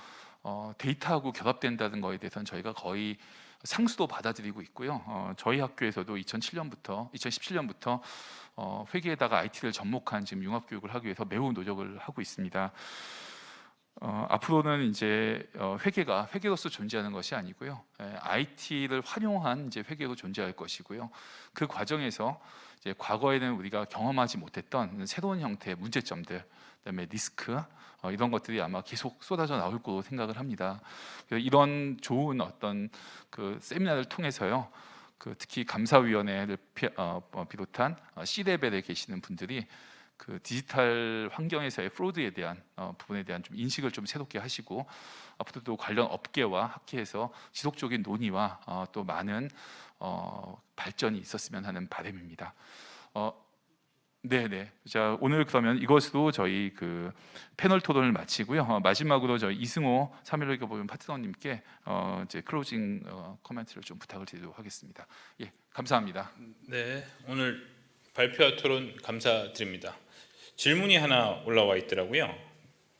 데이터하고 결합된다는 거에 대해서는 저희가 거의 상수도 받아들이고 있고요. 저희 학교에서도 2017년부터 회계에다가 IT를 접목한 지금 융합 교육을 하기 위해서 매우 노력을 하고 있습니다. 앞으로는 이제 회계가 회계로서 존재하는 것이 아니고요, IT를 활용한 이제 회계로 존재할 것이고요. 그 과정에서 이제 과거에는 우리가 경험하지 못했던 새로운 형태의 문제점들, 그다음에 리스크, 이런 것들이 아마 계속 쏟아져 나올 거로 생각을 합니다. 그래서 이런 좋은 어떤 그 세미나를 통해서요, 특히 감사위원회를 비롯한 C레벨에 계시는 분들이 그 디지털 환경에서의 프로드에 대한 부분에 대한 좀 인식을 좀 새롭게 하시고, 앞으로도 관련 업계와 학회에서 지속적인 논의와 또 많은 발전이 있었으면 하는 바람입니다. 네네. 자, 오늘 그러면 이것으로 저희 그 패널 토론을 마치고요. 마지막으로 저희 이승호 3.15 보면 파트너님께 이제 클로징 코멘트를 좀 부탁을 드리도록 하겠습니다. 예, 감사합니다. 네, 오늘 발표와 토론 감사드립니다. 질문이 하나 올라와 있더라고요.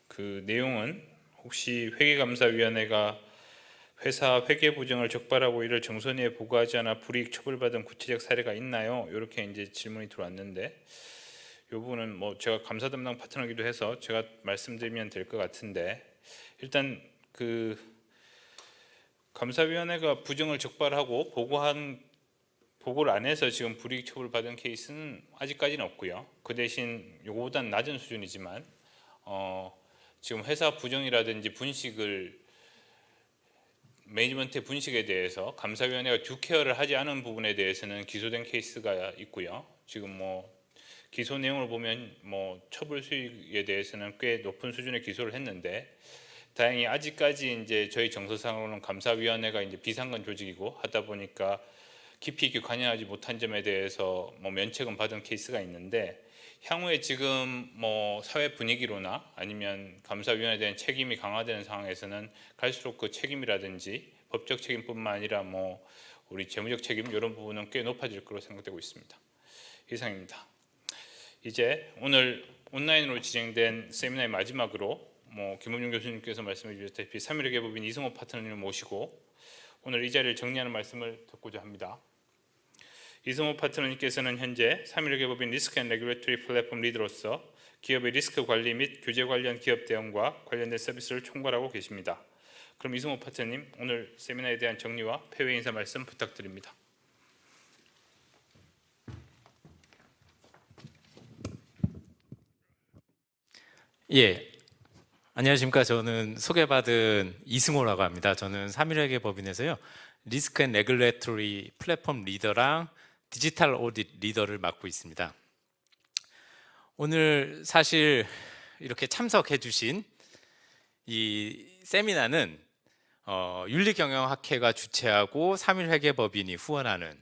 그 내용은 혹시 회계감사위원회가 회사 회계 부정을 적발하고 이를 정선위에 보고하지 않아 불이익 처벌받은 구체적 사례가 있나요? 이렇게 이제 질문이 들어왔는데, 이 부분은 뭐 제가 감사 담당 파트너기도 해서 제가 말씀드리면 될 것 같은데, 일단 그 감사위원회가 부정을 적발하고 보고를 안 해서 지금 불이익 처벌 받은 케이스는 아직까지는 없고요. 그 대신 요거보다는 낮은 수준이지만 지금 회사 부정이라든지 분식을 매니지먼트의 분식에 대해서 감사위원회가 듀 케어를 하지 않은 부분에 대해서는 기소된 케이스가 있고요. 지금 뭐 기소 내용을 보면 뭐 처벌 수익에 대해서는 꽤 높은 수준의 기소를 했는데, 다행히 아직까지 이제 저희 정서상으로는 감사위원회가 이제 비상근 조직이고 하다 보니까 깊이 있게 관여하지 못한 점에 대해서 뭐 면책은 받은 케이스가 있는데, 향후에 지금 뭐 사회 분위기로나 아니면 감사위원회에 대한 책임이 강화되는 상황에서는 갈수록 그 책임이라든지 법적 책임뿐만 아니라 뭐 우리 재무적 책임 이런 부분은 꽤 높아질 것으로 생각되고 있습니다. 이상입니다. 이제 오늘 온라인으로 진행된 세미나의 마지막으로 뭐 김범용 교수님께서 말씀해 주셨다시피 3.15 법인 이승호 파트너님을 모시고 오늘 이 자리를 정리하는 말씀을 듣고자 합니다. 이승호 파트너님께서는 현재 3.15 법인 리스크 앤 레귤레토리 플랫폼 리더로서 기업의 리스크 관리 및 규제 관련 기업 대응과 관련된 서비스를 총괄하고 계십니다. 그럼 이승호 파트너님, 오늘 세미나에 대한 정리와 폐회 인사 말씀 부탁드립니다. 예, 안녕하십니까. 저는 소개받은 이승호라고 합니다. 저는 3.15 법인에서요, 리스크 앤 레귤레토리 플랫폼 리더랑 디지털 오디트 리더를 맡고 있습니다. 오늘 사실 이렇게 참석해 주신 이 세미나는 윤리경영학회가 주최하고 3.1 법인이 후원하는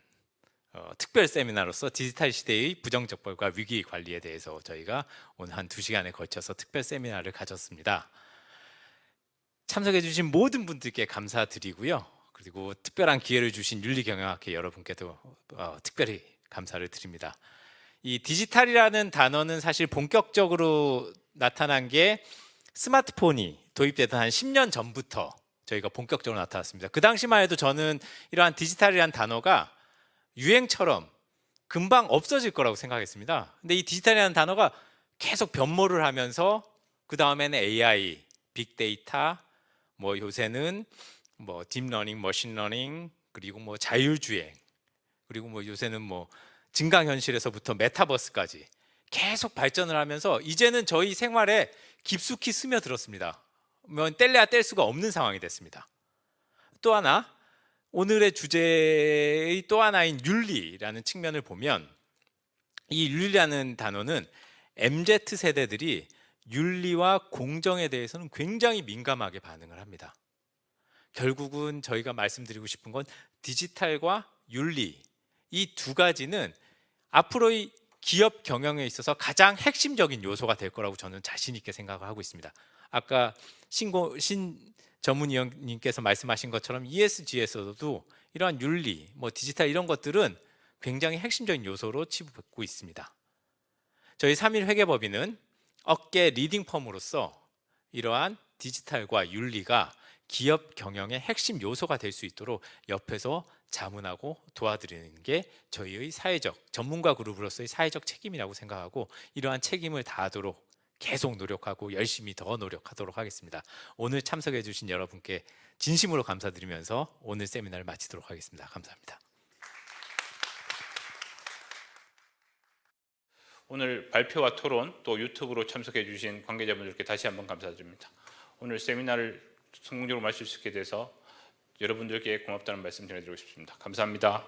특별 세미나로서 디지털 시대의 부정적발과 위기 관리에 대해서 저희가 오늘 한 2시간에 걸쳐서 특별 세미나를 가졌습니다. 참석해 주신 모든 분들께 감사드리고요. 그리고 특별한 기회를 주신 윤리경영학회 여러분께도 특별히 감사를 드립니다. 이 디지털이라는 단어는 사실 본격적으로 나타난 게 스마트폰이 도입되던 한 10년 전부터 저희가 본격적으로 나타났습니다. 그 당시만 해도 저는 이러한 디지털이라는 단어가 유행처럼 금방 없어질 거라고 생각했습니다. 근데 이 디지털이라는 단어가 계속 변모를 하면서 그 다음에는 AI, 빅데이터, 뭐 요새는 뭐 딥러닝, 머신러닝, 그리고 뭐 자율주행, 그리고 뭐 요새는 뭐 증강현실에서부터 메타버스까지 계속 발전을 하면서 이제는 저희 생활에 깊숙이 스며들었습니다. 뭐 뗄래야 뗄 수가 없는 상황이 됐습니다. 또 하나, 오늘의 주제의 또 하나인 윤리라는 측면을 보면 이 윤리라는 단어는 MZ 세대들이 윤리와 공정에 대해서는 굉장히 민감하게 반응을 합니다. 결국은 저희가 말씀드리고 싶은 건 디지털과 윤리, 이 두 가지는 앞으로의 기업 경영에 있어서 가장 핵심적인 요소가 될 거라고 저는 자신 있게 생각을 하고 있습니다. 아까 신 전문위원님께서 말씀하신 것처럼 ESG에서도 이러한 윤리, 뭐 디지털 이런 것들은 굉장히 핵심적인 요소로 치부받고 있습니다. 저희 3일 회계법인은 업계 리딩 펌으로서 이러한 디지털과 윤리가 기업 경영의 핵심 요소가 될 수 있도록 옆에서 자문하고 도와드리는 게 저희의 사회적 전문가 그룹으로서의 사회적 책임이라고 생각하고 이러한 책임을 다하도록 계속 노력하고 열심히 더 노력하도록 하겠습니다. 오늘 참석해 주신 여러분께 진심으로 감사드리면서 오늘 세미나를 마치도록 하겠습니다. 감사합니다. 오늘 발표와 토론 또 유튜브로 참석해 주신 관계자분들께 다시 한번 감사드립니다. 오늘 세미나를 성공적으로 마칠 수 있게 돼서 여러분들께 고맙다는 말씀 전해드리고 싶습니다. 감사합니다.